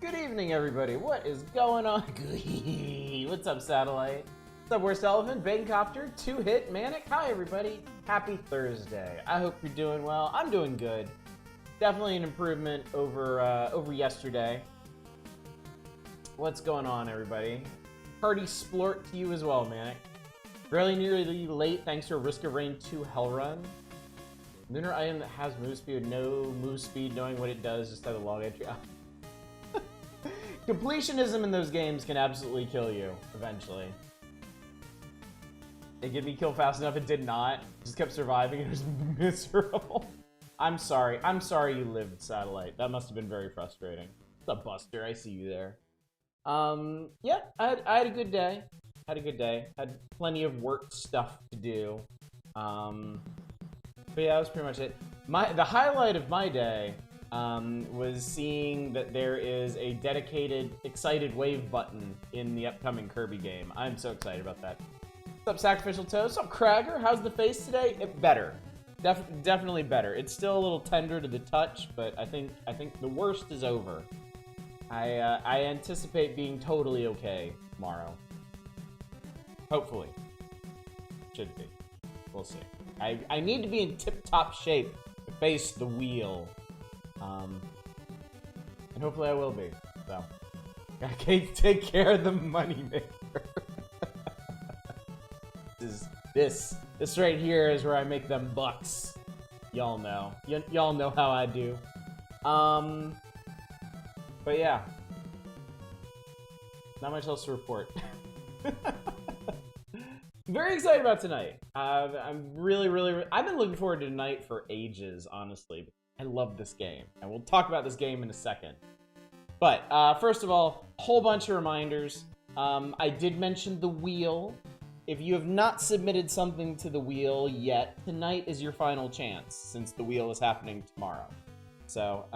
Good evening, everybody. What is going on? What's up, Satellite? What's up, Worst Elephant, Baconcopter, Two Hit, Manic? Hi, everybody. Happy Thursday. I hope you're doing well. I'm doing good. Definitely an improvement over yesterday. What's going on, everybody? Party splort to you as well, Manic. Really nearly late thanks to a Risk of Rain 2 Hell Run. Lunar item that has move speed, no move speed, knowing what it does, just have a long entry. Completionism in those games can absolutely kill you, eventually. It did me kill fast enough, it did not. Just kept surviving, it was miserable. I'm sorry you lived, Satellite. That must have been very frustrating. What's up, Buster? I see you there. Yeah, I had a good day. Had plenty of work stuff to do. But yeah, that was pretty much it. The highlight of my day was seeing that there is a dedicated Excited Wave button in the upcoming Kirby game. I'm so excited about that. What's up, Sacrificial Toast? What's up, Cragger? How's the face today? Better. Definitely better. It's still a little tender to the touch, but I think the worst is over. I anticipate being totally okay tomorrow. Hopefully. Should be. We'll see. I need to be in tip-top shape to face the wheel. And hopefully I will be. So, gotta take care of the money maker. This right here is where I make them bucks. Y'all know. Y'all know how I do. But yeah. Not much else to report. Very excited about tonight. I'm really I've been looking forward to tonight for ages, honestly. I love this game, and we'll talk about this game in a second. But first of all, a whole bunch of reminders. I did mention the wheel. If you have not submitted something to the wheel yet, tonight is your final chance, since the wheel is happening tomorrow. So,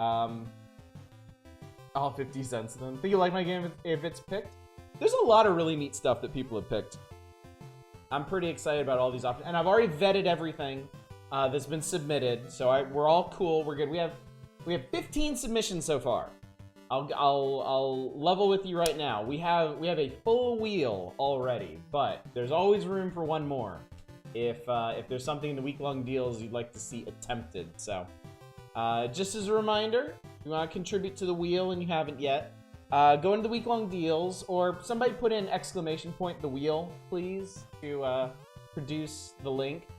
all 50 cents of them. Think you like my game if it's picked? There's a lot of really neat stuff that people have picked. I'm pretty excited about all these options, and I've already vetted everything that's been submitted, so we're all cool. We're good. We have 15 submissions so far. I'll level with you right now. We have a full wheel already, but there's always room for one more. If there's something in the week-long deals you'd like to see attempted. So, just as a reminder, if you want to contribute to the wheel and you haven't yet, go into the week-long deals, or somebody put in exclamation point the wheel, please, to produce the link.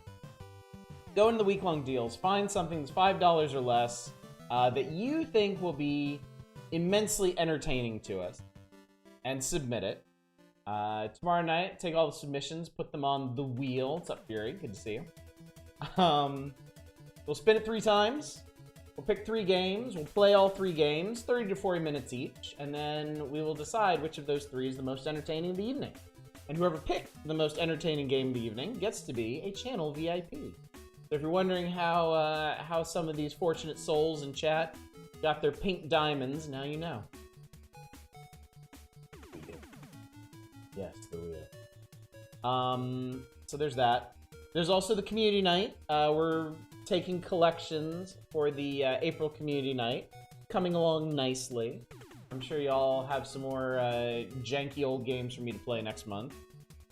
Go into the week-long deals, find something that's $5 or less that you think will be immensely entertaining to us, and submit it. Tomorrow night, take all the submissions, put them on the wheel. What's up, Fury? Good to see you. We'll spin it 3 times. We'll pick 3 games. We'll play all 3 games, 30 to 40 minutes each, and then we will decide which of those 3 is the most entertaining of the evening. And whoever picked the most entertaining game of the evening gets to be a channel VIP. So if you're wondering how some of these fortunate souls in chat got their pink diamonds, now you know. Yes, the wheel. So there's that. There's also the community night. We're taking collections for the April community night. Coming along nicely. I'm sure y'all have some more janky old games for me to play next month.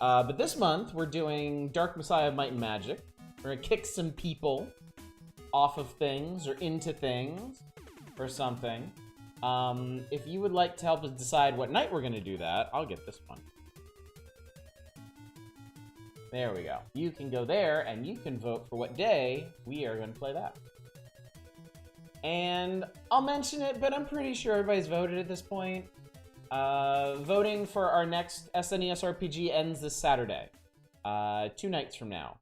But this month, we're doing Dark Messiah of Might and Magic. We're gonna kick some people off of things or into things or something. If you would like to help us decide what night we're gonna do that, I'll get this one. There we go. You can go there and you can vote for what day we are gonna play that. And I'll mention it, but I'm pretty sure everybody's voted at this point. Voting for our next SNES RPG ends this Saturday, 2 nights from now.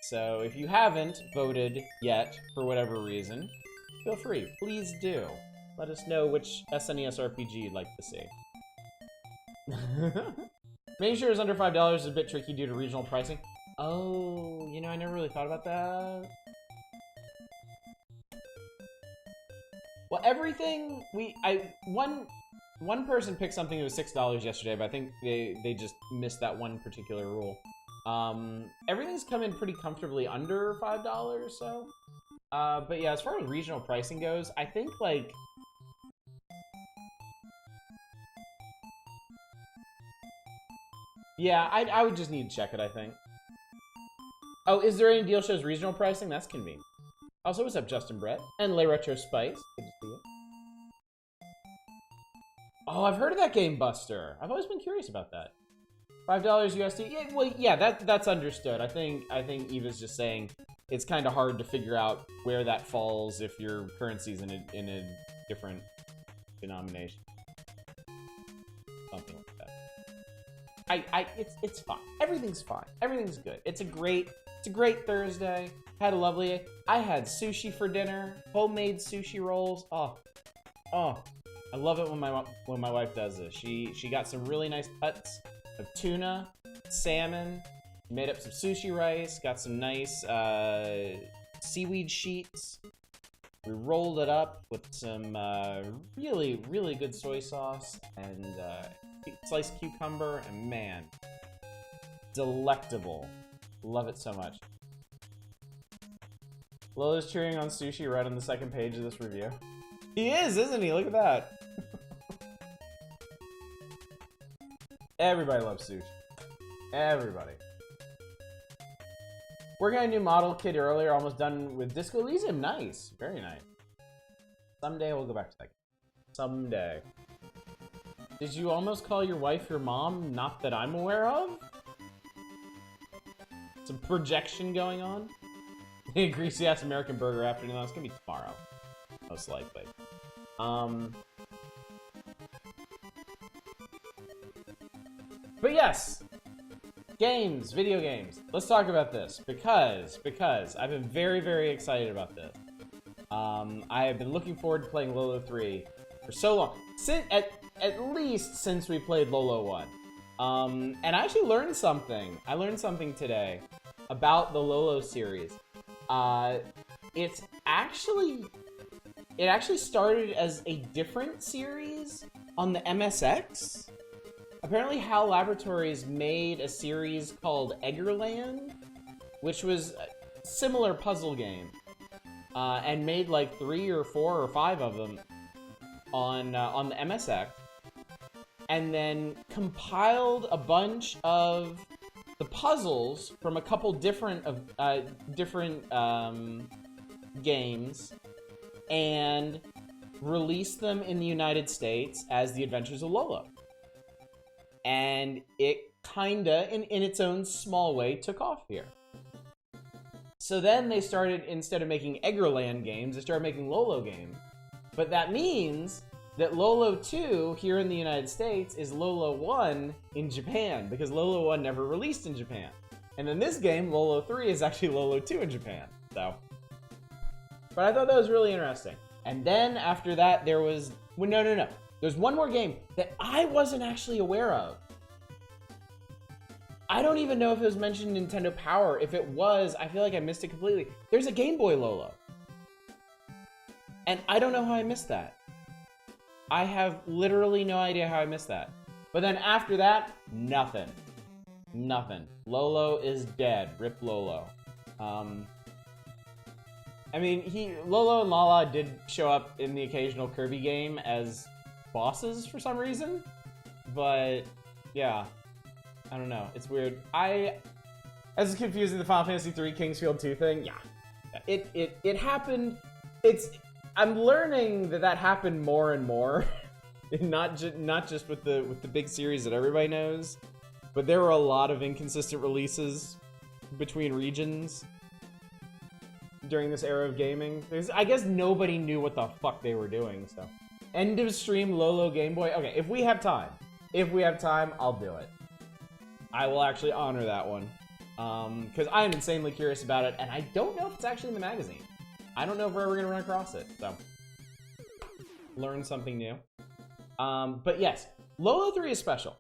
So if you haven't voted yet, for whatever reason, feel free. Please do. Let us know which SNES RPG you'd like to see. Making sure it's under $5 is a bit tricky due to regional pricing. Oh, you know, I never really thought about that. Well, everything one person picked something that was $6 yesterday, but I think they just missed that one particular rule. Everything's come in pretty comfortably under $5 or so. But yeah, as far as regional pricing goes, I think like Yeah, I would just need to check it, I think. Oh, is there any deal shows regional pricing? That's convenient. Also, what's up, Justin Brett? And Lay Retro Spice. Good to see you. Oh, I've heard of that Game Buster. I've always been curious about that. $5 USD. Yeah, well, yeah, that's understood. I think Eva's just saying it's kind of hard to figure out where that falls if your currency's in a different denomination. Something like that. It's fine. Everything's fine. Everything's good. It's a great Thursday. Had a lovely. I had sushi for dinner. Homemade sushi rolls. Oh, I love it when my wife does this. She got some really nice cuts of tuna, salmon, made up some sushi rice, got some nice seaweed sheets. We rolled it up with some really, really good soy sauce and sliced cucumber, and man, delectable. Love it so much. Lolo's cheering on sushi right on the second page of this review. He is, isn't he? Look at that. Everybody loves sushi. Everybody. Working on a new model kit earlier, almost done with Disco Elysium. Nice. Very nice. Someday we'll go back to that. Someday. Did you almost call your wife your mom? Not that I'm aware of? Some projection going on? Greasy ass American burger afternoon. It's gonna be tomorrow. Most likely. But yes, games, video games. Let's talk about this because I've been very, very excited about this. I have been looking forward to playing Lolo 3 for so long, at least since we played Lolo 1. And I actually learned something. I learned something today about the Lolo series. It actually started as a different series on the MSX. Apparently HAL Laboratories made a series called Eggerland, which was a similar puzzle game, and made like 3 or 4 or 5 of them on the MSX, and then compiled a bunch of the puzzles from a couple different games and released them in the United States as The Adventures of Lolo. And it kinda, in its own small way, took off here. So then they started, instead of making Eggerland games, they started making Lolo games. But that means that Lolo 2 here in the United States is Lolo 1 in Japan, because Lolo 1 never released in Japan. And then this game, Lolo 3, is actually Lolo 2 in Japan. So, but I thought that was really interesting. And then after that, there was, well, no. There's one more game that I wasn't actually aware of. I don't even know if it was mentioned in Nintendo Power. If it was, I feel like I missed it completely. There's a Game Boy Lolo. And I don't know how I missed that. I have literally no idea how I missed that. But then after that, nothing. Nothing. Lolo is dead. Rip Lolo. I mean, Lolo and Lala did show up in the occasional Kirby game as bosses for some reason, but yeah, I don't know. It's weird. As confusing the Final Fantasy III Kingsfield 2 thing, yeah, it happened. I'm learning that happened more and more, not just with the big series that everybody knows, but there were a lot of inconsistent releases between regions during this era of gaming. I guess nobody knew what the fuck they were doing, so. End of stream Lolo Game Boy. Okay, if we have time, I'll do it. I will actually honor that one. Because I am insanely curious about it, and I don't know if it's actually in the magazine. I don't know if we're ever going to run across it, so. Learn something new. But yes, Lolo 3 is special.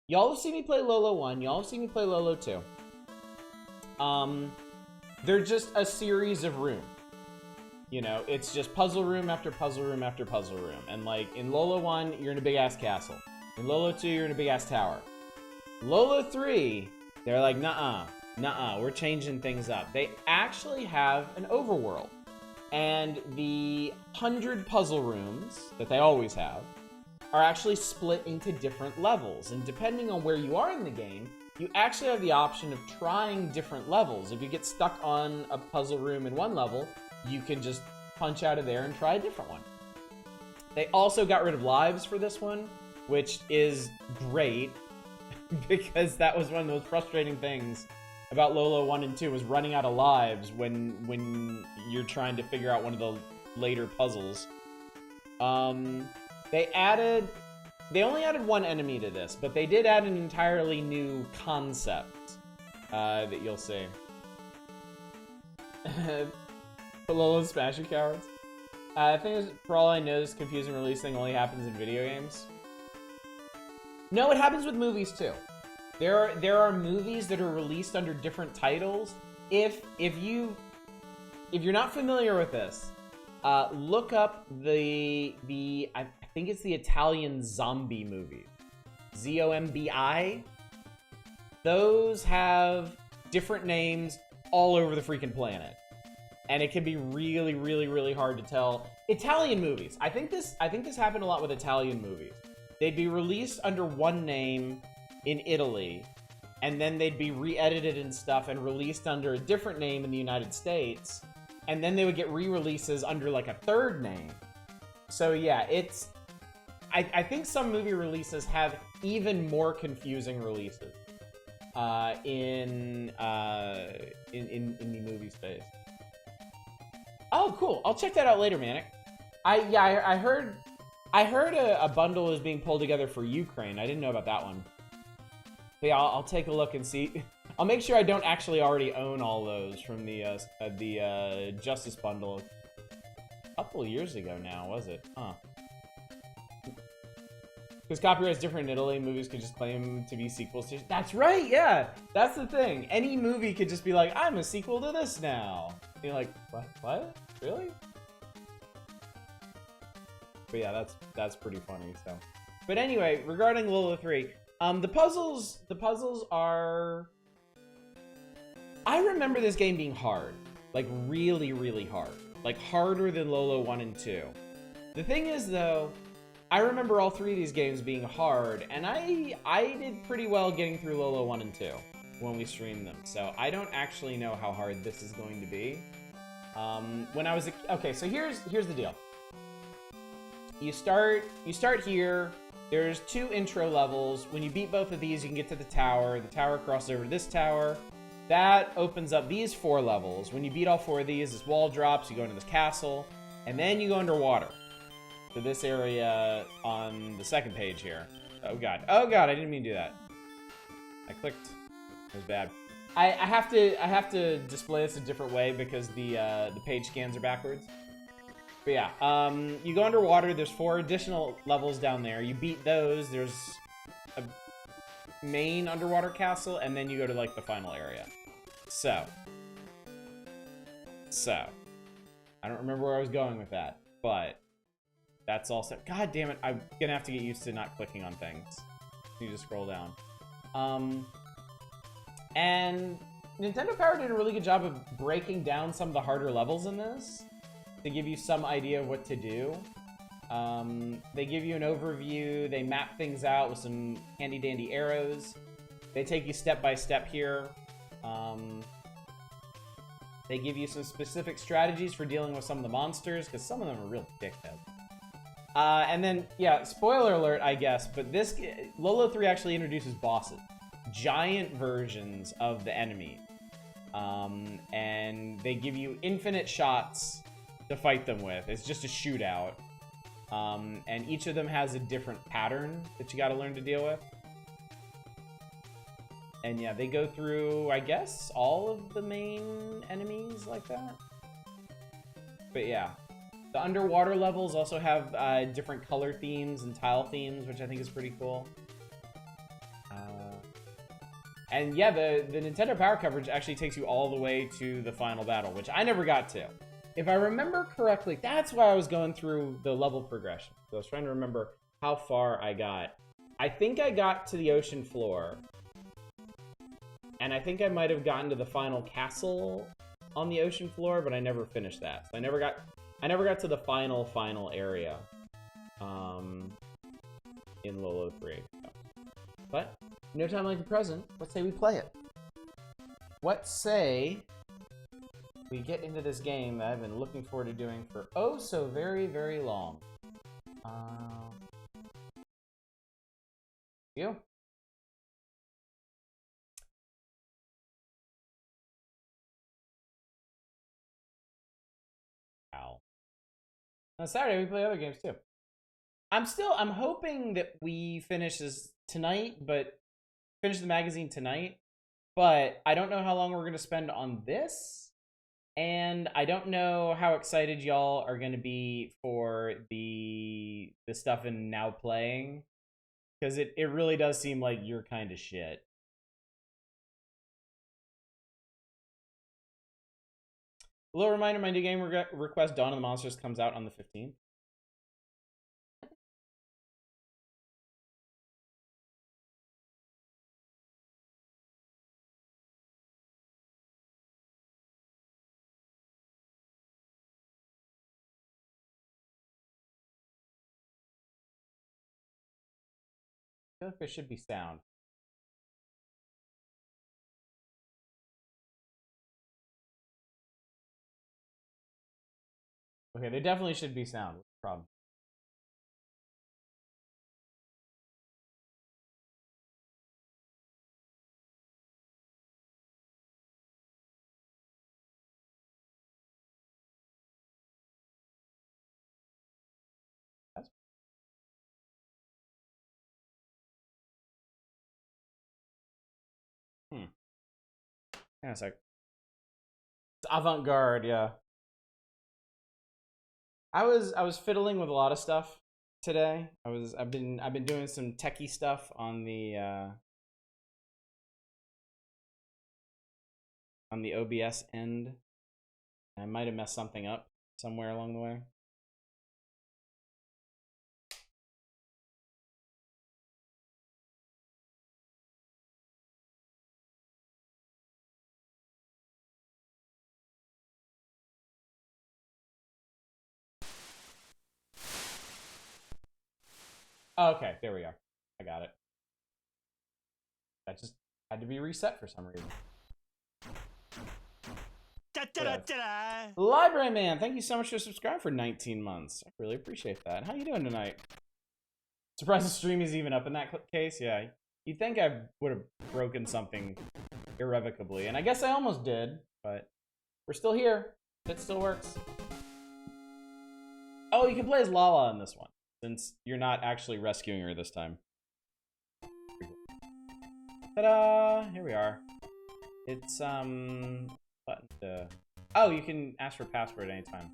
Y'all have seen me play Lolo 1, y'all have seen me play Lolo 2. They're just a series of rooms. You know, it's just puzzle room after puzzle room after puzzle room. And like, in Lolo 1, you're in a big-ass castle. In Lolo 2, you're in a big-ass tower. Lolo 3, they're like, nuh-uh, we're changing things up. They actually have an overworld. And the 100 puzzle rooms that they always have are actually split into different levels. And depending on where you are in the game, you actually have the option of trying different levels. If you get stuck on a puzzle room in one level, you can just punch out of there and try a different one. They also got rid of lives for this one, which is great because that was one of the most frustrating things about Lolo 1 and 2 was running out of lives when you're trying to figure out one of the later puzzles. They only added one enemy to this, but they did add an entirely new concept that you'll see. Lolo Smash You Cowards. I think, for all I know, this confusing release thing only happens in video games. No, it happens with movies too. There are movies that are released under different titles. If you're not familiar with this, look up I think it's the Italian zombie movie, Zombi. Those have different names all over the freaking planet, and it can be really, really, really hard to tell. Italian movies. I think this happened a lot with Italian movies. They'd be released under one name in Italy, and then they'd be re-edited and stuff and released under a different name in the United States, and then they would get re-releases under like a third name. So yeah, I think some movie releases have even more confusing releases in the movie space. Oh, cool! I'll check that out later, Manic. I heard a bundle is being pulled together for Ukraine. I didn't know about that one. But yeah, I'll take a look and see. I'll make sure I don't actually already own all those from the Justice bundle a couple years ago now, was it? Huh. Because copyright's different in Italy, movies could just claim to be sequels to... That's right, yeah! That's the thing. Any movie could just be like, I'm a sequel to this now. And you're like, what? Really? But yeah, that's pretty funny, so... But anyway, regarding Lolo 3, the puzzles are... I remember this game being hard. Like, really, really hard. Like, harder than Lolo 1 and 2. The thing is, though, I remember all three of these games being hard, and I did pretty well getting through Lolo 1 and 2 when we streamed them. So I don't actually know how hard this is going to be. When I was okay, so here's the deal. You start here. There's 2 intro levels. When you beat both of these, you can get to the tower. The tower crosses over to this tower. That opens up these 4 levels. When you beat all 4 of these, this wall drops. You go into this castle, and then you go underwater to this area on the second page here. Oh god, I didn't mean to do that. I clicked. It was bad. I have to display this a different way because the page scans are backwards. But yeah, you go underwater. There's 4 additional levels down there. You beat those. There's a main underwater castle, and then you go to like the final area. So I don't remember where I was going with that, but that's all set. God damn it, I'm gonna have to get used to not clicking on things. You just scroll down. And Nintendo Power did a really good job of breaking down some of the harder levels in this to give you some idea of what to do. They give you an overview, they map things out with some handy dandy arrows. They take you step by step here. They give you some specific strategies for dealing with some of the monsters, because some of them are real dickheads. And then, yeah, spoiler alert, I guess, but this Lolo 3 actually introduces bosses. Giant versions of the enemy. And they give you infinite shots to fight them with. It's just a shootout. And each of them has a different pattern that you gotta learn to deal with. And yeah, they go through, I guess, all of the main enemies like that. But yeah. The underwater levels also have different color themes and tile themes, which I think is pretty cool. And yeah, the Nintendo Power coverage actually takes you all the way to the final battle, which I never got to. If I remember correctly, that's why I was going through the level progression. So I was trying to remember how far I got. I think I got to the ocean floor. And I think I might have gotten to the final castle on the ocean floor, but I never finished that. So I never got to the final area. in Lolo 3. But, no time like the present, let's say we play it. What say we get into this game that I've been looking forward to doing for oh so very, very long. You? Ow. On Saturday, we play other games too. I'm hoping that we finish this tonight, but finish the magazine tonight. But I don't know how long we're going to spend on this. And I don't know how excited y'all are going to be for the stuff in Now Playing. Because it really does seem like you're kind of shit. A little reminder, my new game request, Dawn of the Monsters, comes out on the 15th. I feel like there should be sound. Okay, there definitely should be sound. What's the problem? That's... Hang on a sec. It's avant-garde, yeah. I was fiddling with a lot of stuff today. I've been doing some techie stuff on the OBS end. I might have messed something up somewhere along the way. Oh, okay, there we go. I got it. That just had to be reset for some reason. Library Man, thank you so much for subscribing for 19 months. I really appreciate that. How you doing tonight? Surprised the stream is even up in that case. Yeah, you'd think I would have broken something irrevocably, and I guess I almost did, but we're still here. It still works. Oh, you can play as Lala in this one, since you're not actually rescuing her this time. Ta-da! Here we are. It's, button to... Oh, you can ask for password anytime.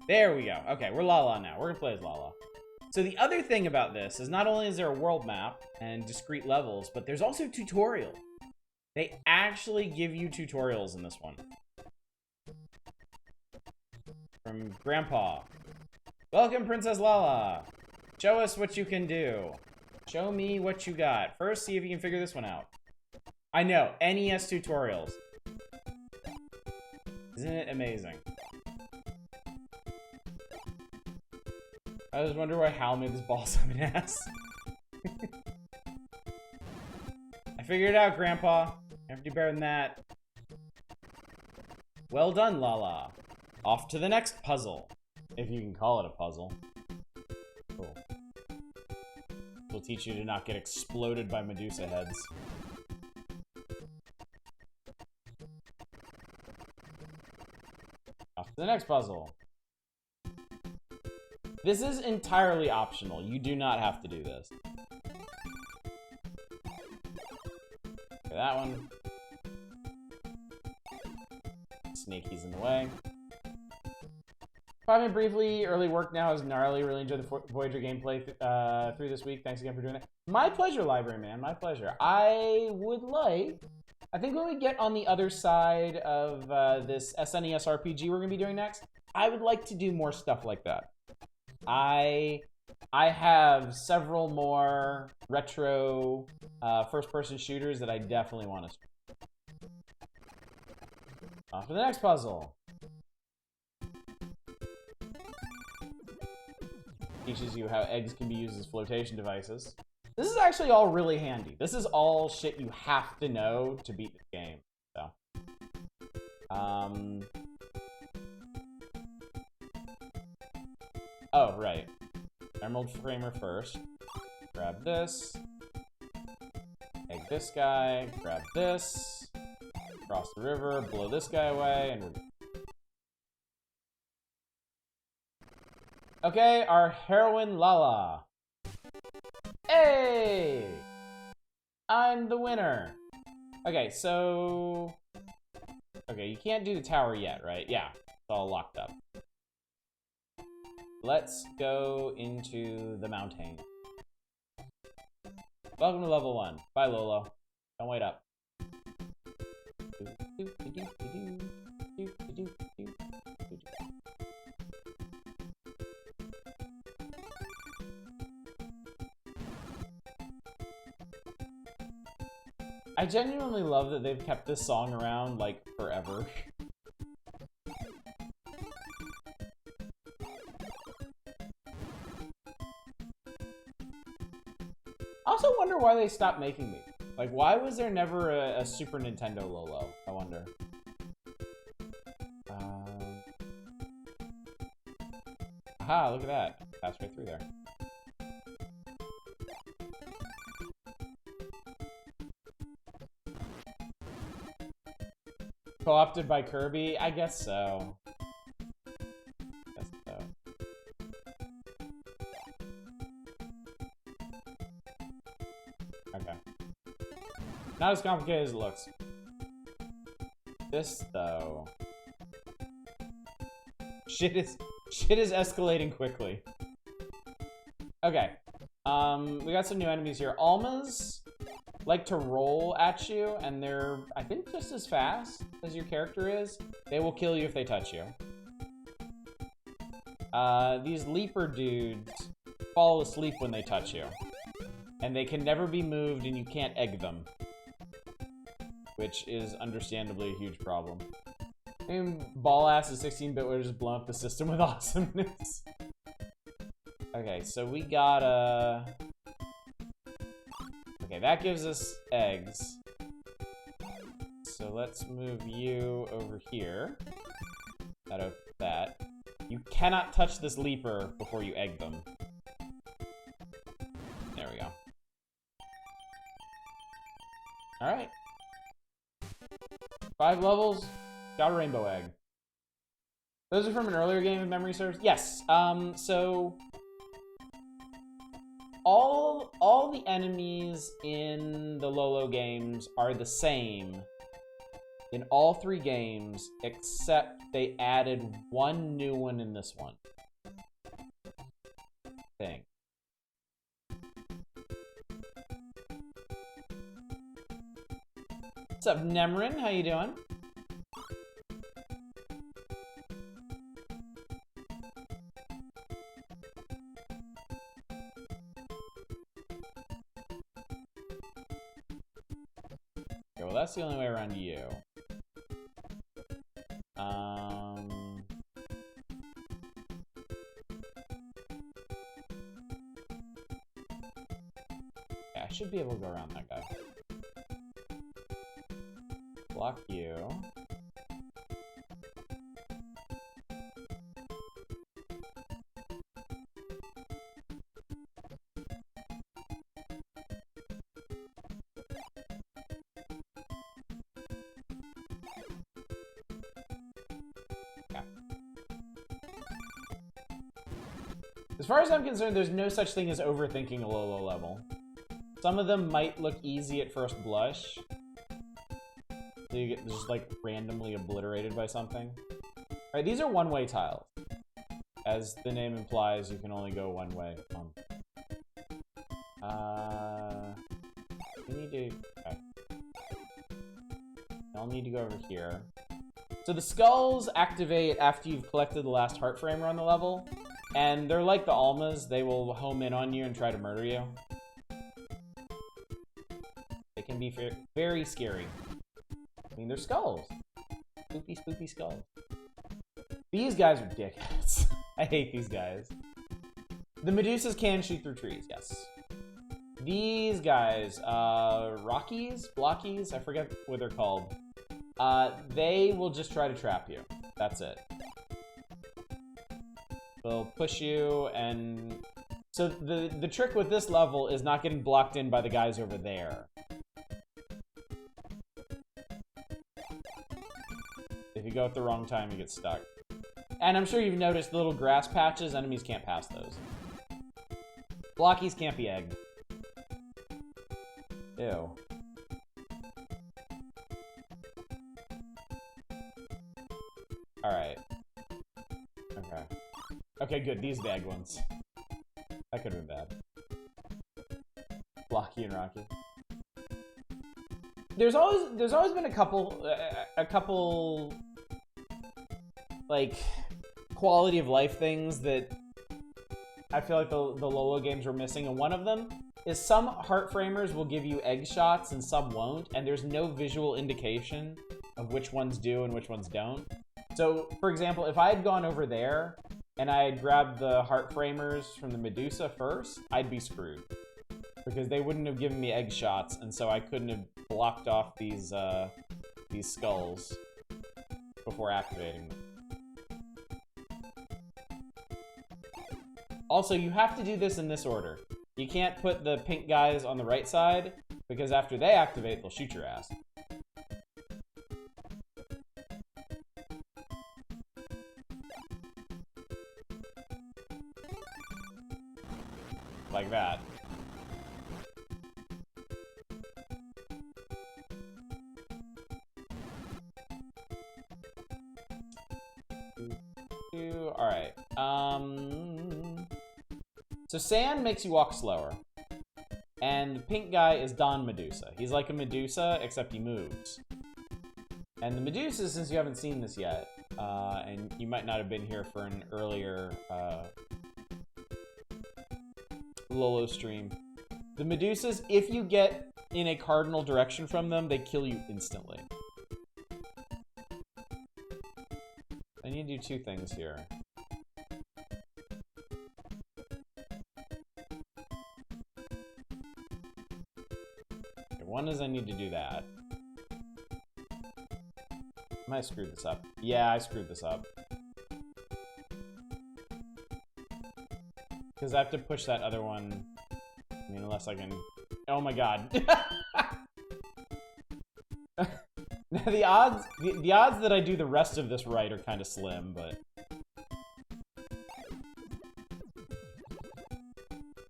There we go. Okay, we're Lala now. We're gonna play as Lala. So the other thing about this is not only is there a world map and discrete levels, but there's also tutorials. They actually give you tutorials in this one. From Grandpa. Welcome, Princess Lala. Show us what you can do. Show me what you got. First, see if you can figure this one out. I know, NES tutorials. Isn't it amazing? I just wonder why Hal made this ball summon ass. I figured it out, Grandpa. You have to do better than that. Well done, Lala. Off to the next puzzle. If you can call it a puzzle. Cool. We'll teach you to not get exploded by Medusa heads. Off to the next puzzle. This is entirely optional. You do not have to do this. Okay, that one. Snakey's in the way. Probably briefly, early work now is gnarly. Really enjoyed the Voyager gameplay through this week. Thanks again for doing it. My pleasure, Library Man. My pleasure. I think when we get on the other side of this SNES RPG we're going to be doing next, I would like to do more stuff like that. I have several more retro first-person shooters that I definitely want to stream. Off to the next puzzle. Teaches you how eggs can be used as flotation devices. This is actually all really handy. This is all shit you have to know to beat the game. So, oh, right. Emerald Framer first. Grab this. Egg this guy. Grab this. Cross the river. Blow this guy away. And we're good. Okay, our heroine Lala. Hey! I'm the winner. Okay, so... Okay, you can't do the tower yet, right? Yeah, it's all locked up. Let's go into the mountain. Welcome to level 1. Bye, Lolo. Don't wait up. I genuinely love that they've kept this song around, like, forever. I also wonder why they stopped making these. Like, why was there never a Super Nintendo Lolo? I wonder. Aha, look at that. Passed right through there. Co-opted by Kirby? I guess so. Okay. Not as complicated as it looks. This, though... Shit is escalating quickly. Okay. We got some new enemies here. Almas like to roll at you, and they're, I think, just as fast as your character is. They will kill you if they touch you. These leaper dudes fall asleep when they touch you. And they can never be moved, and you can't egg them. Which is understandably a huge problem. I mean, ball-ass is 16-bit would have just blown up the system with awesomeness. Okay, so we got Okay, that gives us eggs. So let's move you over here. That opens that. You cannot touch this leaper before you egg them. There we go. Alright. 5 levels, got a rainbow egg. Those are from an earlier game, if memory serves. Yes, so... All the enemies in the Lolo games are the same in all 3 games, except they added one new one in this one. Thing. What's up, Nemrin? How you doing? Okay, well, that's the only way around you. Yeah, I should be able to go around that guy. Block you. Yeah. As far as I'm concerned, there's no such thing as overthinking a Lolo level. Some of them might look easy at first blush. So you get just like randomly obliterated by something. Alright, these are one-way tiles. As the name implies, you can only go one way. We need to... Okay. I'll need to go over here. So the skulls activate after you've collected the last heart framer on the level. And they're like the Almas. They will home in on you and try to murder you. They can be very scary. I mean, they're skulls. Spooky, spooky skulls. These guys are dickheads. I hate these guys. The Medusas can shoot through trees, yes. These guys, Rockies? Blockies? I forget what they're called. They will just try to trap you. That's it. They'll push you, and... So the trick with this level is not getting blocked in by the guys over there. If you go at the wrong time, you get stuck. And I'm sure you've noticed the little grass patches, enemies can't pass those. Blockies can't be egged. Ew. Alright. Okay. Okay, good. These bag ones. That could have been bad. Blocky and Rocky. There's always been a couple like quality of life things that I feel like the Lolo games were missing, and one of them is some heart framers will give you egg shots and some won't, and there's no visual indication of which ones do and which ones don't. So, for example, if I had gone over there and I had grabbed the heart framers from the Medusa first, I'd be screwed. Because they wouldn't have given me egg shots, and so I couldn't have blocked off these skulls before activating them. Also, you have to do this in this order. You can't put the pink guys on the right side, because after they activate, they'll shoot your ass. Like that. Alright. So sand makes you walk slower. And the pink guy is Don Medusa. He's like a Medusa, except he moves. And the Medusas, since you haven't seen this yet, and you might not have been here for an earlier Lolo stream, the Medusas, if you get in a cardinal direction from them, they kill you instantly. I need to do two things here. Okay, one is I need to do that. I might have screwed this up. Yeah, I screwed this up. Because I have to push that other one. I mean, unless I can... Oh my god. Now the odds that I do the rest of this right are kind of slim, but...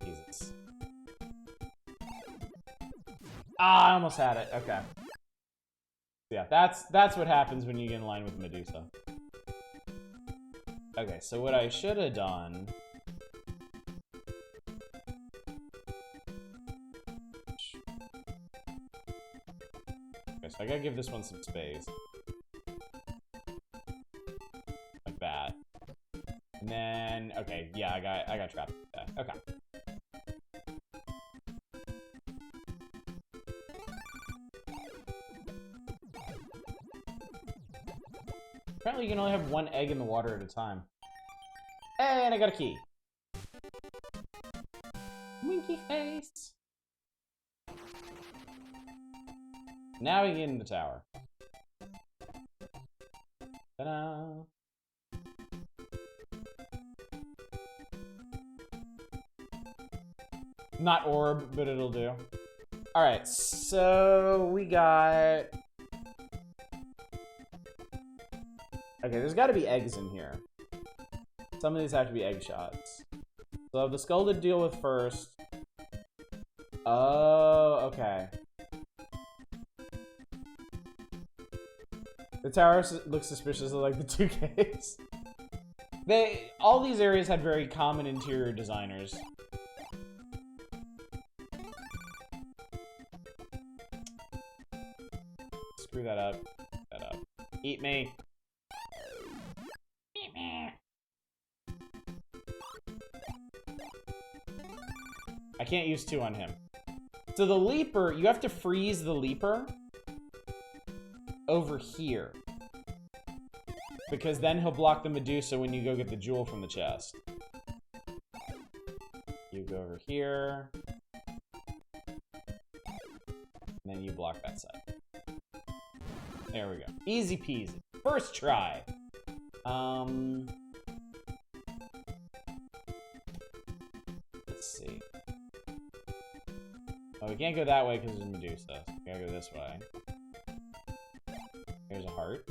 Jesus. Ah, I almost had it. Okay. Yeah, that's what happens when you get in line with Medusa. Okay, so what I should have done... So I gotta give this one some space. Like that. And then, okay, yeah, I got trapped with that. Okay. Apparently you can only have one egg in the water at a time. And I got a key. Winky face. Now we get in the tower. Ta-da! Not orb, but it'll do. Alright, so we got... Okay, there's gotta be eggs in here. Some of these have to be egg shots. So I have the skull to deal with first. Oh, okay. The tower looks suspiciously like the two caves. All these areas had very common interior designers. Screw that up. That up. Eat me. Eat me. I can't use two on him. So the leaper, you have to freeze the leaper over here, because then he'll block the Medusa when you go get the jewel from the chest. You go over here. And then you block that side. There we go. Easy peasy. First try. Let's see. Oh, we can't go that way because there's Medusa. So we gotta go this way. Here's a heart.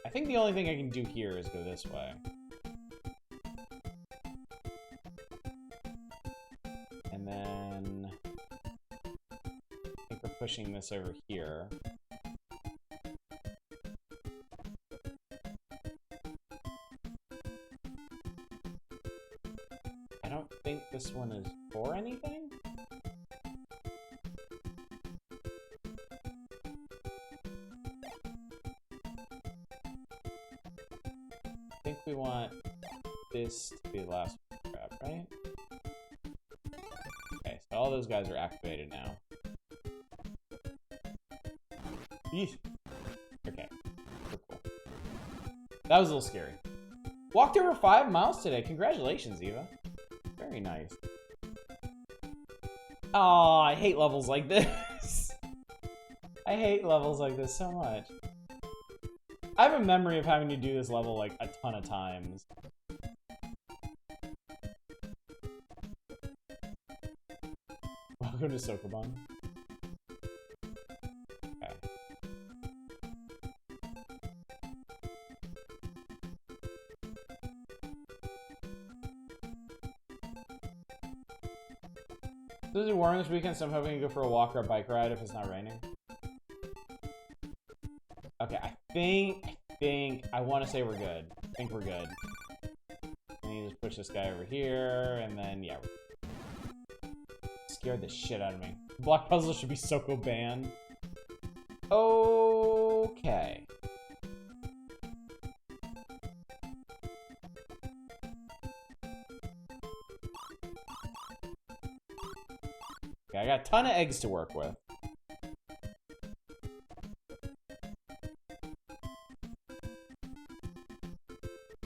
I think the only thing I can do here is go this way. And then I think we're pushing this over here. I don't think this one is for anything. I think we want this to be the last grab, right? Okay, so all those guys are activated now. Yeesh. Okay, cool. That was a little scary. Walked over 5 miles today. Congratulations, Eva. Very nice. Oh, I hate levels like this. I hate levels like this so much. I have a memory of having to do this level like a ton of times. Welcome to Sokoban. Okay. This is warm this weekend, so I'm hoping to go for a walk or a bike ride if it's not raining. Okay, I think, I want to say we're good. I think we're good. And you just push this guy over here, and then, yeah. Scared the shit out of me. Block puzzle should be Soko banned. Okay. Okay, I got a ton of eggs to work with.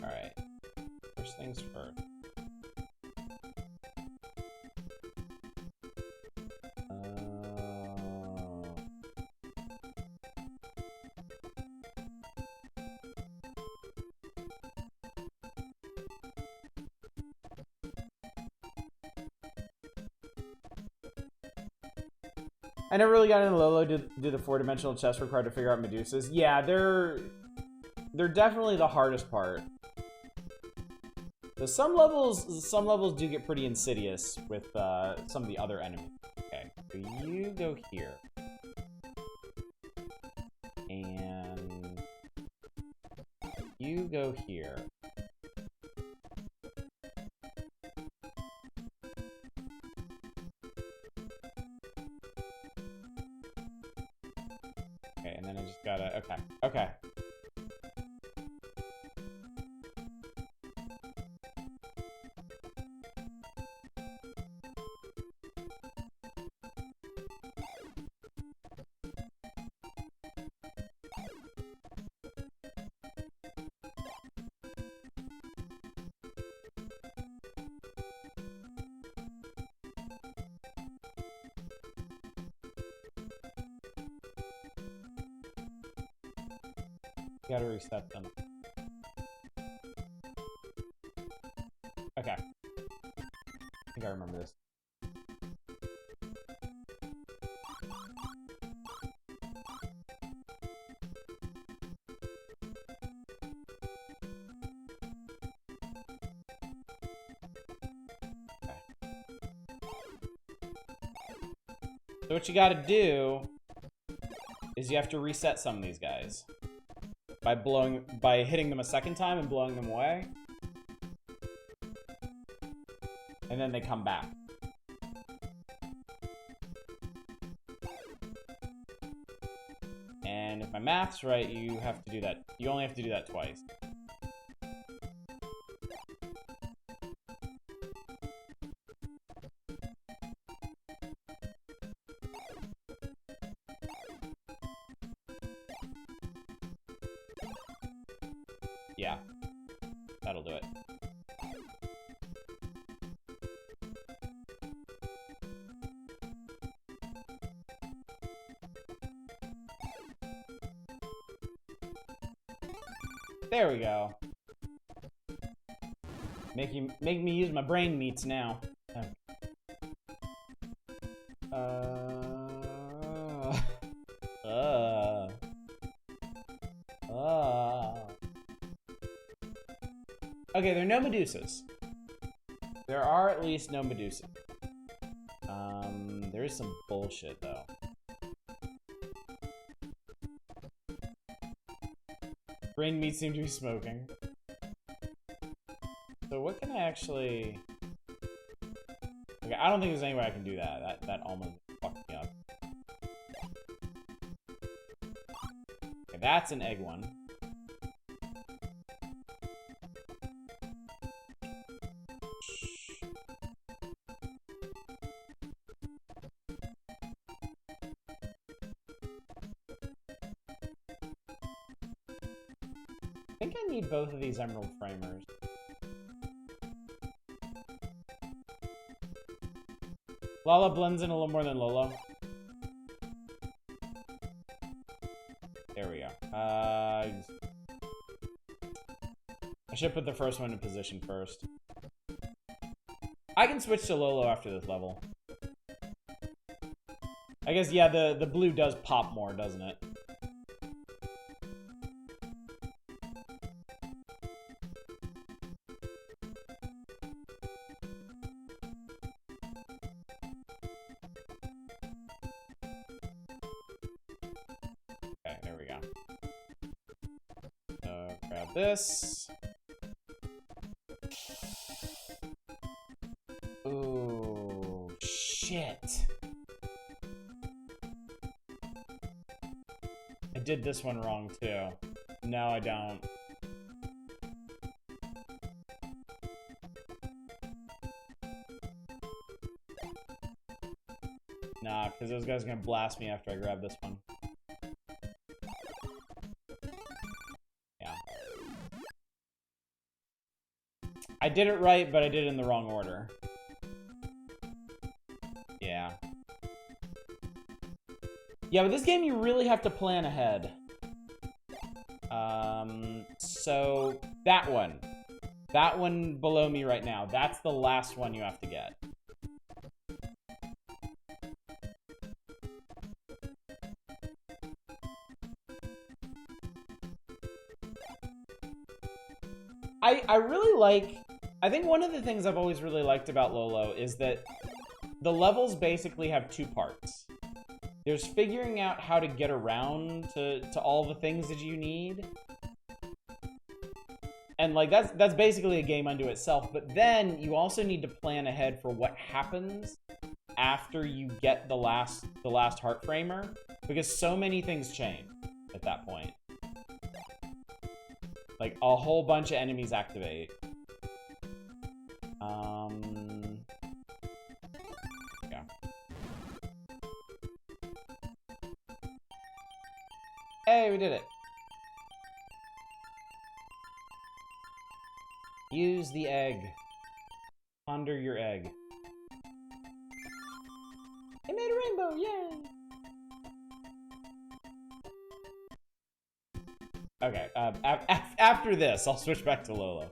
Alright. First things first. I never really got into Lolo. Do the 4-dimensional chess required to figure out Medusas? Yeah, they're definitely the hardest part. So some levels do get pretty insidious with some of the other enemies. Okay, so you go here, and you go here. Okay, and then I just gotta, okay. Gotta reset them. Okay. I think I remember this. Okay. So what you gotta do is you have to reset some of these guys. By hitting them a second time and blowing them away. And then they come back. And if my math's right, you have to do that. You only have to do that twice. Yeah. That'll do it. There we go. Make me use my brain meats now. Okay, there are no Medusas. There are at least no Medusas. There is some bullshit though. Brain meat seem to be smoking. So what can I actually... Okay, I don't think there's any way I can do that. That almost fucked me up. Okay, that's an egg one. I think I need both of these emerald framers. Lala blends in a little more than Lolo. There we go. I should put the first one in position first. I can switch to Lolo after this level. I guess, yeah, the blue does pop more, doesn't it? This. Ooh, shit. I did this one wrong too. No, I don't. Nah, because those guys are gonna blast me after I grab this one. I did it right, but I did it in the wrong order. Yeah. Yeah, but this game you really have to plan ahead. So that one. That one below me right now. That's the last one you have to get. I really like... I think one of the things I've always really liked about Lolo is that the levels basically have two parts. There's figuring out how to get around to all the things that you need. And like that's basically a game unto itself, but then you also need to plan ahead for what happens after you get the last heart framer, because so many things change at that point. Like a whole bunch of enemies activate. Yeah. Hey, we did it. Use the egg. Ponder your egg. It made a rainbow, yay! Okay, after this, I'll switch back to Lolo.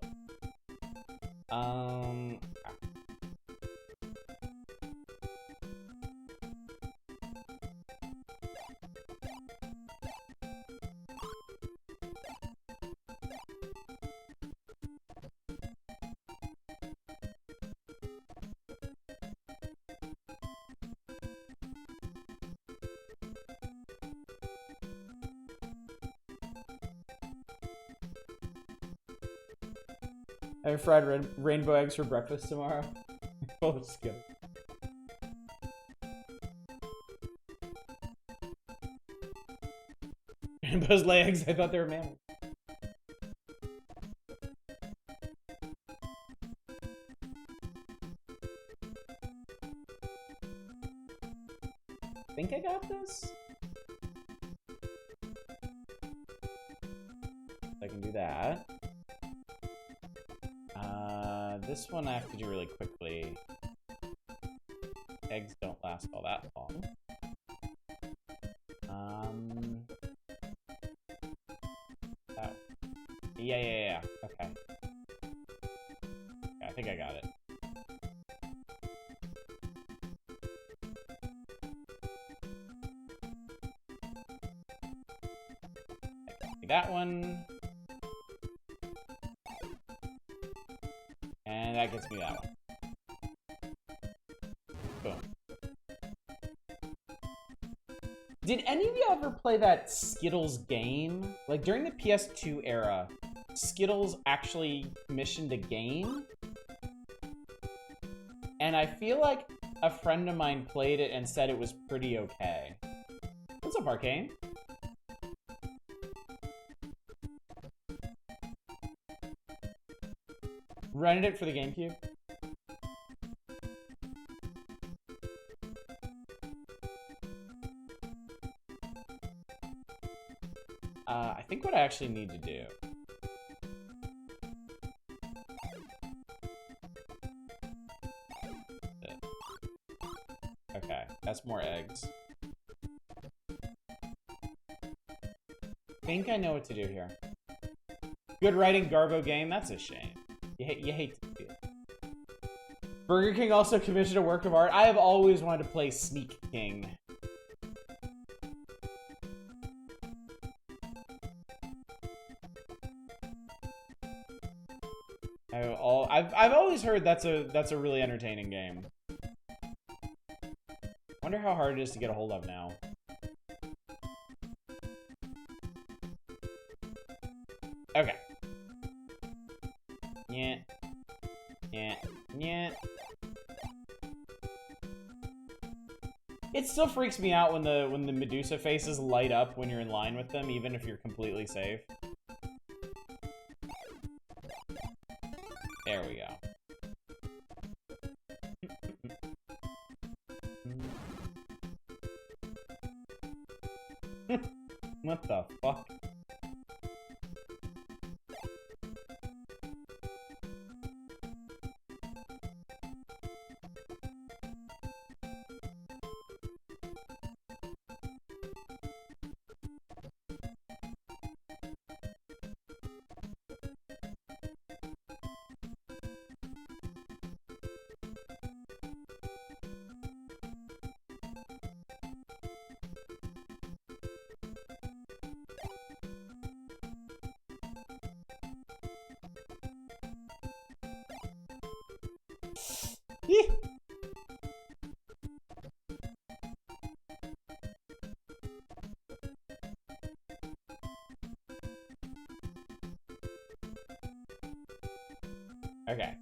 I have fried rainbow eggs for breakfast tomorrow. Oh, it's good. Rainbows lay eggs? I thought they were mammals. I think I got this? I can do that. This one I have to do really quickly. Eggs don't last all that long. That, yeah. Okay. I think I got it. That one. And that gets me that one. Boom. Did any of you ever play that Skittles game? Like, during the PS2 era, Skittles actually commissioned a game? And I feel like a friend of mine played it and said it was pretty okay. What's up, Arcane? Rented it for the GameCube. I think what I actually need to do. Okay, that's more eggs. I think I know what to do here. Good writing, Garbo game. That's a shame. You hate to see it. Burger King also commissioned a work of art. I have always wanted to play Sneak King. I've always heard that's a really entertaining game. Wonder how hard it is to get a hold of now. Okay. Yeah. It still freaks me out when the Medusa faces light up when you're in line with them, even if you're completely safe. There we go. What the fuck? Okay.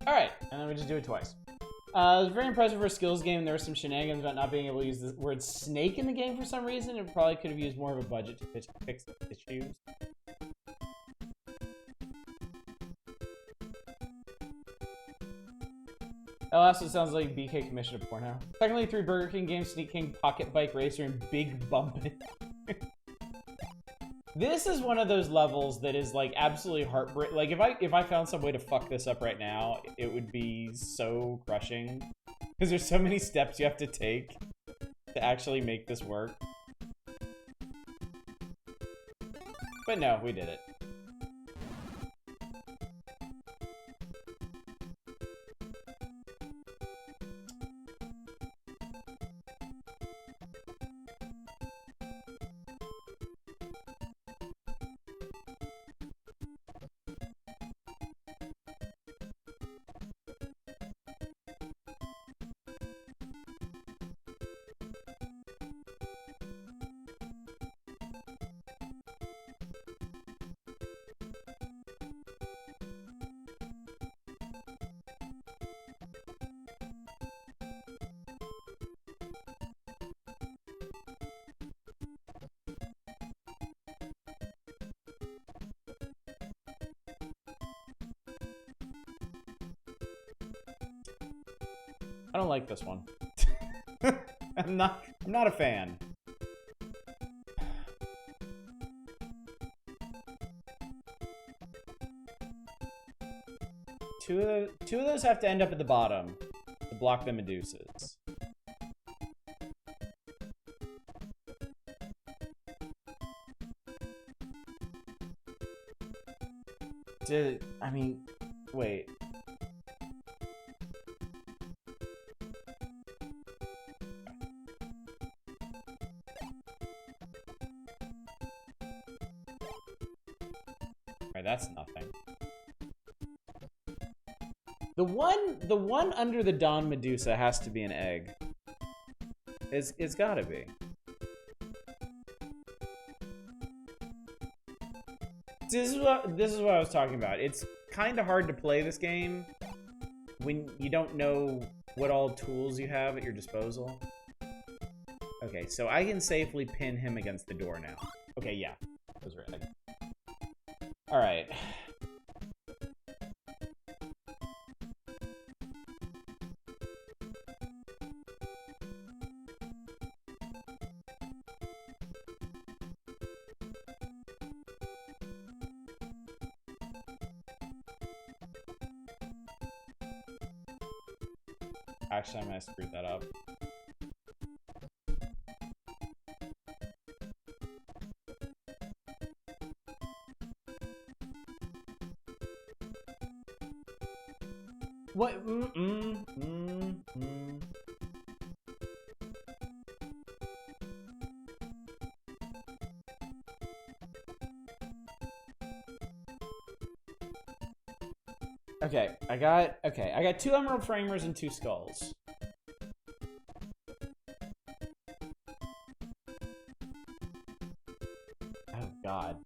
Alright, and then we just do it twice. It was very impressive for a skills game. There were some shenanigans about not being able to use the word snake in the game for some reason. It probably could have used more of a budget to fix the issues. That also sounds like BK commissioned a porno. Technically, 3 Burger King games, Sneak King, Pocket Bike Racer, and Big Bumpin'. This is one of those levels that is like absolutely heartbreaking. Like if I found some way to fuck this up right now, it would be so crushing. Because there's so many steps you have to take to actually make this work. But no, we did it. I don't like this one. I'm not a fan. Two of those have to end up at the bottom to block the Medusas. I mean, wait. Alright, that's nothing. The one under the Dawn Medusa has to be an egg. It's gotta be. This is what I was talking about. It's kind of hard to play this game when you don't know what all tools you have at your disposal. Okay, so I can safely pin him against the door now. Okay, yeah. Those are egg. Alright. Actually, I might have screwed that up. What? Okay, I got 2 Emerald Framers and 2 Skulls. Oh God.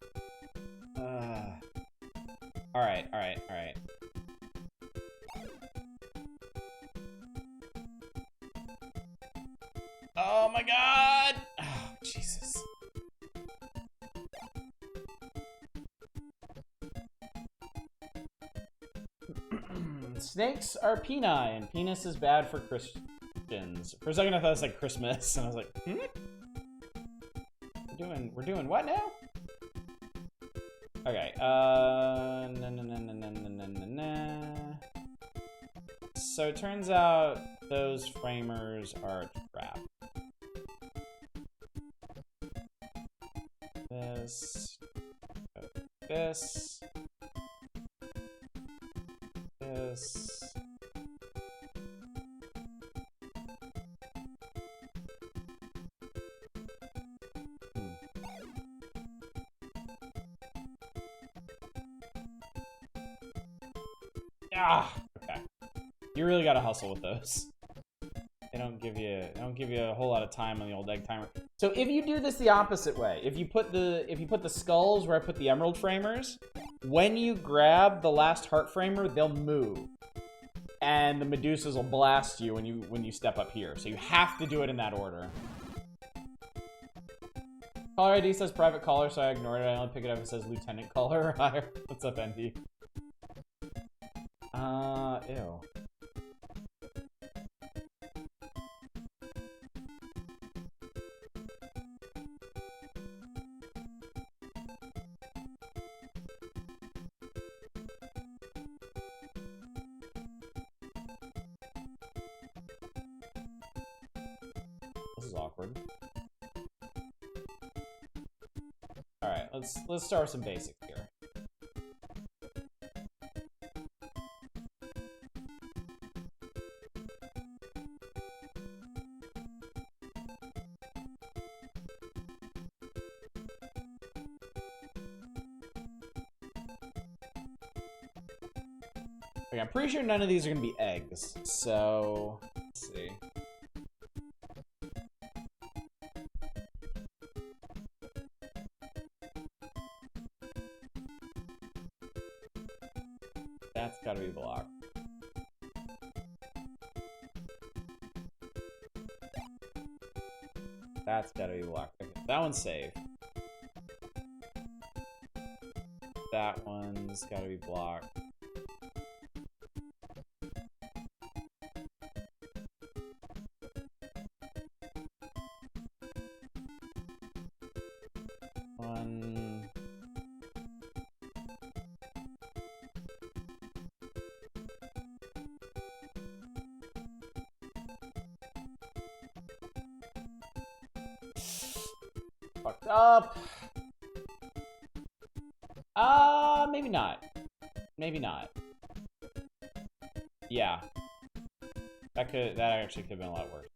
Alright. Oh my God! Oh, Jesus. Snakes are peni, and penis is bad for Christians. For a second I thought it was like Christmas, and I was like, We're doing what now? Okay, So it turns out those framers are a trap. This. Okay. You really gotta hustle with those. They don't give you a whole lot of time on the old egg timer. So if you do this the opposite way, if you put the skulls where I put the emerald framers, when you grab the last heart framer, they'll move. And the Medusas will blast you when you step up here. So you have to do it in that order. Caller ID says private caller, so I ignored it. I only pick it up if it says Lieutenant Caller. What's up, ND? Ew. This is awkward. Alright, let's start with some basics here. Okay, I'm pretty sure none of these are gonna be eggs, so let's see. That's gotta be blocked. That's gotta be blocked. Okay, that one's safe. That one's gotta be blocked. one. Fucked up. Maybe not. Maybe not. Yeah. That actually could have been a lot worse.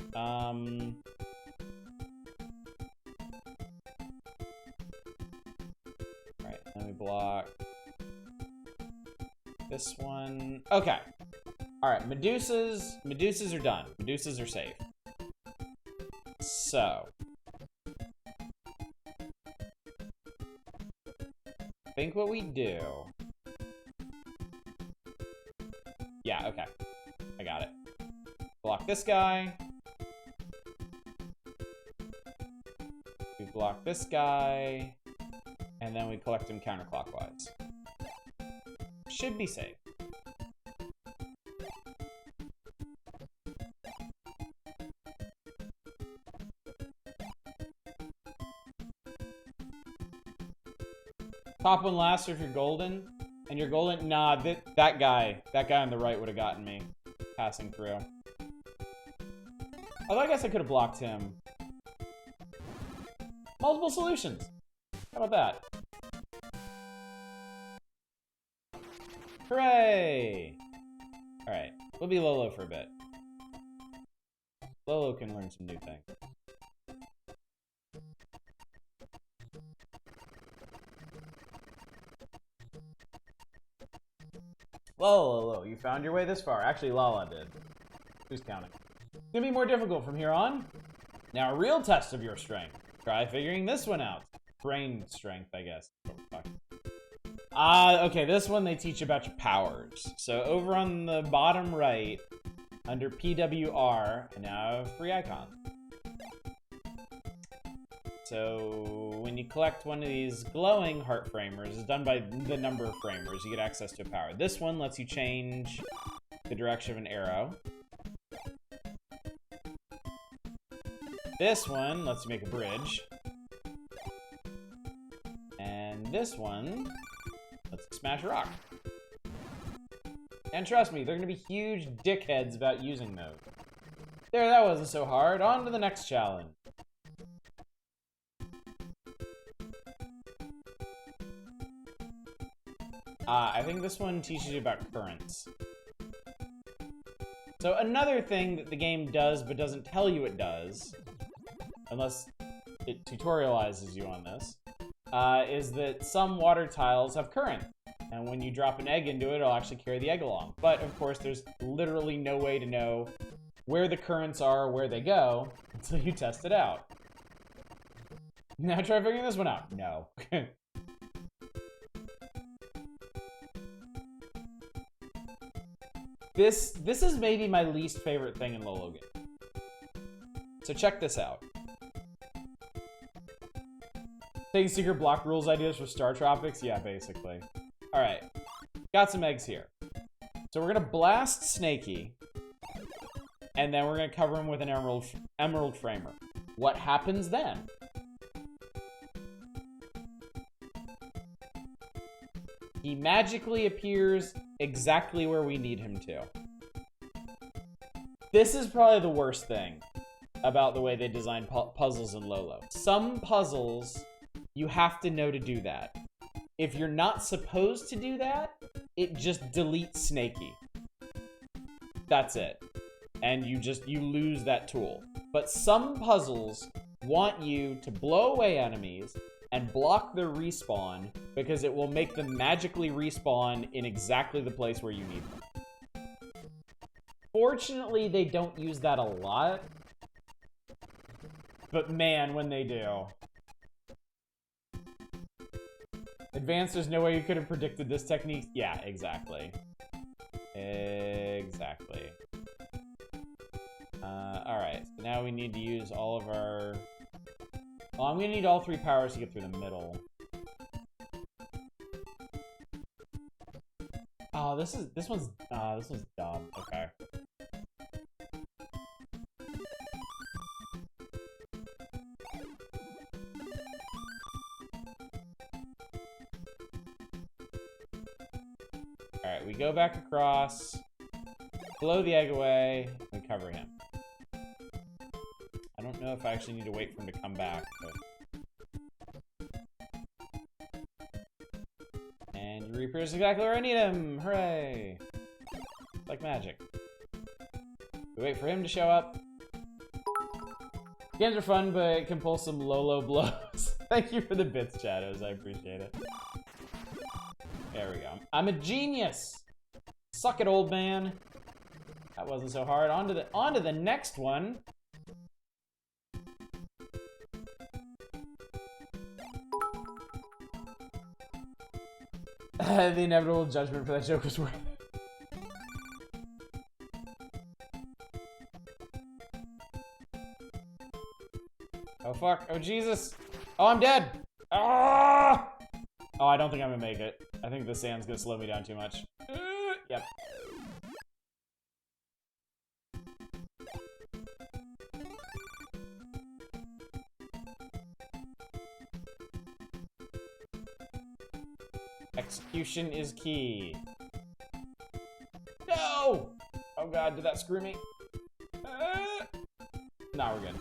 Alright, let me block this one. Okay. Alright, Medusas are done. Medusas are safe. So. I think what we do. Yeah, okay. I got it. Block this guy. We block this guy. And then we collect him counterclockwise. Should be safe. Top one last if you're golden. And you're golden. Nah, that guy on the right would have gotten me passing through. Although I guess I could have blocked him. Multiple solutions. How about that? Hooray! Alright, we'll be Lolo for a bit. Lolo can learn some new things. Lolo, you found your way this far. Actually, Lala did. Who's counting? It's gonna be more difficult from here on. Now, a real test of your strength. Try figuring this one out. Brain strength, I guess. Oh, fuck. Okay, this one they teach about your powers. So over on the bottom right, under PWR, I now have 3 icons. So when you collect one of these glowing heart framers, it's done by the number of framers, you get access to a power. This one lets you change the direction of an arrow. This one lets you make a bridge. And this one lets you smash a rock. And trust me, they're gonna be huge dickheads about using those. There, that wasn't so hard. On to the next challenge. I think this one teaches you about currents. So another thing that the game does but doesn't tell you it does, unless it tutorializes you on this, is that some water tiles have current. And when you drop an egg into it, it'll actually carry the egg along. But of course, there's literally no way to know where the currents are or where they go until you test it out. Now try figuring this one out. No. This is maybe my least favorite thing in Lolo game. So check this out. Taking secret block rules ideas for Star Tropics? Yeah, basically. Alright. Got some eggs here. So we're gonna blast Snakey. And then we're gonna cover him with an emerald framer. What happens then? He magically appears exactly where we need him to. This is probably the worst thing about the way they design puzzles in Lolo. Some puzzles, you have to know to do that. If you're not supposed to do that, it just deletes Snakey. That's it. And you lose that tool. But some puzzles want you to blow away enemies and block their respawn because it will make them magically respawn in exactly the place where you need them. Fortunately, they don't use that a lot. But man, when they do. Advanced, there's no way you could have predicted this technique. Yeah, exactly. Exactly. Alright, so now we need to use all of our... Well, I'm gonna need all 3 powers to get through the middle. Oh, this one's dumb. Okay. Alright, we go back across, blow the egg away, and cover him. I don't know if I actually need to wait for him to come back, but... And he reappears exactly where I need him! Hooray! Like magic. We wait for him to show up. Games are fun, but can pull some Lolo blows. Thank you for the bits, Shadows. I appreciate it. There we go. I'm a genius! Suck it, old man. That wasn't so hard. On to the next one. The inevitable judgment for that joke was worth it. Oh fuck, oh Jesus. Oh, I'm dead. Ah! Oh, I don't think I'm gonna make it. I think the sand's gonna slow me down too much. Yep. Execution is key. No! Oh god, did that screw me? Nah, we're good.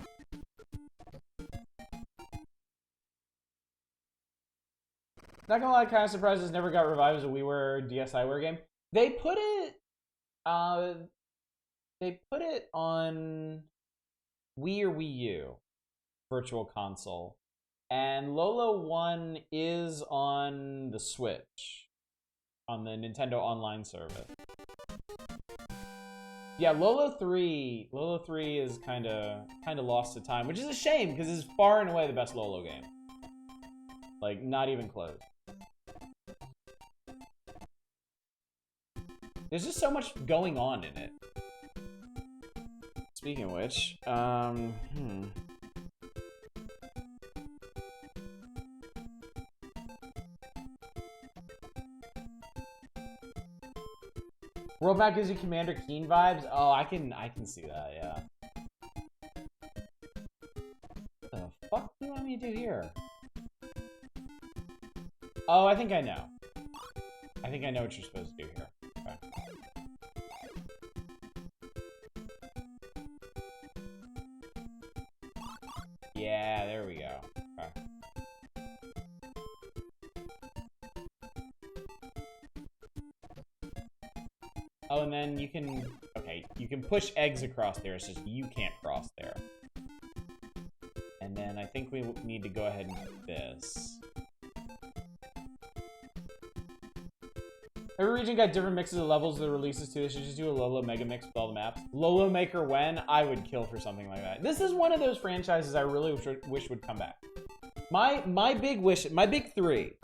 Not gonna lie, kind of surprised this never got revived as a WiiWare DSiWare game. They put it on Wii or Wii U Virtual Console, and Lolo 1 is on the Switch, on the Nintendo Online service. Yeah, Lolo 3 is kind of lost to time, which is a shame because it's far and away the best Lolo game. Like, not even close. There's just so much going on in it. Speaking of which, World map gives you Commander Keen vibes. Oh, I can see that. Yeah. What the fuck do you want me to do here? Oh, I think I know. I think I know what you're supposed to do here. Okay. Yeah, there we go. Okay. Oh, and then you can... Okay, you can push eggs across there. It's just you can't cross there. And then I think we need to go ahead and do this. Every region got different mixes of levels of the releases too. They should just do a Lolo Mega Mix with all the maps. Lolo Maker when? I would kill for something like that. This is one of those franchises I really wish would come back. My big wish, my big three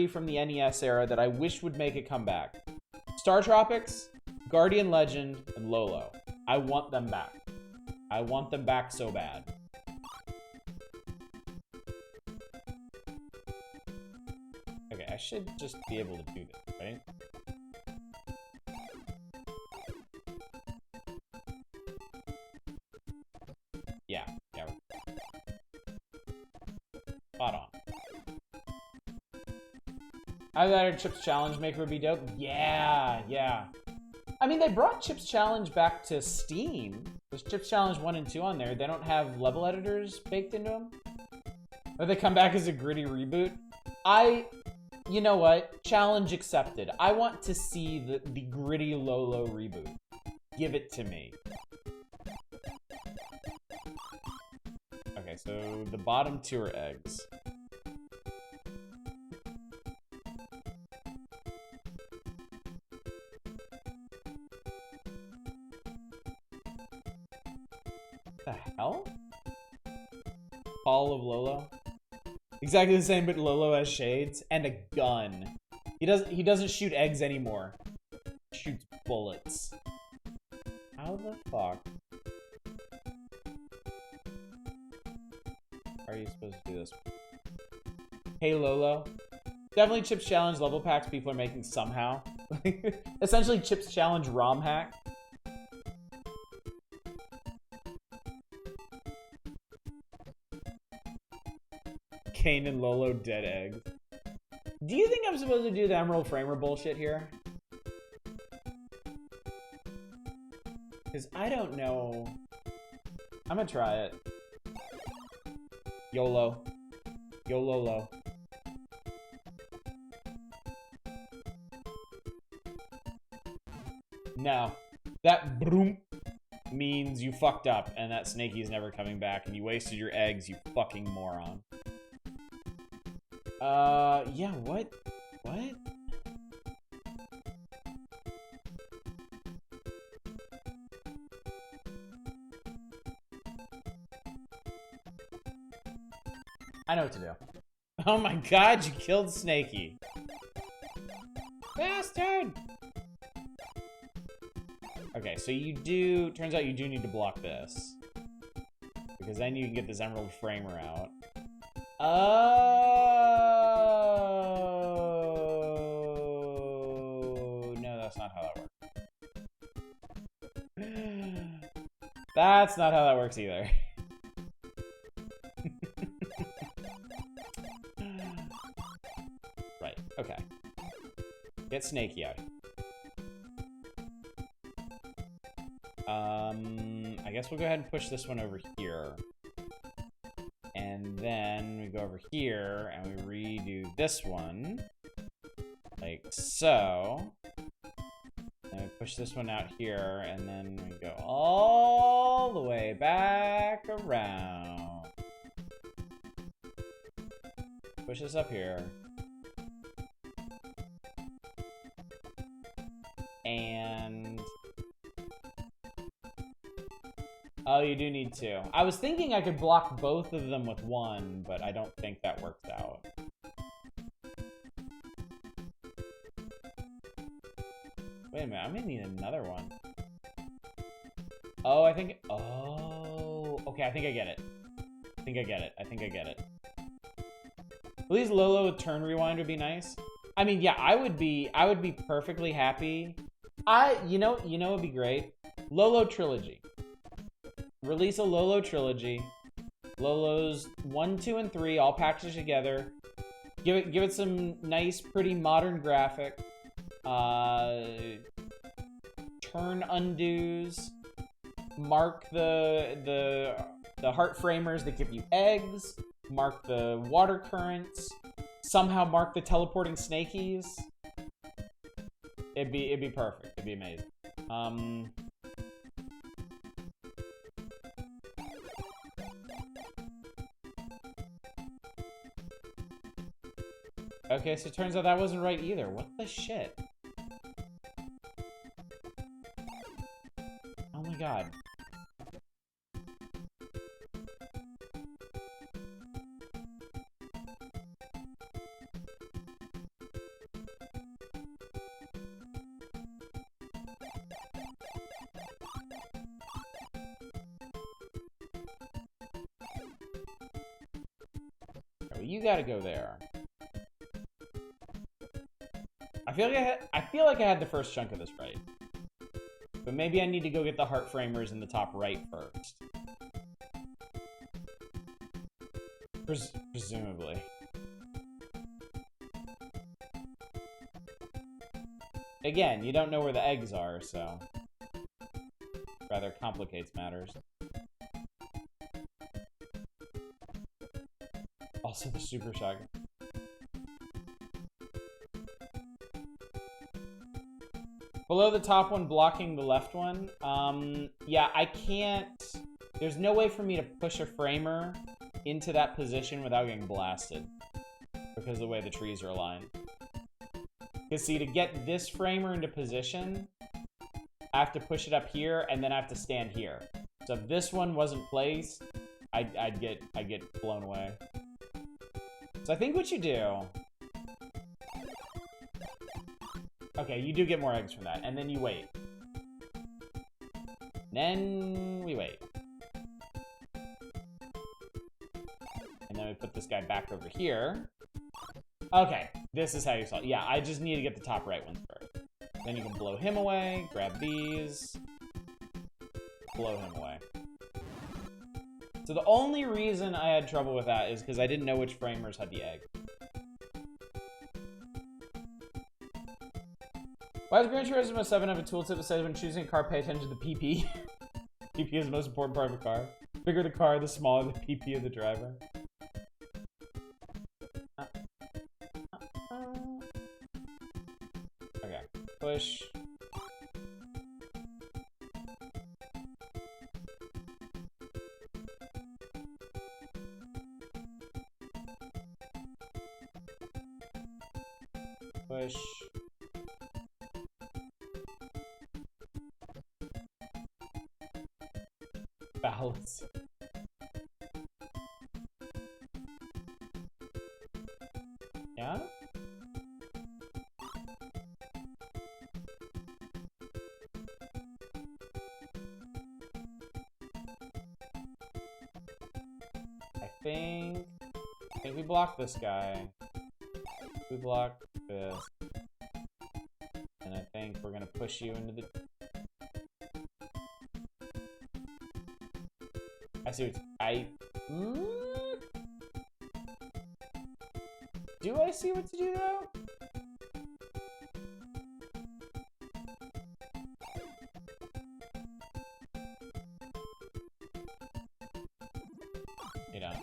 from the NES era that I wish would make a comeback. Star Tropics, Guardian Legend, and Lolo. I want them back. I want them back so bad. Okay, I should just be able to do this, right? Yeah. Spot on. I thought a Chips Challenge Maker would be dope. Yeah. I mean, they brought Chips Challenge back to Steam. There's Chips Challenge 1 and 2 on there. They don't have level editors baked into them. Or they come back as a gritty reboot. You know what? Challenge accepted. I want to see the gritty Lolo reboot. Give it to me. Okay, so the bottom two are eggs. The hell? Fall of Lolo? Exactly the same, but Lolo has shades and a gun. He doesn't shoot eggs anymore. He shoots bullets. How the fuck are you supposed to do this? Hey Lolo. Definitely Chips Challenge level packs people are making somehow. Essentially Chips Challenge ROM hack. Kane and Lolo dead eggs. Do you think I'm supposed to do the Emerald Framer bullshit here? Because I don't know. I'm gonna try it. YOLO. YOLO. No. That broom means you fucked up and that Snakey's never coming back and you wasted your eggs, you fucking moron. Yeah, what? What? I know what to do. Oh my god, you killed Snakey. Bastard! Okay, so you do... Turns out you do need to block this. Because then you can get this Emerald Framer out. Oh... No, that's not how that works. That's not how that works either. Right, okay. Get Snakey out. I guess we'll go ahead and push this one over here. And then we go over here and we redo this one. Like so. And we push this one out here and then we go all the way back around. Push this up here. And... Oh, you do need two. I was thinking I could block both of them with one, but I don't think that worked out. Wait a minute, I'm gonna need another one. Oh, I think... Oh... Okay, I think I get it. I think I get it. Please, Lolo with turn rewind would be nice. I mean, yeah, I would be perfectly happy. You know it'd be great? Lolo Trilogy. Release a Lolo Trilogy. Lolo's 1, 2, and 3 all packaged together. Give it some nice, pretty modern graphic. Turn undos. Mark the heart framers that give you eggs. Mark the water currents. Somehow mark the teleporting snakies. It'd be perfect. It'd be amazing. Okay, so it turns out that wasn't right either. What the shit? Oh my god. Oh, you gotta go there. I feel like I had the first chunk of this right. But maybe I need to go get the heart framers in the top right first. Presumably. Again, you don't know where the eggs are, so... rather complicates matters. Also the super shotgun. Below the top one, blocking the left one. Yeah, I can't... There's no way for me to push a framer into that position without getting blasted. Because of the way the trees are aligned. Because see, to get this framer into position, I have to push it up here, and then I have to stand here. So if this one wasn't placed, I'd get blown away. So I think what you do... Okay, you do get more eggs from that, and then you wait. Then we wait. And then we put this guy back over here. Okay, this is how you solve it. Yeah, I just need to get the top right ones first. Then you can blow him away, grab these, blow him away. So the only reason I had trouble with that is because I didn't know which framers had the egg. Why does Gran Turismo 7 have a tooltip that says when choosing a car, pay attention to the PP? PP is the most important part of a car. The bigger the car, the smaller the PP of the driver. Okay, push. Push. Balance. Yeah? I think we block this guy. We block this. And I think we're gonna push you into the... I see what Do I see what to do though? You don't.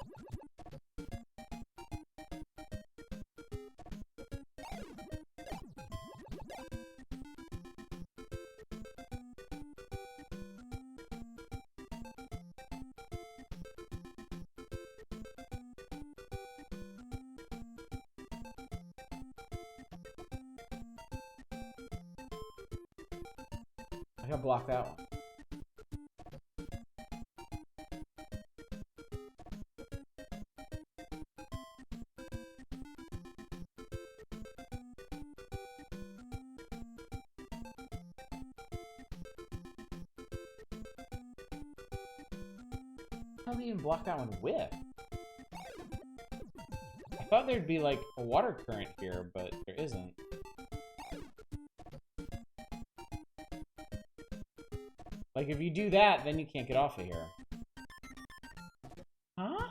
I gotta block that one. How do you even block that one with? I thought there'd be like a water current here, but there isn't. Like, if you do that, then you can't get off of here. Huh?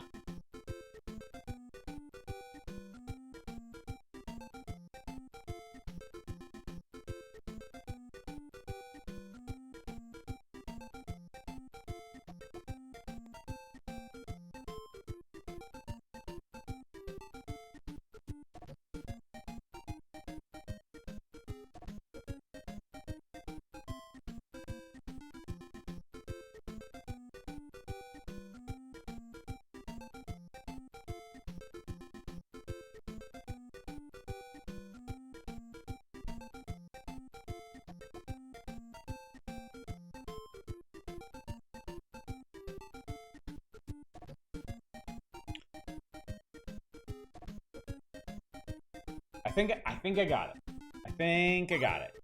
I think I got it. I think I got it.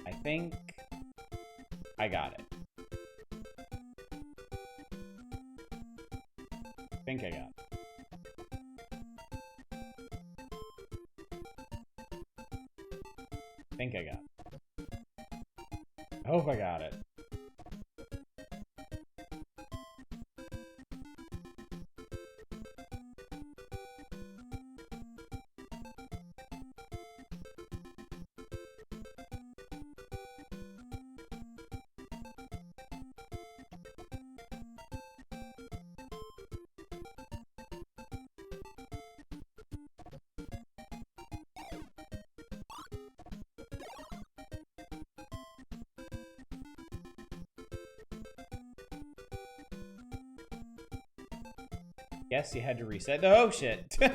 I think I got it. I think I got it. I think I got it. I hope I got it. Yes, you had to reset. Oh, shit. I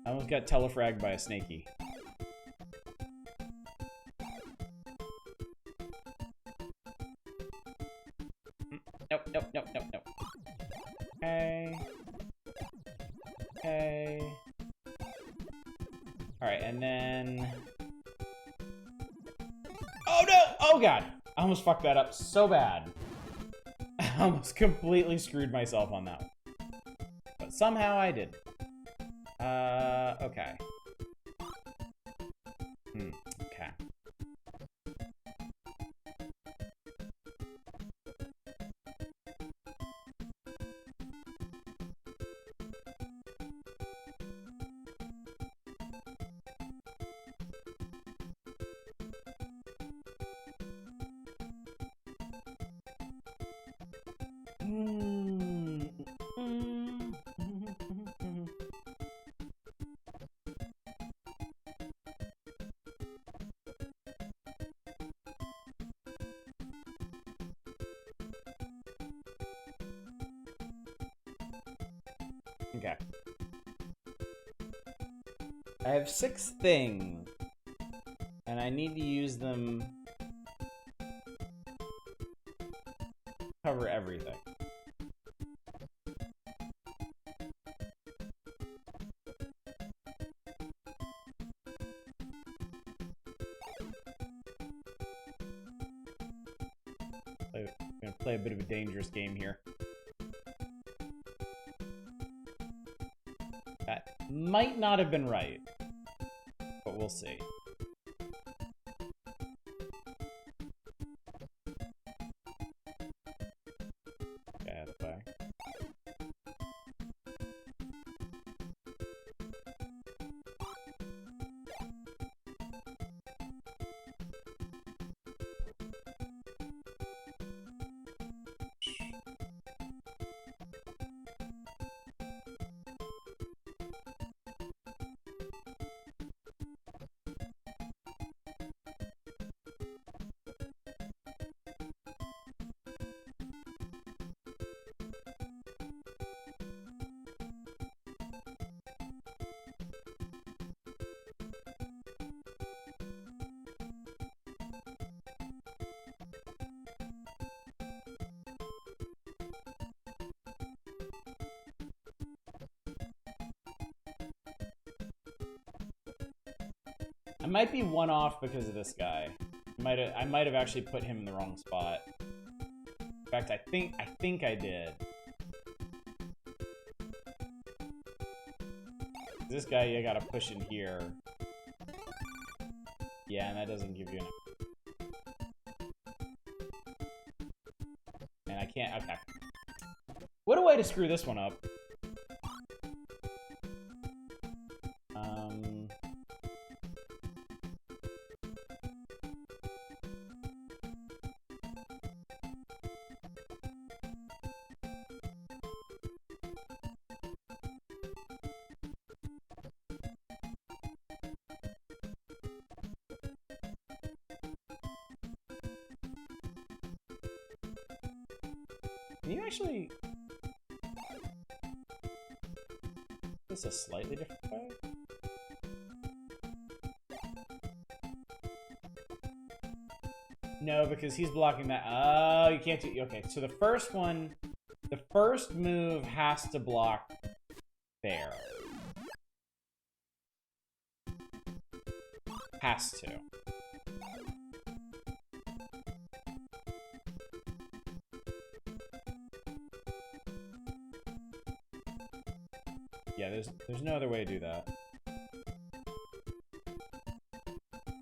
almost got telefragged by a snaky. Nope, nope, nope, nope, nope. Okay. Okay. Alright, and then... Oh, no! Oh, God! I almost fucked that up so bad. I almost completely screwed myself on that one. But somehow I did. Okay. Okay. Okay. I have 6 things, and I need to use them to cover everything. I'm gonna play a bit of a dangerous game here. That might not have been right, but we'll see. Okay, that's fine. I might be one off because of this guy. I might have actually put him in the wrong spot. In fact, I think I did. This guy, you gotta push in here. Yeah, and that doesn't give you enough. And I can't. Okay. What a way to screw this one up. Can you actually... Is this a slightly different way? No, because he's blocking that. Oh, you can't do... Okay, so the first one... The first move has to block there. Has to. Yeah, there's no other way to do that.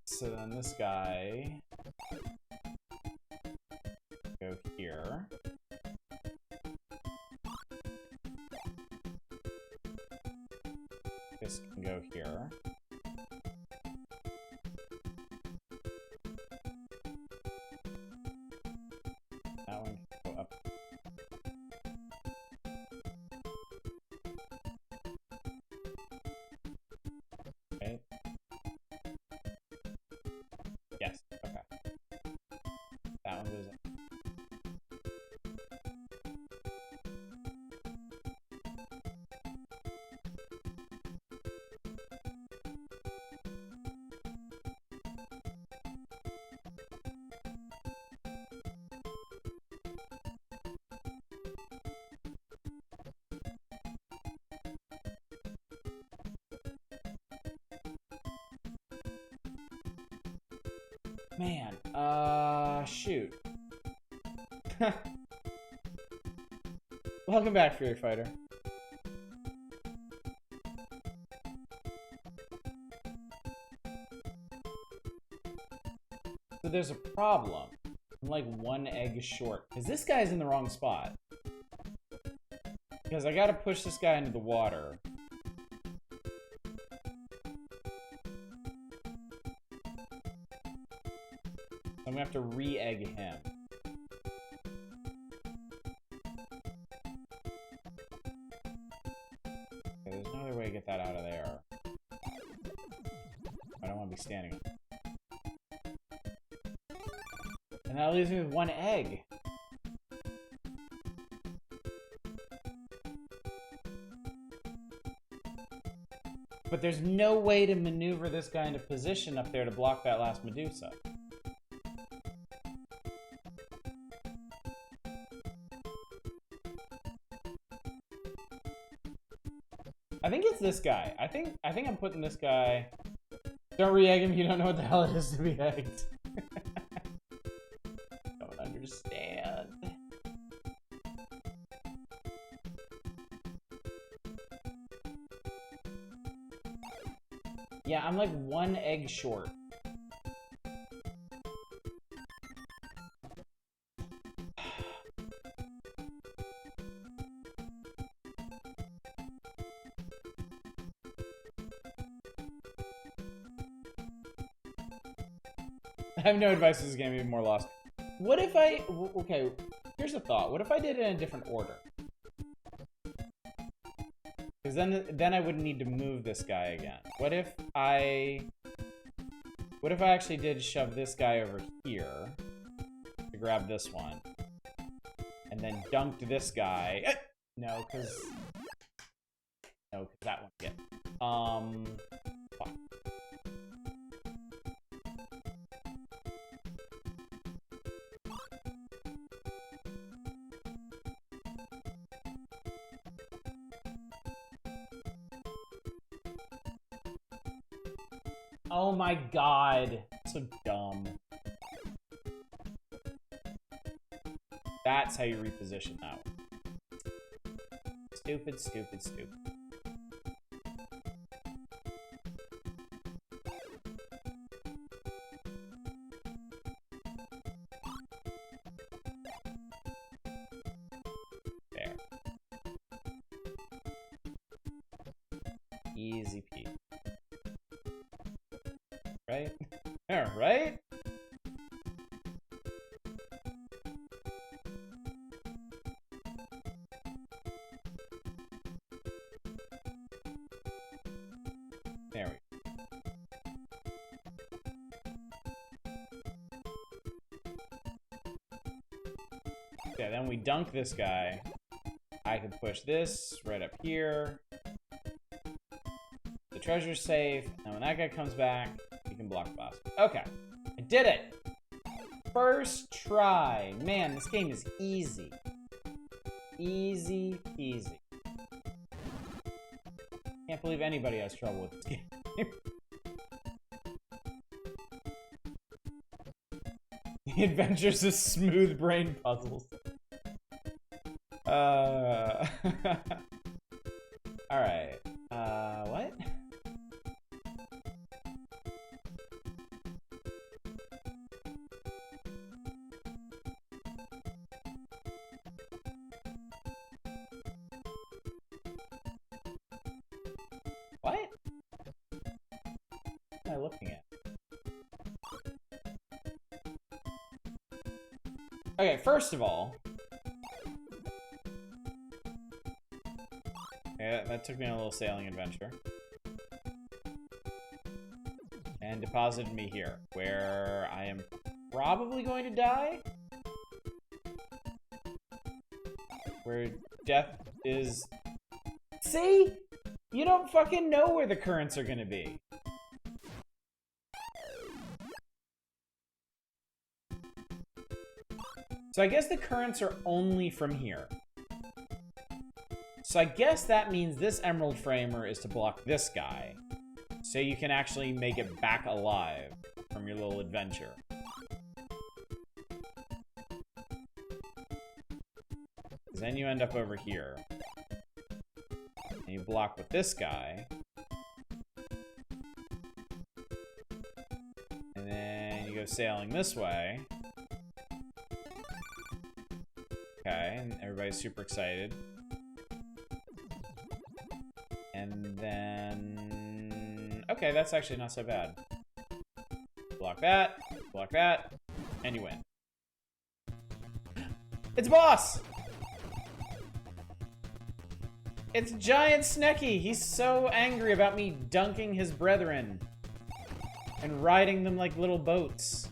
So then this guy go here. This can go here. That one can go up. Okay. Yes, okay. That one goes up. Man, shoot. Welcome back, Fury Fighter. So there's a problem. I'm like 1 egg short, because this guy's in the wrong spot. Because I gotta push this guy into the water. I'm gonna have to re-egg him. there's no other way to get that out of there. I don't want to be standing. And that leaves me with one egg. But there's no way to maneuver this guy into position up there to block that last Medusa. I think it's this guy. I think I'm putting this guy. Don't re-egg him if you don't know what the hell it is to be egged. Don't understand. Yeah, I'm like one egg short. I have no advice. This is gonna be more lost. What if I... Okay, here's a thought. What if I did it in a different order? Because then I wouldn't need to move this guy again. What if I actually did shove this guy over here to grab this one, and then dunked this guy? No, because that one get. Fuck. Oh my god. So dumb. That's how you reposition that one. Stupid, stupid, stupid. There. Easy peasy. Right? There, right? There we go. Okay, then we dunk this guy. I can push this right up here. The treasure's safe, and when that guy comes back, you can block the boss. Okay, I did it! First try. Man, this game is easy. Easy peasy. Can't believe anybody has trouble with this game. The Adventures of Smooth Brain Puzzles. Alright. What? What? What am I looking at? Okay, first of all... Yeah, that took me on a little sailing adventure. And deposited me here, where I am probably going to die? Where death is... See? You don't fucking know where the currents are gonna be. So I guess the currents are only from here. So I guess that means this Emerald Framer is to block this guy. So you can actually make it back alive from your little adventure. Because then you end up over here. And you block with this guy. And then you go sailing this way. Okay, and everybody's super excited. And then... Okay, that's actually not so bad. Block that, and you win. It's a boss! It's Giant Snecky. He's so angry about me dunking his brethren and riding them like little boats.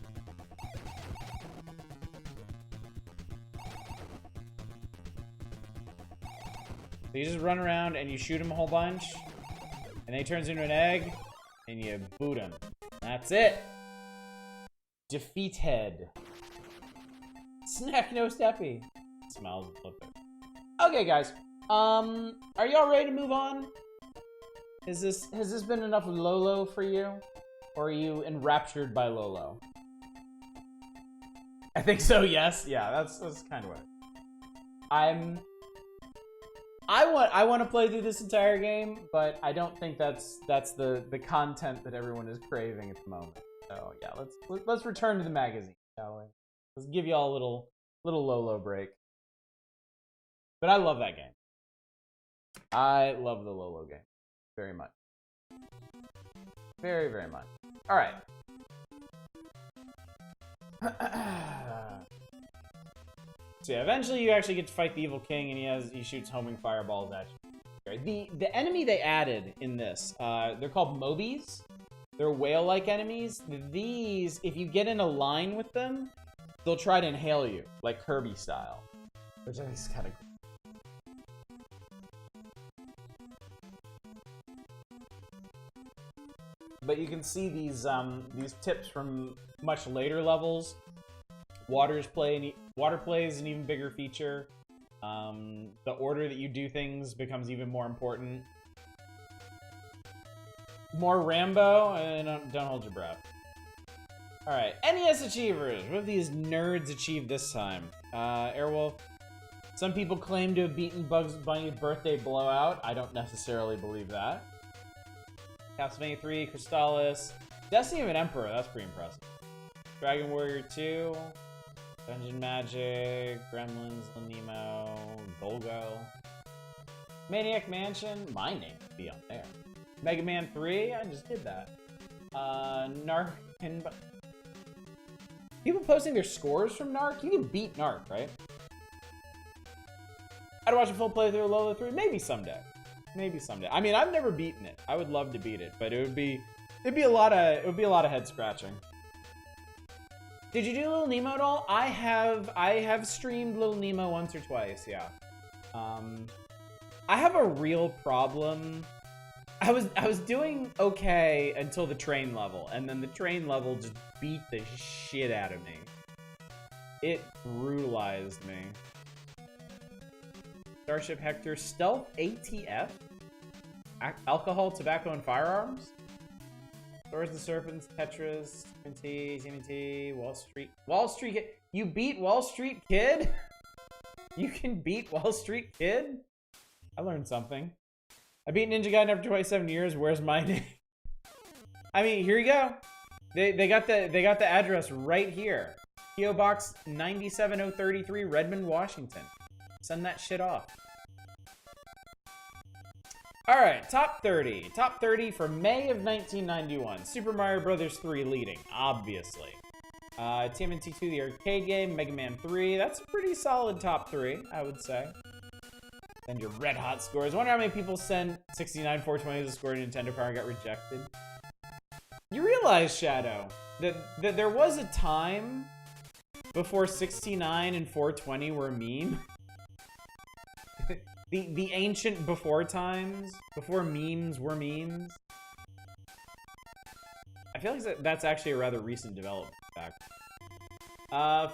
So you just run around and you shoot him a whole bunch, and then he turns into an egg, and you boot him. That's it. Defeated. Snack no steppy. Smells flipping. Okay, guys. Are y'all ready to move on? Has this been enough Lolo for you? Or are you enraptured by Lolo? I think so, yes. Yeah, that's kind of what. I want to play through this entire game, but I don't think that's the content that everyone is craving at the moment. So yeah, let's return to the magazine, shall we? Let's give y'all a little Lolo break. But I love that game. I love the Lolo game very much. Very, very much. All right. So yeah, eventually you actually get to fight the evil king, and he shoots homing fireballs at you. The enemy they added in this, they're called Mobies. They're whale-like enemies. These, if you get in a line with them, they'll try to inhale you, like Kirby style, which I think is kind of cool. But you can see these tips from much later levels. Water plays an even bigger feature. The order that you do things becomes even more important. More Rambo, and don't hold your breath. All right, NES achievers. What have these nerds achieved this time? Airwolf. Some people claim to have beaten Bugs Bunny's birthday blowout. I don't necessarily believe that. Castlevania 3, Crystallis, Destiny of an Emperor. That's pretty impressive. Dragon Warrior 2. Dungeon Magic, Gremlins, Nemo, Golgo. Maniac Mansion, my name would be on there. Mega Man 3, I just did that. Narc and... People posting their scores from Narc? You can beat Narc, right? I'd watch a full playthrough of Lolo 3, maybe someday. Maybe someday. I mean, I've never beaten it. I would love to beat it, but it'd be a lot of head scratching. Did you do Little Nemo at all? I have streamed Little Nemo once or twice, yeah. I have a real problem. I was doing okay until the train level, and then the train level just beat the shit out of me. It brutalized me. Starship Hector, Stealth ATF? Alcohol, Tobacco, and Firearms? Swords and Serpents, Tetris, TMNT, Wall Street. You beat Wall Street Kid? You can beat Wall Street Kid? I learned something. I beat Ninja Gaiden after 27 years. Where's my name? I mean, here you go. They got the address right here. PO Box 97033, Redmond, Washington. Send that shit off. Alright, top 30. Top 30 for May of 1991. Super Mario Bros. 3 leading, obviously. TMNT 2, the arcade game. Mega Man 3. That's a pretty solid top 3, I would say. Send your red hot scores. I wonder how many people sent 69 420 as a score to Nintendo Power and got rejected. You realize, Shadow, that there was a time before 69 and 420 were a meme? The ancient before times, before memes were memes. I feel like that's actually a rather recent development, in fact.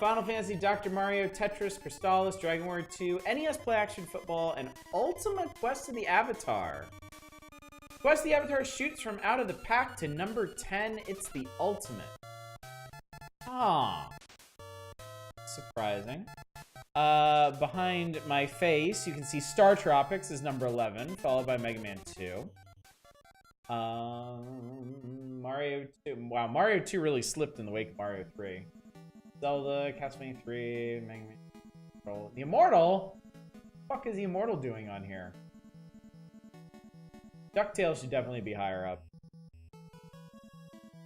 Final Fantasy, Dr. Mario, Tetris, Crystallis, Dragon Warrior 2, NES Play Action Football, and Ultimate Quest of the Avatar. Quest of the Avatar shoots from out of the pack to number 10. It's the ultimate. Ah. Surprising. Behind my face, you can see Star Tropics is number 11, followed by Mega Man 2. Mario 2. Wow, Mario 2 really slipped in the wake of Mario 3. Zelda, Castlevania 3, Mega Man. The Immortal? What the fuck is the Immortal doing on here? DuckTales should definitely be higher up.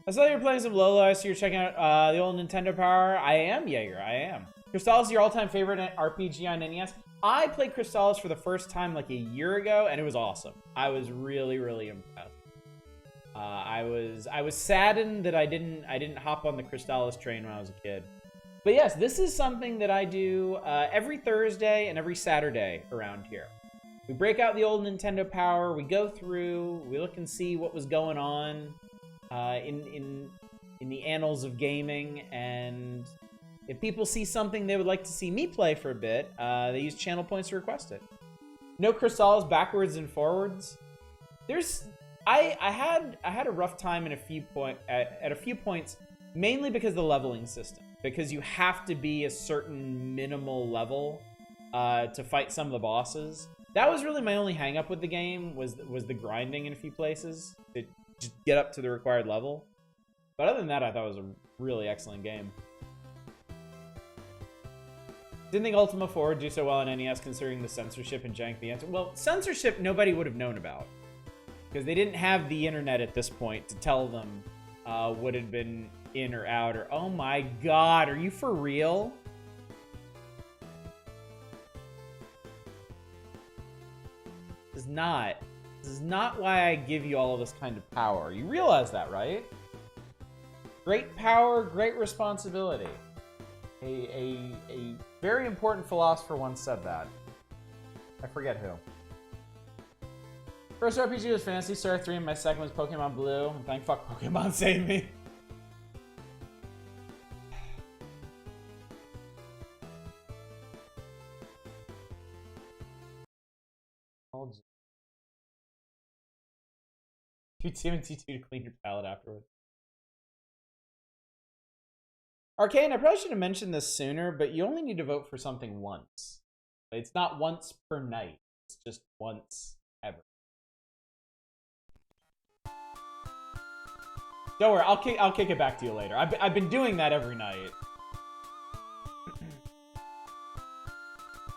I saw you were playing some Lolo. I see you're checking out the old Nintendo Power. I am, Jaeger. I am. Crystallis is your all-time favorite RPG on NES? I played Crystalis for the first time like a year ago, and it was awesome. I was really, really impressed. I was saddened that I didn't hop on the Crystalis train when I was a kid. But yes, this is something that I do every Thursday and every Saturday around here. We break out the old Nintendo Power, we go through, we look and see what was going on in the annals of gaming, and if people see something they would like to see me play for a bit, they use channel points to request it. No Crystalis backwards and forwards. I had a rough time at a few points, mainly because of the leveling system. Because you have to be a certain minimal level to fight some of the bosses. That was really my only hang up with the game, was the grinding in a few places to just get up to the required level. But other than that, I thought it was a really excellent game. Didn't think Ultima 4 would do so well on NES considering the censorship and jank the answer. Well, censorship nobody would have known about, because they didn't have the internet at this point to tell them what had been in or out, or oh my god, are you for real? This is not why I give you all of this kind of power. You realize that, right? Great power, great responsibility. A very important philosopher once said that. I forget who. First RPG was Phantasy Star 3, and my second was Pokemon Blue. And thank fuck Pokemon saved me. Do TMT2 to clean your palate afterwards. Arcane, I probably should have mentioned this sooner, but you only need to vote for something once. It's not once per night. It's just once ever. Don't worry, I'll kick it back to you later. I've been doing that every night.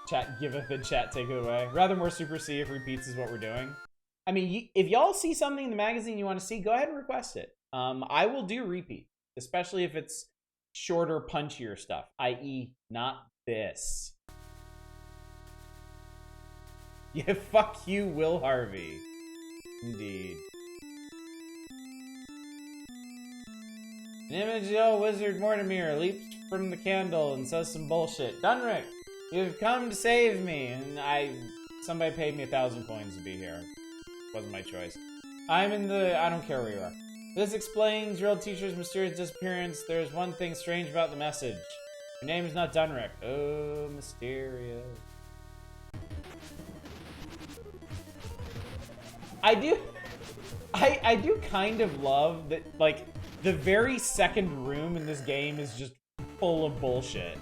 Chat giveth and chat take it away. Rather more Super C if repeats is what we're doing. I mean, if y'all see something in the magazine you want to see, go ahead and request it. I will do repeat, especially if it's shorter, punchier stuff, i.e. not this. Yeah, fuck you, Will Harvey. Indeed. An image of the old wizard Mortimer leaps from the candle and says some bullshit. Dunrick, you've come to save me, and somebody paid me 1,000 coins to be here. Wasn't my choice. I don't care where you are. This explains your old teacher's mysterious disappearance. There's one thing strange about the message. Your name is not Dunrick. Oh, mysterious. I do kind of love that, like, the very second room in this game is just full of bullshit.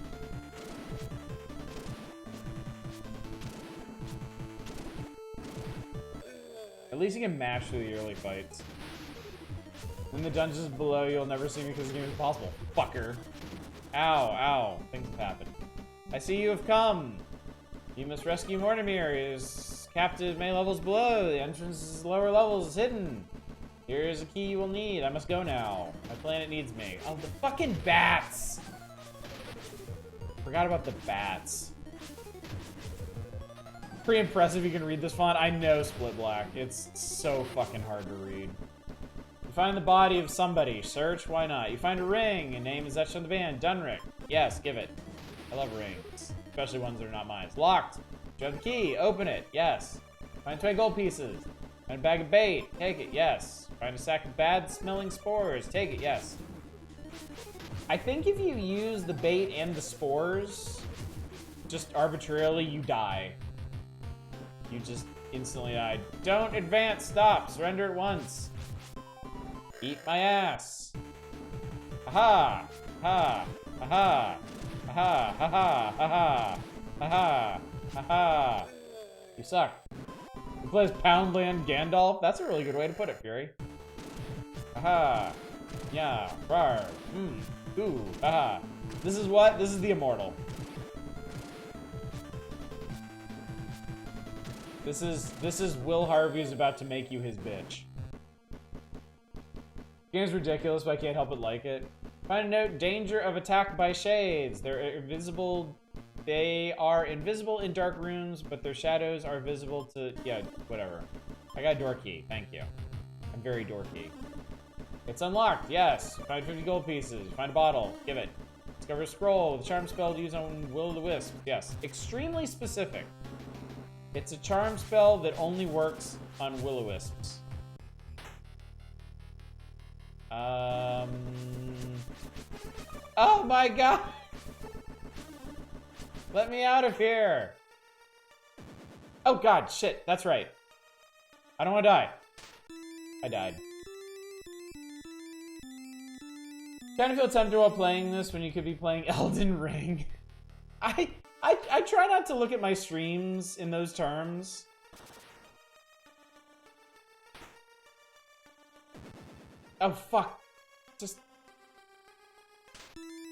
At least you can mash through the early fights. In the dungeons below, you'll never see me because the game is impossible. Fucker. Ow, ow. Things have happened. I see you have come. You must rescue Mortimer. He is captive many levels below. The entrance is lower levels. It's hidden. Here is a key you will need. I must go now. My planet needs me. Oh, the fucking bats! Forgot about the bats. Pretty impressive you can read this font. I know Split Black. It's so fucking hard to read. You find the body of somebody. Search, why not? You find a ring. A name is etched on the band. Dunrick. Yes, give it. I love rings. Especially ones that are not mine. It's locked. You have the key. Open it. Yes. Find 20 gold pieces. Find a bag of bait. Take it. Yes. Find a sack of bad-smelling spores. Take it. Yes. I think if you use the bait and the spores, just arbitrarily, you die. You just instantly die. Don't advance. Stop. Surrender at once. Eat my ass. Aha. Ha. Aha. Aha. Aha. Aha. Aha. Aha. You suck. You play as Poundland Gandalf? That's a really good way to put it, Fury. Aha. Yeah. Rar. Ooh. Aha. This is what? This is the Immortal. This is Will Harvey's about to make you his bitch. Game's ridiculous, but I can't help but like it. Find a note, danger of attack by shades. They're invisible They are invisible in dark rooms, but their shadows are visible to... Yeah, whatever. I got a door key. Thank you. I'm very dorky. It's unlocked. Yes. Find 50 gold pieces. Find a bottle. Give it. Discover a scroll. The charm spell to use on Will-o'-the-Wisp. Yes. Extremely specific. It's a charm spell that only works on Will-o'-wisps. Oh my god! Let me out of here! Oh god, shit, that's right. I don't want to die. I died. Kind of feel tempted while playing this when you could be playing Elden Ring. I try not to look at my streams in those terms. Oh, fuck. Just...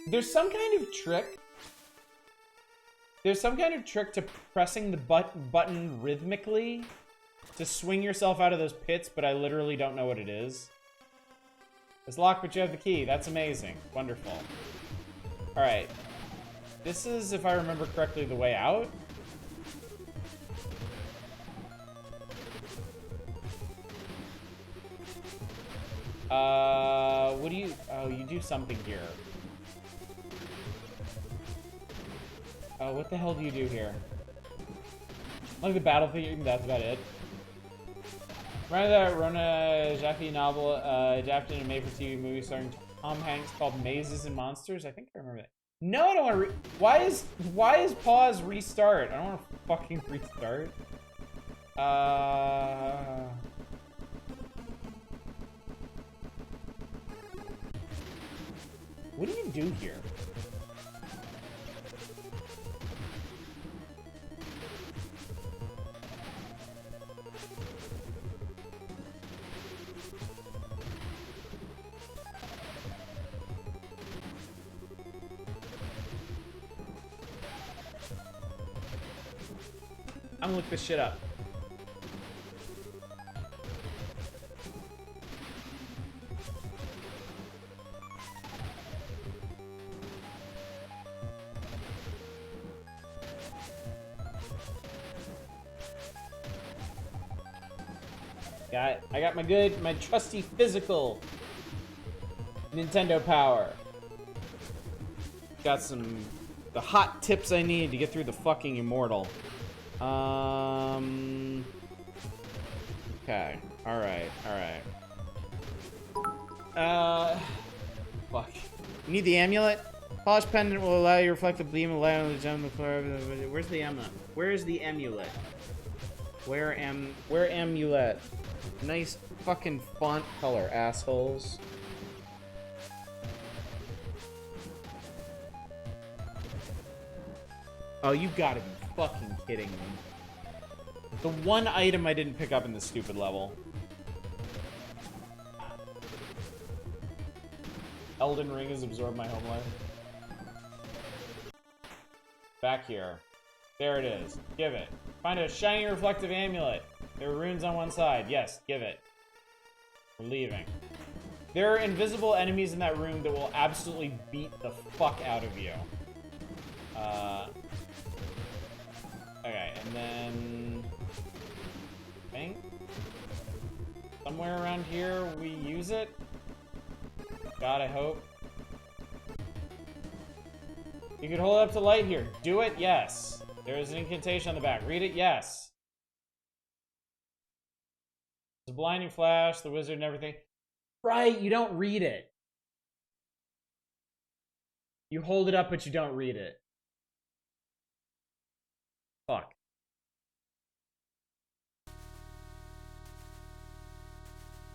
There's some kind of trick. There's some kind of trick to pressing the button rhythmically to swing yourself out of those pits, but I literally don't know what it is. It's locked, but you have the key. That's amazing. Wonderful. Alright. This is, if I remember correctly, the way out. What do you... Oh, you do something here. Oh, what the hell do you do here? Like the battlefield, that's about it. Remember that Rona Jaffe novel adapted and made for TV movie starring Tom Hanks called Mazes and Monsters? I think I remember that. No, I don't want to why is pause restart? I don't want to fucking restart. What do you do here? I'm gonna look this shit up. I got my trusty physical Nintendo power. Got the hot tips I need to get through the fucking Immortal. Okay. Alright. Fuck. You need the amulet? Polished pendant will allow you to reflect the beam of light on the gem on the floor. Where's the amulet? Where is the amulet? Where amulet? Nice fucking font color, assholes. Oh, you gotta be fucking kidding me. The one item I didn't pick up in this stupid level. Elden Ring has absorbed my home life. Back here. There it is. Give it. Find a shiny reflective amulet. There are runes on one side. Yes, give it. We're leaving. There are invisible enemies in that room that will absolutely beat the fuck out of you. Okay, and then... I think... somewhere around here we use it? God, I hope. You could hold it up to light here. Do it? Yes. There is an incantation on the back. Read it? Yes. The blinding flash, the wizard and everything. Right, you don't read it. You hold it up, but you don't read it. Fuck.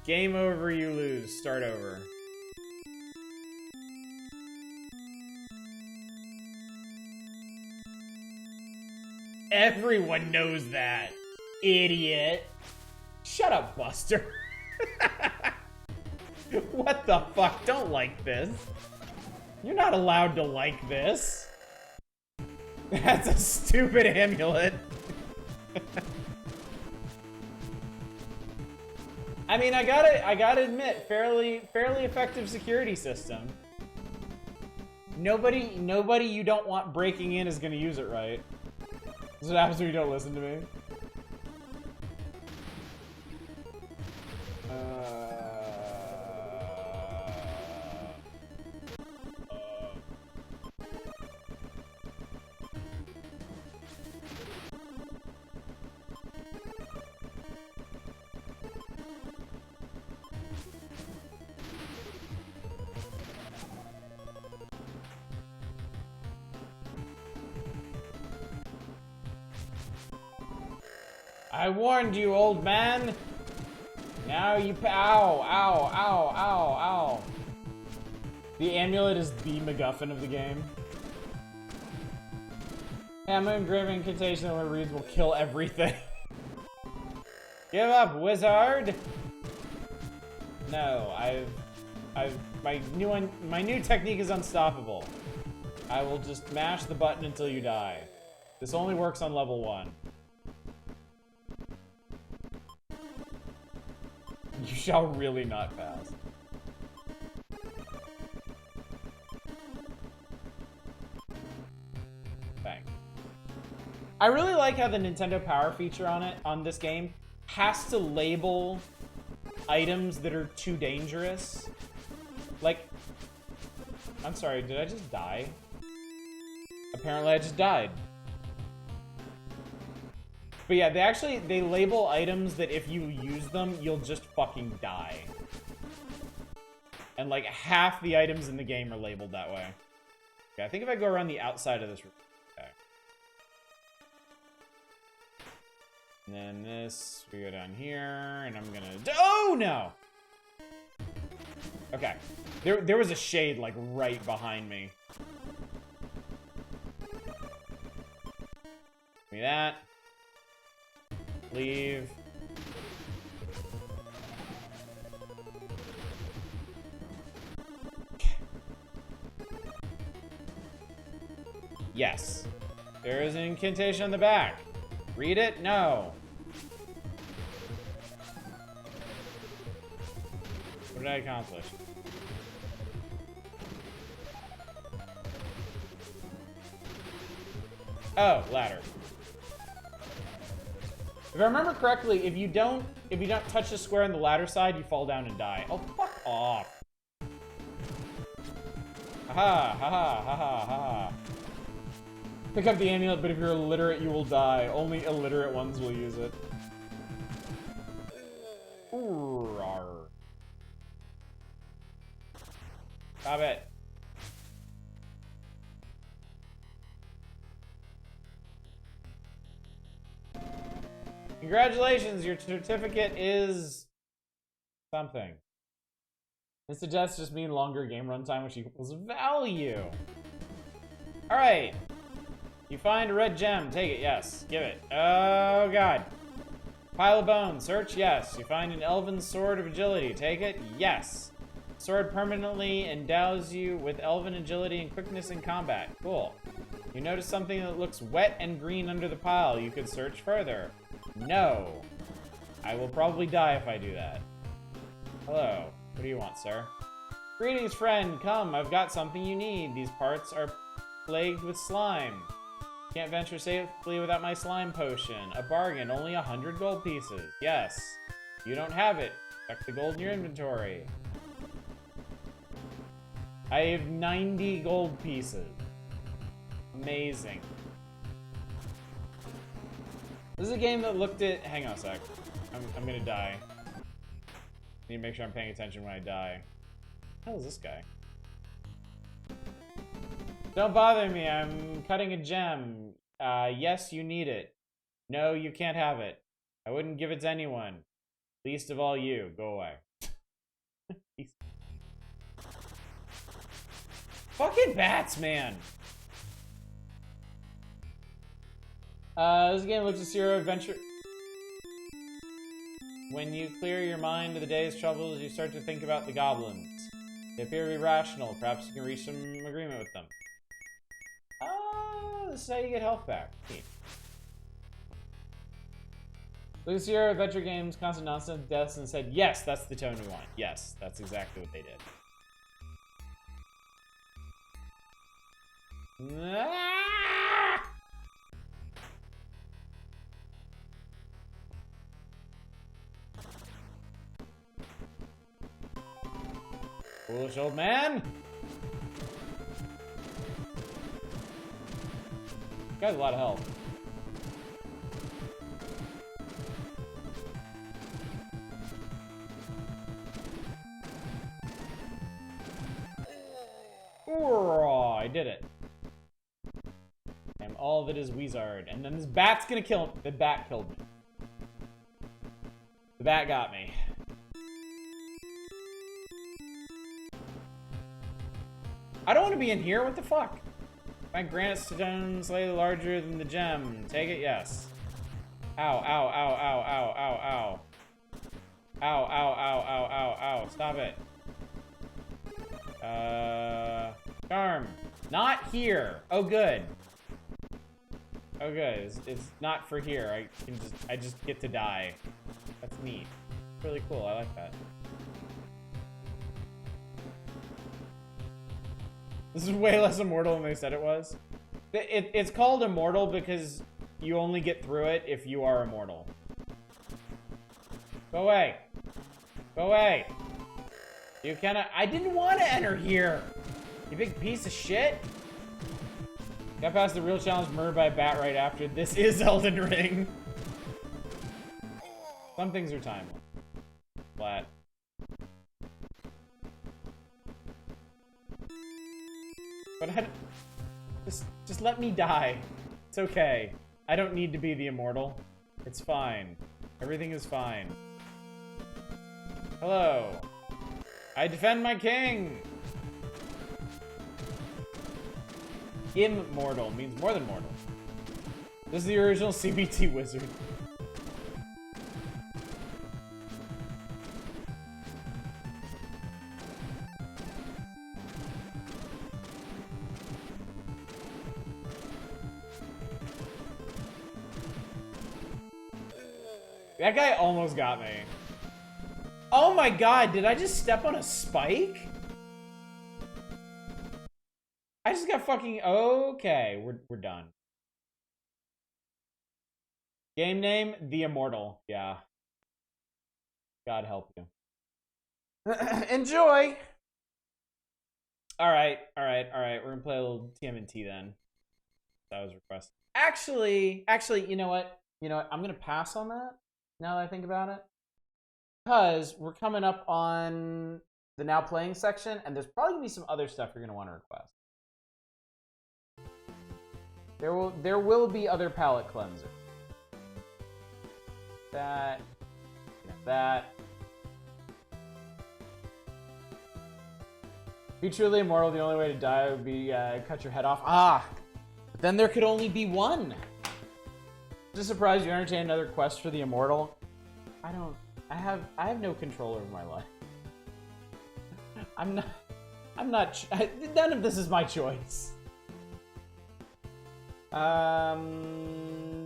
Game over, you lose. Start over. Everyone knows that, idiot. Shut up, Buster. What the fuck? Don't like this. You're not allowed to like this. That's a stupid amulet. I mean, I gotta admit, fairly effective security system. Nobody you don't want breaking in is gonna use it right. This is what happens when you don't listen to me. I warned you, old man. Now you ow, ow, ow, ow, ow. The amulet is the MacGuffin of the game. Ammo engraving incantation that reads will kill everything. Give up, wizard. No, my new technique is unstoppable. I will just mash the button until you die. This only works on level 1. You shall really not pass. Bang. I really like how the Nintendo Power feature on this game has to label items that are too dangerous. Like, I'm sorry, did I just die? Apparently I just died. But yeah, they label items that if you use them, you'll just fucking die. And like half the items in the game are labeled that way. Okay, I think if I go around the outside of this room. Okay. And then this, we go down here, and I'm gonna, oh no! Okay, there was a shade like right behind me. Give me that. Leave. Yes. There is an incantation on the back. Read it? No. What did I accomplish? Oh, ladder. If I remember correctly, if you don't touch the square on the ladder side, you fall down and die. Oh, fuck off. Haha, haha, haha, haha. Pick up the amulet, but if you're illiterate, you will die. Only illiterate ones will use it. Ooh, rawr. Stop it. Congratulations, your certificate is something. It suggests just mean longer game runtime, which equals value. Alright. You find a red gem. Take it, yes. Give it. Oh, God. Pile of bones. Search, yes. You find an elven sword of agility. Take it, yes. Sword permanently endows you with elven agility and quickness in combat. Cool. You notice something that looks wet and green under the pile. You could search further. No. I will probably die if I do that. Hello. What do you want, sir? Greetings, friend. Come, I've got something you need. These parts are plagued with slime. Can't venture safely without my slime potion. A bargain, only 100 gold pieces. Yes. You don't have it. Check the gold in your inventory. I have 90 gold pieces. Amazing. This is a game that looked at... Hang on a sec. I'm gonna die. Need to make sure I'm paying attention when I die. What the hell is this guy? Don't bother me, I'm cutting a gem. Yes, you need it. No, you can't have it. I wouldn't give it to anyone. Least of all you. Go away. Fucking bats, man! This game looks at your adventure. When you clear your mind of the day's troubles, you start to think about the goblins. They appear to be rational. Perhaps you can reach some agreement with them. This is how you get health back. Neat. Look at your adventure games, constant nonsense, deaths, and said, yes, that's the tone we want. Yes, that's exactly what they did. Ah! Foolish old man. This guy's a lot of health. I did it. I'm all that is Weezard. And then this bat's gonna kill him. The bat killed me. The bat got me. I don't want to be in here. What the fuck? My granite stone slightly larger than the gem. Take it, yes. Ow, ow, ow, ow, ow, ow, ow. Ow, ow, ow, ow, ow, ow. Stop it. Charm. Not here. Oh, good. Oh, good. It's not for here. I just get to die. That's neat. Really cool. I like that. This is way less immortal than they said it was. It's called immortal because you only get through it if you are immortal. Go away. Go away. You cannot. I didn't want to enter here. You big piece of shit. Got past the real challenge, murdered by a bat right after. This is Elden Ring. Some things are timeless. Flat. But I just let me die. It's okay. I don't need to be the immortal. It's fine. Everything is fine. Hello. I defend my king. Immortal means more than mortal. This is the original CBT wizard. That guy almost got me. Oh my god, did I just step on a spike? I just got fucking... Okay, we're done. Game name, The Immortal. Yeah. God help you. Enjoy! Alright. We're gonna play a little TMNT then. That was requested. Actually, you know what? I'm gonna pass on that, now that I think about it. Because we're coming up on the now playing section, and there's probably gonna be some other stuff you're gonna want to request. There will be other palette cleansers. That. Be truly immortal, the only way to die would be cut your head off. Ah! But then there could only be one. Just surprised you entertain another quest for the immortal. I have no control over my life. None of this is my choice.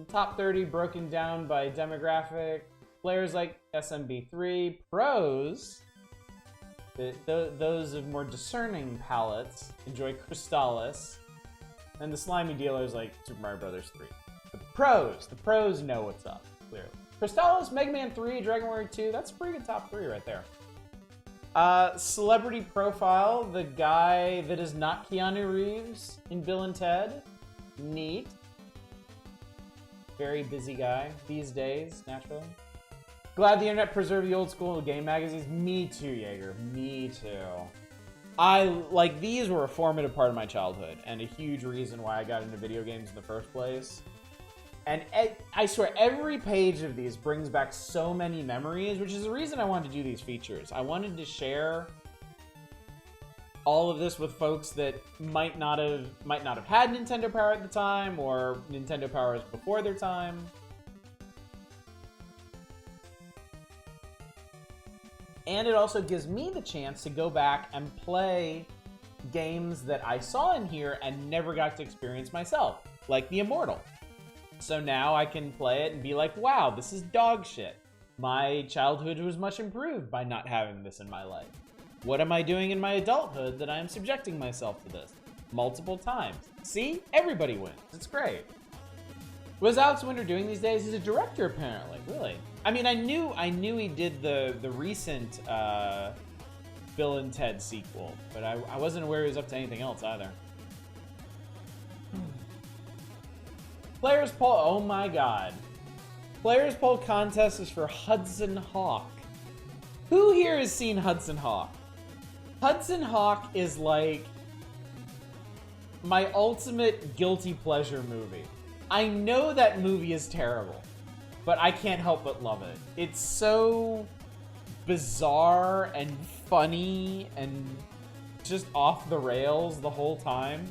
Top 30 broken down by demographic. Players like SMB3. Pros, those of more discerning palates, enjoy Crystallis. And the slimy dealers like Super Mario Bros. 3. The pros know what's up, clearly. Crystallis, Mega Man 3, Dragon Warrior 2, that's a pretty good top 3 right there. Celebrity profile, the guy that is not Keanu Reeves in Bill and Ted. Neat. Very busy guy these days, naturally. Glad the internet preserved the old school game magazines. Me too, Jaeger. Me too. These were a formative part of my childhood and a huge reason why I got into video games in the first place. And I swear, every page of these brings back so many memories, which is the reason I wanted to do these features. I wanted to share all of this with folks that might not have had Nintendo Power at the time, or Nintendo Power was before their time. And it also gives me the chance to go back and play games that I saw in here and never got to experience myself, like The Immortal. So now I can play it and be like, wow, this is dog shit. My childhood was much improved by not having this in my life. What am I doing in my adulthood that I am subjecting myself to this? Multiple times. See? Everybody wins. It's great. What is Alex Winter doing these days? He's a director, apparently. Really? I mean, I knew he did the recent Bill and Ted sequel, but I wasn't aware he was up to anything else either. Players poll. Oh my god. Players poll contest is for Hudson Hawk. Who here has seen Hudson Hawk? Hudson Hawk is like my ultimate guilty pleasure movie. I know that movie is terrible, but I can't help but love it. It's so bizarre and funny and just off the rails the whole time.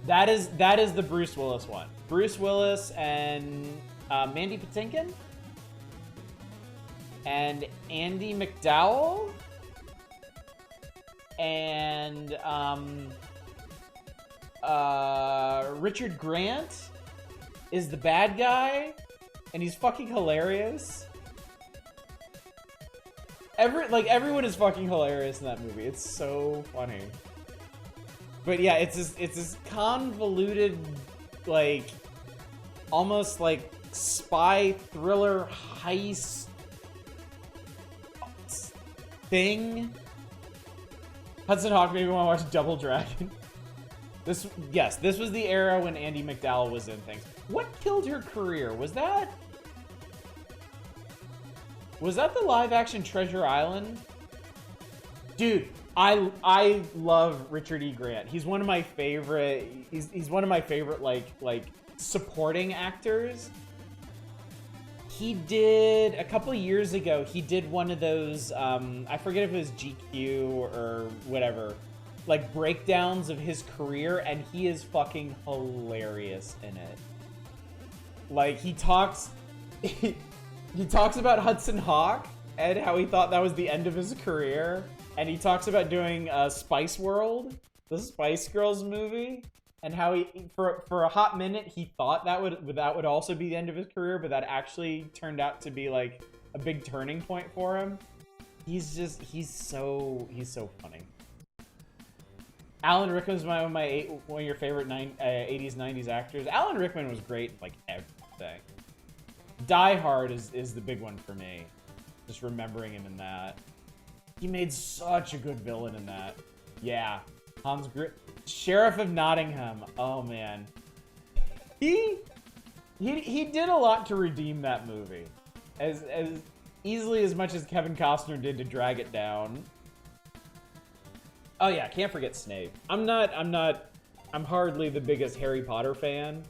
That is the Bruce Willis one. Bruce Willis and Mandy Patinkin and Andy McDowell and Richard Grant is the bad guy, and he's fucking hilarious. Everyone is fucking hilarious in that movie. It's so funny. But yeah, it's this convoluted, like, almost like spy thriller heist thing. Hudson Hawk made me want to watch Double Dragon. This was the era when Andy McDowell was in things. What killed her career? Was that the live-action Treasure Island? Dude, I love Richard E. Grant. He's one of my favorite. He's one of my favorite like supporting actors. He did a couple years ago. He did one of those. I forget if it was GQ or whatever. Like breakdowns of his career, and he is fucking hilarious in it. Like he talks about Hudson Hawk and how he thought that was the end of his career, and he talks about doing Spice World, the Spice Girls movie, and how he for a hot minute he thought that would also be the end of his career, but that actually turned out to be like a big turning point for him. He's so funny. Alan Rickman's one of your favorite 80s, 90s actors. Alan Rickman was great in, like, everything. Die Hard is the big one for me. Just remembering him in that. He made such a good villain in that. Yeah. Sheriff of Nottingham. Oh, man. He did a lot to redeem that movie. As easily as much as Kevin Costner did to drag it down. Oh yeah, can't forget Snape. I'm hardly the biggest Harry Potter fan,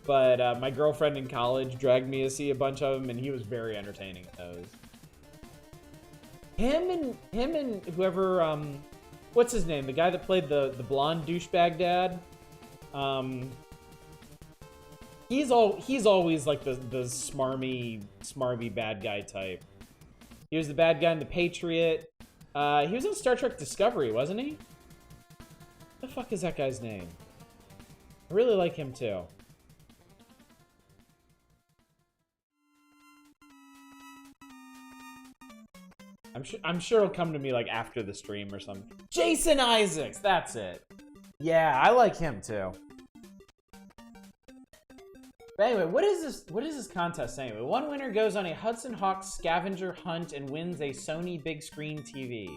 but my girlfriend in college dragged me to see a bunch of them, and he was very entertaining at those. Him and whoever, what's his name? The guy that played the blonde douchebag dad. He's always like the smarmy bad guy type. He was the bad guy in The Patriot. He was in Star Trek Discovery, wasn't he? What the fuck is that guy's name? I really like him too. I'm sure it'll come to me like after the stream or something. Jason Isaacs, that's it. Yeah, I like him too. But anyway, what is this contest anyway? One winner goes on a Hudson Hawk scavenger hunt and wins a Sony big screen TV.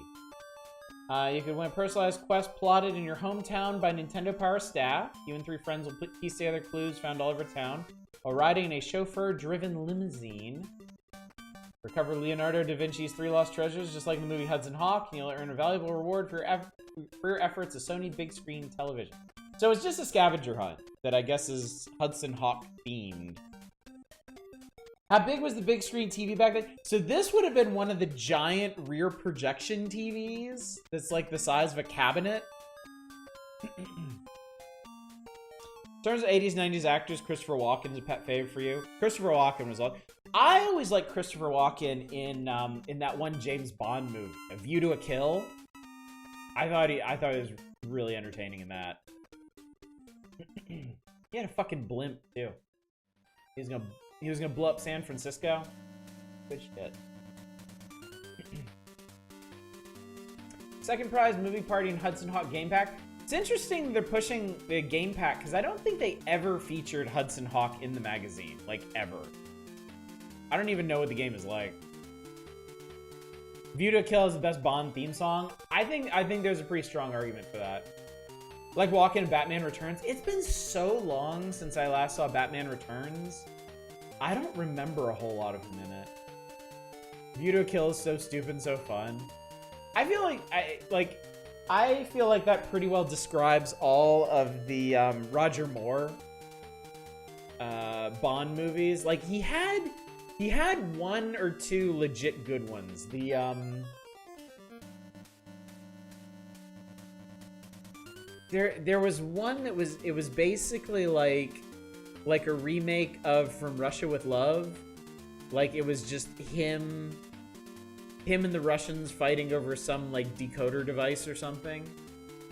You can win a personalized quest plotted in your hometown by Nintendo Power staff. You and 3 friends will piece together clues found all over town while riding in a chauffeur-driven limousine. Recover Leonardo da Vinci's 3 lost treasures, just like in the movie Hudson Hawk, and you'll earn a valuable reward for your efforts at Sony big screen television. So it's just a scavenger hunt that I guess is Hudson Hawk themed. How big was the big screen TV back then? So this would have been one of the giant rear projection TVs that's like the size of a cabinet. In terms of 80s, 90s actors, Christopher Walken's a pet fave for you. Christopher Walken was all... I always liked Christopher Walken in that one James Bond movie, A View to a Kill. I thought he was really entertaining in that. He had a fucking blimp too. He was gonna blow up San Francisco. Good shit. Second prize, movie party and Hudson Hawk game pack. It's interesting they're pushing the game pack, because I don't think they ever featured Hudson Hawk in the magazine. Like, ever. I don't even know what the game is like. View to a Kill is the best Bond theme song. I think there's a pretty strong argument for that. Like Walken and Batman Returns. It's been so long since I last saw Batman Returns. I don't remember a whole lot of him in it. View to a Kill is so stupid and so fun. I feel I feel like that pretty well describes all of the Roger Moore Bond movies. Like he had one or two legit good ones. There was one that was basically like a remake of From Russia with Love. Like it was just him and the Russians fighting over some like decoder device or something.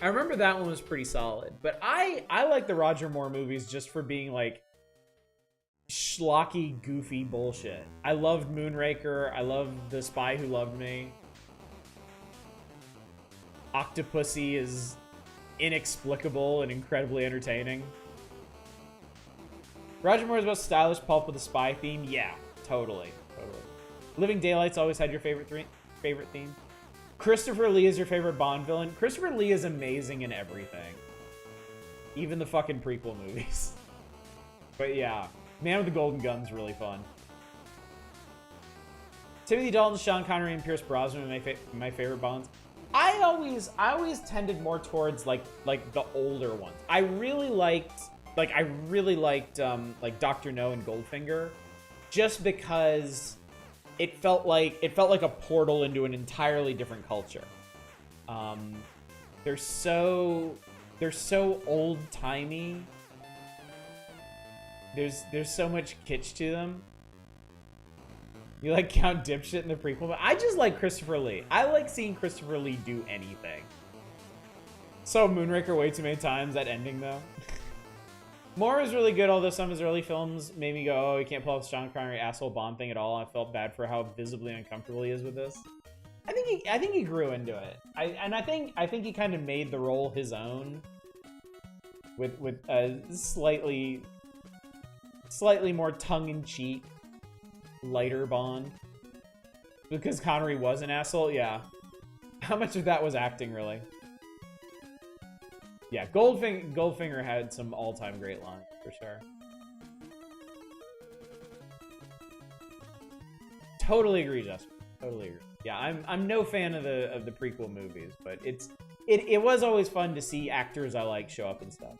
I remember that one was pretty solid. But I like the Roger Moore movies just for being like schlocky, goofy bullshit. I loved Moonraker. I loved The Spy Who Loved Me. Octopussy is inexplicable and incredibly entertaining. Roger Moore's most stylish pulp with a spy theme. Yeah, totally. Living Daylight's always had your favorite theme. Christopher Lee is your favorite Bond villain. Christopher Lee is amazing in everything. Even the fucking prequel movies. But yeah, Man with the Golden Gun's really fun. Timothy Dalton, Sean Connery, and Pierce Brosnan are my favorite Bonds. I always tended more towards like the older ones. I really liked Dr. No and Goldfinger, just because it felt like a portal into an entirely different culture. They're so old-timey. There's so much kitsch to them. You like Count Dipshit in the prequel, but I just like Christopher Lee. I like seeing Christopher Lee do anything. Saw Moonraker way too many times. That ending though. Moore is really good, although some of his early films made me go, oh, he can't pull off the Sean Connery asshole Bond thing at all. I felt bad for how visibly uncomfortable he is with this. I think he grew into it. I think he kind of made the role his own with a slightly more tongue-in-cheek, lighter Bond. Because Connery was an asshole, yeah. How much of that was acting, really? Yeah, Goldfinger had some all-time great lines, for sure. Totally agree, Justin. Totally agree. Yeah, I'm no fan of the prequel movies, but it was always fun to see actors I like show up and stuff.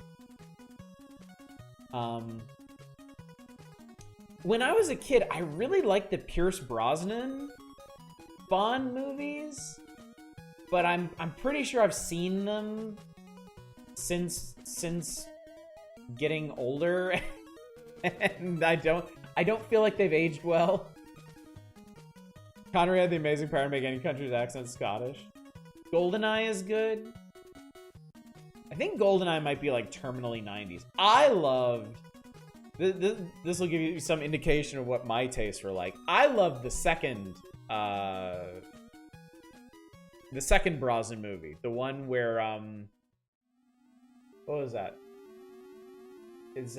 When I was a kid, I really liked the Pierce Brosnan Bond movies, but I'm pretty sure I've seen them since getting older, and I don't feel like they've aged well. Connery had the amazing power to make any country's accent Scottish. GoldenEye is good. I think GoldenEye might be like terminally 90s. I loved this will give you some indication of what my tastes were like. I loved the second Brosnan movie, the one where what was that? It's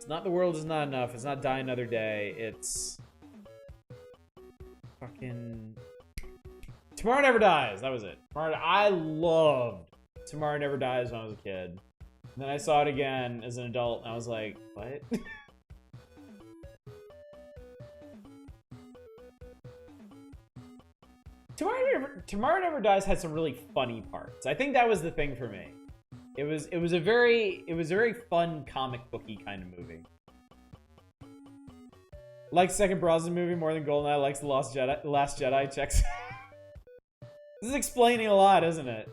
not The World Is Not Enough. It's not Die Another Day. It's fucking Tomorrow Never Dies. That was it. I loved Tomorrow Never Dies when I was a kid. And then I saw it again as an adult, and I was like, what? Tomorrow Never Dies had some really funny parts. I think that was the thing for me. It was a very fun comic booky kind of movie. Like second Brosnan movie more than GoldenEye. Likes The Last Jedi. Checks. This is explaining a lot, isn't it?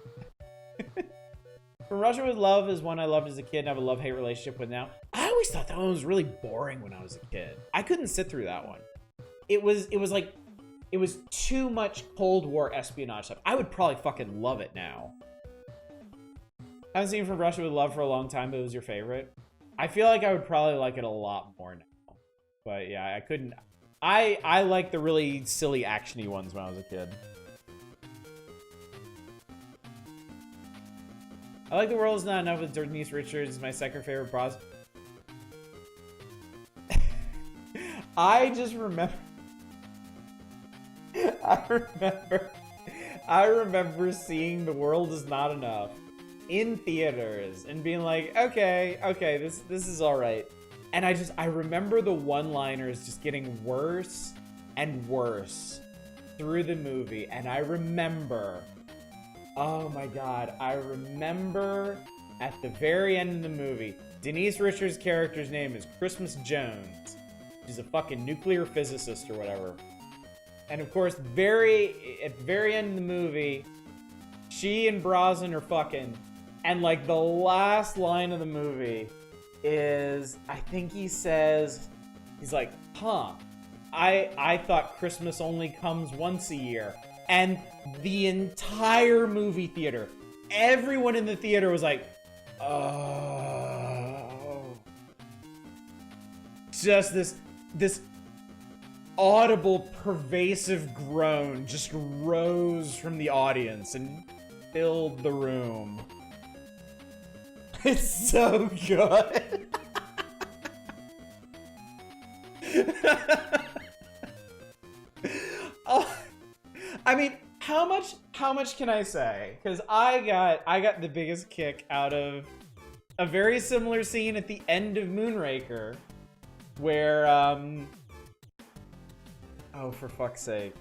From Russia with Love is one I loved as a kid and have a love-hate relationship with now. I always thought that one was really boring when I was a kid. I couldn't sit through that one. It was too much Cold War espionage stuff. I would probably fucking love it now. I haven't seen From Russia with Love for a long time, but it was your favorite. I feel like I would probably like it a lot more now. But yeah, I couldn't. I like the really silly actiony ones when I was a kid. I like The World Is Not Enough with Denise Richards. My second favorite pros. I just remember. I remember seeing The World Is Not Enough in theaters and being like, okay, this is all right. And I remember the one-liners just getting worse and worse through the movie. And I remember, oh my God, I remember at the very end of the movie, Denise Richards' character's name is Christmas Jones. She's a fucking nuclear physicist or whatever. And of course, at the very end of the movie, she and Brosnan are fucking. And like the last line of the movie is, I think he says, he's like, huh, I thought Christmas only comes once a year. And the entire movie theater, everyone in the theater was like, oh. Just this audible, pervasive groan just rose from the audience and filled the room. It's so good. Oh, I mean, how much can I say? Because I got the biggest kick out of a very similar scene at the end of Moonraker, where oh, for fuck's sake,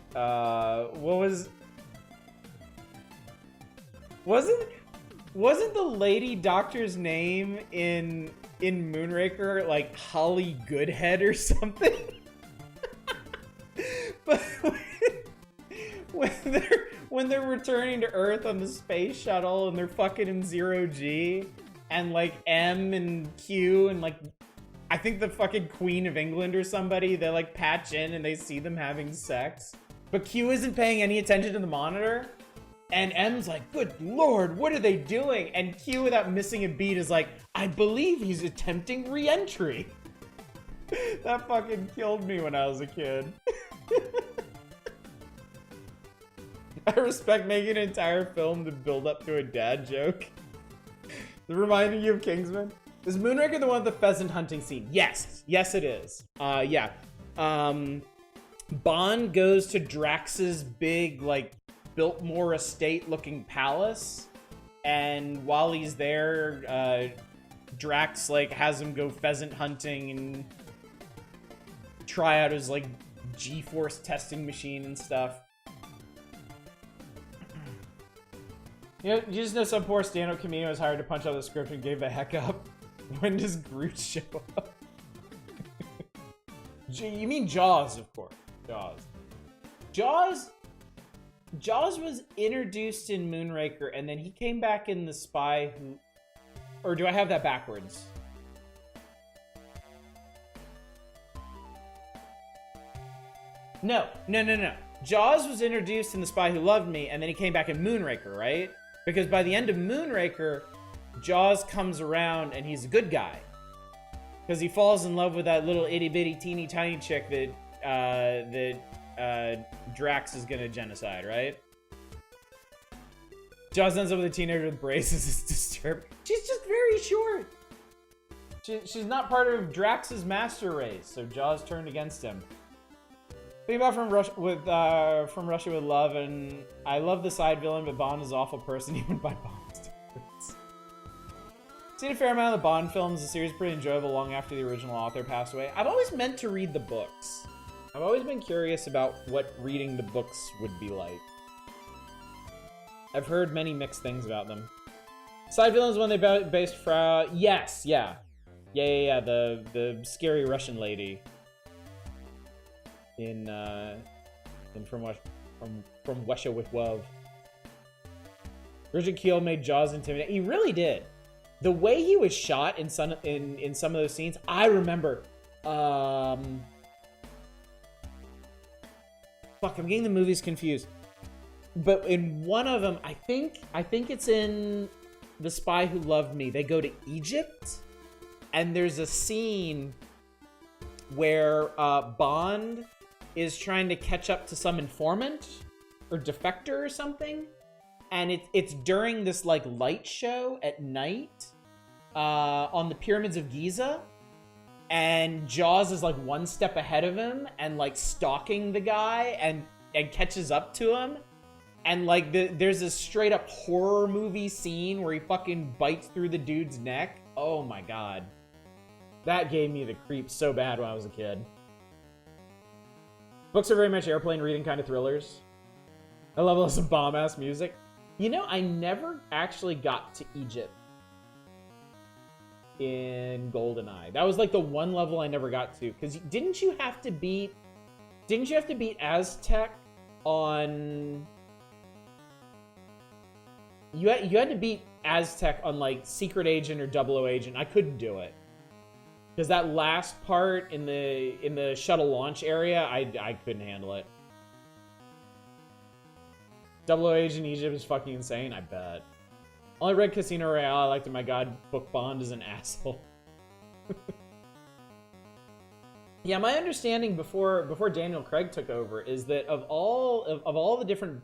wasn't the lady doctor's name in Moonraker like Holly Goodhead or something? But when they're returning to Earth on the space shuttle and they're fucking in 0G and like M and Q and like I think the fucking Queen of England or somebody, they like patch in and they see them having sex, but Q isn't paying any attention to the monitor. And M's like, good lord, what are they doing? And Q, without missing a beat, is like, I believe he's attempting re-entry. That fucking killed me when I was a kid. I respect making an entire film to build up to a dad joke. It reminded you of Kingsman? Is Moonraker the one with the pheasant hunting scene? Yes. Yes, it is. Yeah. Bond goes to Drax's big, like, Biltmore estate-looking palace, and while he's there, Drax, like, has him go pheasant hunting and try out his, like, G-force testing machine and stuff. You know, you just know some poor stand-up comedian was hired to punch out the script and gave the heck up. When does Groot show up? You mean Jaws, of course. Jaws was introduced in Moonraker, and then he came back in The Spy Who... Or do I have that backwards? No. Jaws was introduced in The Spy Who Loved Me, and then he came back in Moonraker, right? Because by the end of Moonraker, Jaws comes around and he's a good guy. Because he falls in love with that little itty-bitty teeny tiny chick that Drax is gonna genocide, right? Jaws ends up with a teenager with braces. It's disturbing. She's just very short. She's not part of Drax's master race, so Jaws turned against him. Think about From Russia with Love, and I love the side villain, but Bond is an awful person even by Bond's standards. Seen a fair amount of the Bond films. The series is pretty enjoyable long after the original author passed away. I've always meant to read the books. I've always been curious about what reading the books would be like. I've heard many mixed things about them. Side villains when they based Frau... Yes, yeah. Yeah, the scary Russian lady. In From Russia with Love. Richard Kiel made Jaws intimidating. He really did. The way he was shot in some of those scenes, I remember... Fuck, I'm getting the movies confused. But in one of them, I think it's in The Spy Who Loved Me, they go to Egypt, and there's a scene where Bond is trying to catch up to some informant or defector or something, and it's during this like light show at night on the pyramids of Giza, and Jaws is like one step ahead of him and like stalking the guy and catches up to him, and like there's this straight up horror movie scene where he fucking bites through the dude's neck. Oh my god, that gave me the creeps so bad when I was a kid. Books are very much airplane reading kind of thrillers. I love all some bomb-ass music. You know, I never actually got to Egypt in GoldenEye. That was like the one level I never got to. Because didn't you have to beat Aztec on... You had to beat Aztec on like Secret Agent or 00 Agent. I couldn't do it. Because that last part in the shuttle launch area, I couldn't handle it. 00 Agent Egypt is fucking insane, I bet. Only read Casino Royale. I liked it. My god, Book Bond is an asshole. Yeah, my understanding before Daniel Craig took over is that of all the different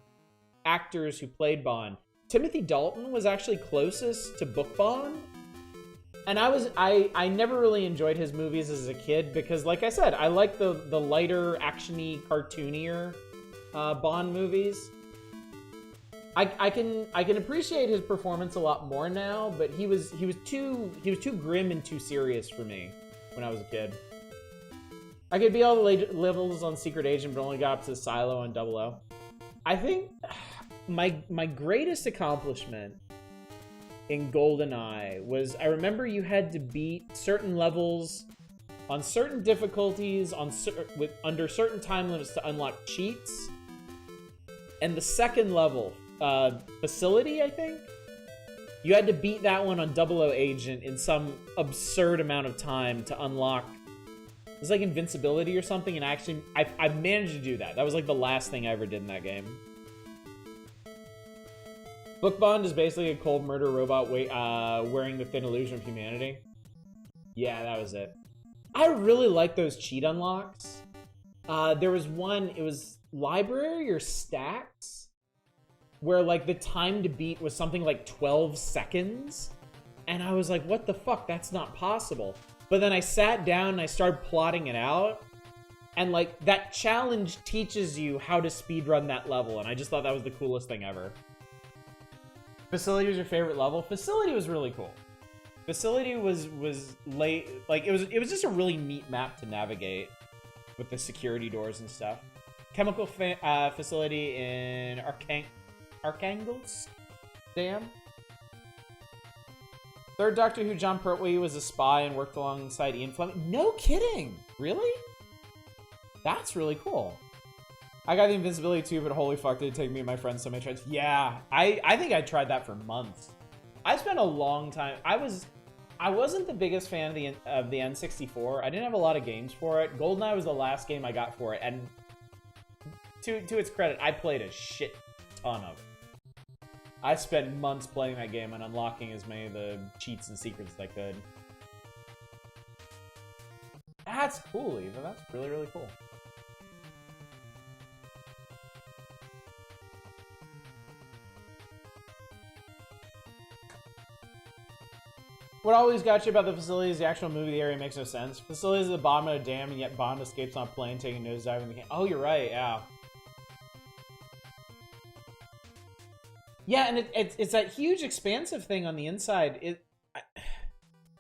actors who played Bond, Timothy Dalton was actually closest to Book Bond. And I never really enjoyed his movies as a kid because, like I said, I like the lighter, actiony, cartoonier Bond movies. I can appreciate his performance a lot more now, but he was too grim and too serious for me when I was a kid. I could be all the levels on Secret Agent, but only got up to the silo on 00. I think my greatest accomplishment in GoldenEye was, I remember you had to beat certain levels on certain difficulties under certain time limits to unlock cheats. And the second level, Facility, I think, you had to beat that one on 00 Agent in some absurd amount of time to unlock. It was like invincibility or something, and I managed to do that. That was like the last thing I ever did in that game. Book Bond is basically a cold murder robot wearing the thin illusion of humanity. Yeah, that was it. I really like those cheat unlocks. There was one, it was library or stacks, where like the time to beat was something like 12 seconds. And I was like, what the fuck? That's not possible. But then I sat down and I started plotting it out. And like that challenge teaches you how to speedrun that level. And I just thought that was the coolest thing ever. Facility was your favorite level? Facility was really cool. Facility was late, like it was just a really neat map to navigate with the security doors and stuff. Chemical facility in Archangels Dam. Third Doctor Who, John Pertwee was a spy and worked alongside Ian Fleming. No kidding, really? That's really cool. I got the invincibility too, but holy fuck, did it take me and my friends so many tries. Yeah, I think I tried that for months. I spent a long time. I wasn't the biggest fan of the N64. I didn't have a lot of games for it. GoldenEye was the last game I got for it, and to its credit, I played a shit ton of it. I spent months playing that game and unlocking as many of the cheats and secrets as I could. That's cool, Eva. That's really, really cool. What always got you about the facility is the actual movie. The area makes no sense. Facility is at the bottom of a dam, and yet Bond escapes on a plane, taking a nosedive in the camp. Oh, you're right, yeah. Yeah, and it's that huge expansive thing on the inside.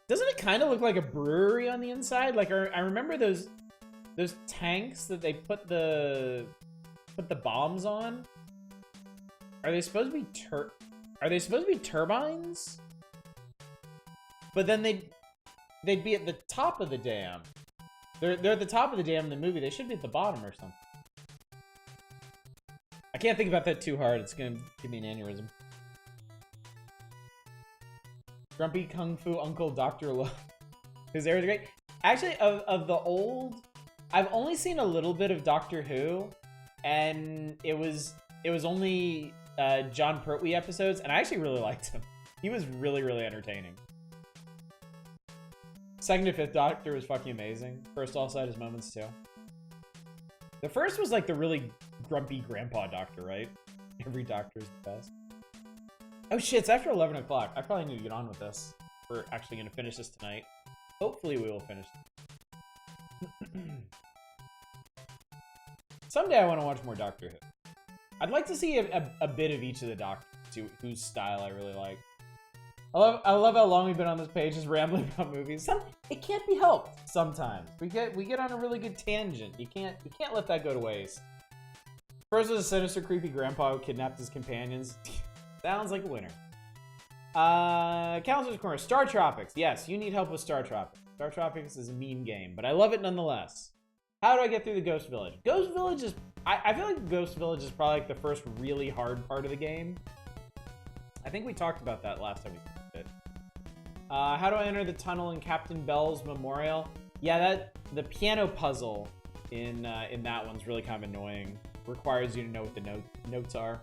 Doesn't it kind of look like a brewery on the inside? Like, I remember those tanks that they put the bombs on. Are they supposed to be turbines? But then they'd be at the top of the dam. They're at the top of the dam in the movie. They should be at the bottom or something. I can't think about that too hard. It's gonna give me an aneurysm. Grumpy Kung Fu Uncle Dr. Lo. His era was great. Actually, of the old, I've only seen a little bit of Doctor Who, and it was only John Pertwee episodes, and I actually really liked him. He was really, really entertaining. Second to fifth Doctor was fucking amazing. First also had his moments too. The first was like the really grumpy grandpa Doctor, right? Every Doctor is the best. Oh shit, it's after 11 o'clock. I probably need to get on with this. We're actually going to finish this tonight. Hopefully we will finish. Someday I want to watch more Doctor Who. I'd like to see a bit of each of the Doctors, whose style I really like. I love how long we've been on this page just rambling about movies. It can't be helped sometimes. We get on a really good tangent. You can't let that go to waste. First was a sinister, creepy grandpa who kidnapped his companions. Sounds like a winner. Counselor's Corner. Star Tropics. Yes, you need help with Star Tropics. Star Tropics is a meme game, but I love it nonetheless. How do I get through the Ghost Village? Ghost Village is... I feel like Ghost Village is probably like the first really hard part of the game. I think we talked about that last time we did. How do I enter the tunnel in Captain Bell's Memorial? Yeah, the piano puzzle in that one's really kind of annoying. Requires you to know what the notes are.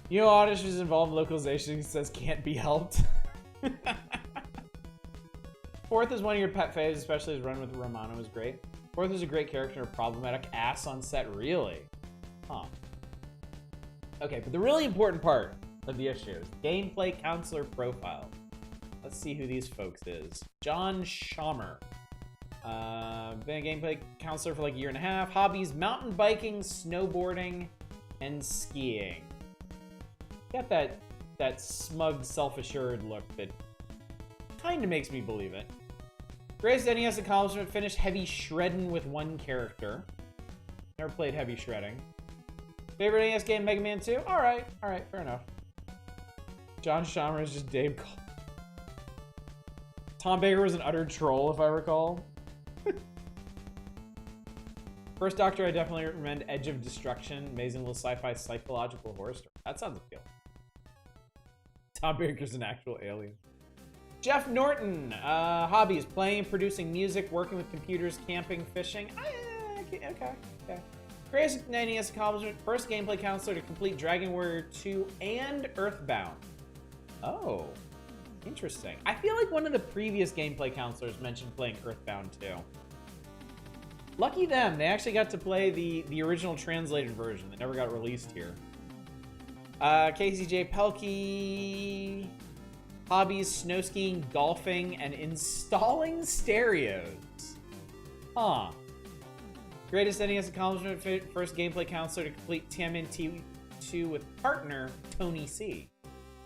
You know, auditions involve localization. It says can't be helped. Fourth is one of your pet faves, especially his run with Romano is great. Fourth is a great character, a problematic ass on set, really? Huh. Okay, but the really important part of the issue is gameplay counselor profile. Let's see who these folks is. John Schamer. Been a gameplay counselor for like a year and a half. Hobbies, mountain biking, snowboarding, and skiing. Got that smug, self-assured look that kind of makes me believe it. Greatest NES accomplishment, finished heavy shredding with one character. Never played heavy shredding. Favorite NES game, Mega Man 2? Alright, fair enough. John Schamer is just Dave Cole. Tom Baker was an utter troll, if I recall. First Doctor, I definitely recommend Edge of Destruction. Amazing little sci-fi psychological horror story. That sounds appealing. Tom Baker's an actual alien. Jeff Norton. Hobbies, playing and producing music, working with computers, camping, fishing. Okay. Greatest NES accomplishment, first gameplay counselor to complete Dragon Warrior 2 and Earthbound. Oh, interesting. I feel like one of the previous gameplay counselors mentioned playing Earthbound 2. Lucky them, they actually got to play the original translated version that never got released here. KCJ Pelkey. Hobbies, snow skiing, golfing, and installing stereos. Huh. Greatest NES accomplishment, first gameplay counselor to complete TMNT 2 with partner, Tony C.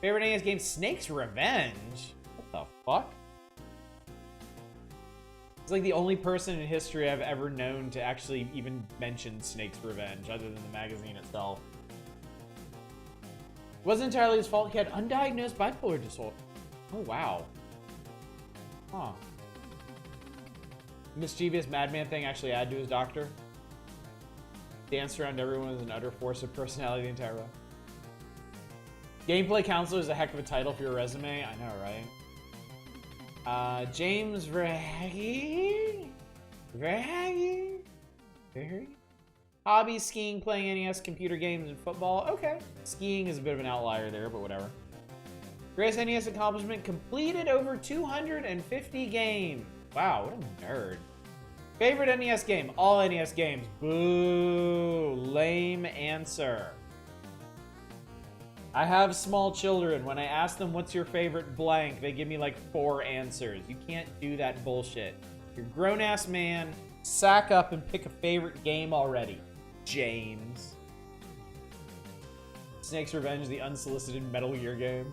Favorite NES game, Snake's Revenge? What the fuck? It's like the only person in history I've ever known to actually even mention Snake's Revenge, other than the magazine itself. It wasn't entirely his fault. He had undiagnosed bipolar disorder. Oh, wow. Huh. Mischievous madman thing actually add to his doctor. Danced around everyone as an utter force of personality the entire way. Gameplay counselor is a heck of a title for your resume. I know, right? James Verhage? Hobbies, skiing, playing NES, computer games, and football. Okay. Skiing is a bit of an outlier there, but whatever. Greatest NES accomplishment, completed over 250 games. Wow, what a nerd. Favorite NES game, all NES games. Boo, lame answer. I have small children. When I ask them what's your favorite blank, they give me like 4 answers. You can't do that bullshit. You're a grown-ass man. Sack up and pick a favorite game already, James. Snake's Revenge, the unsolicited Metal Gear game.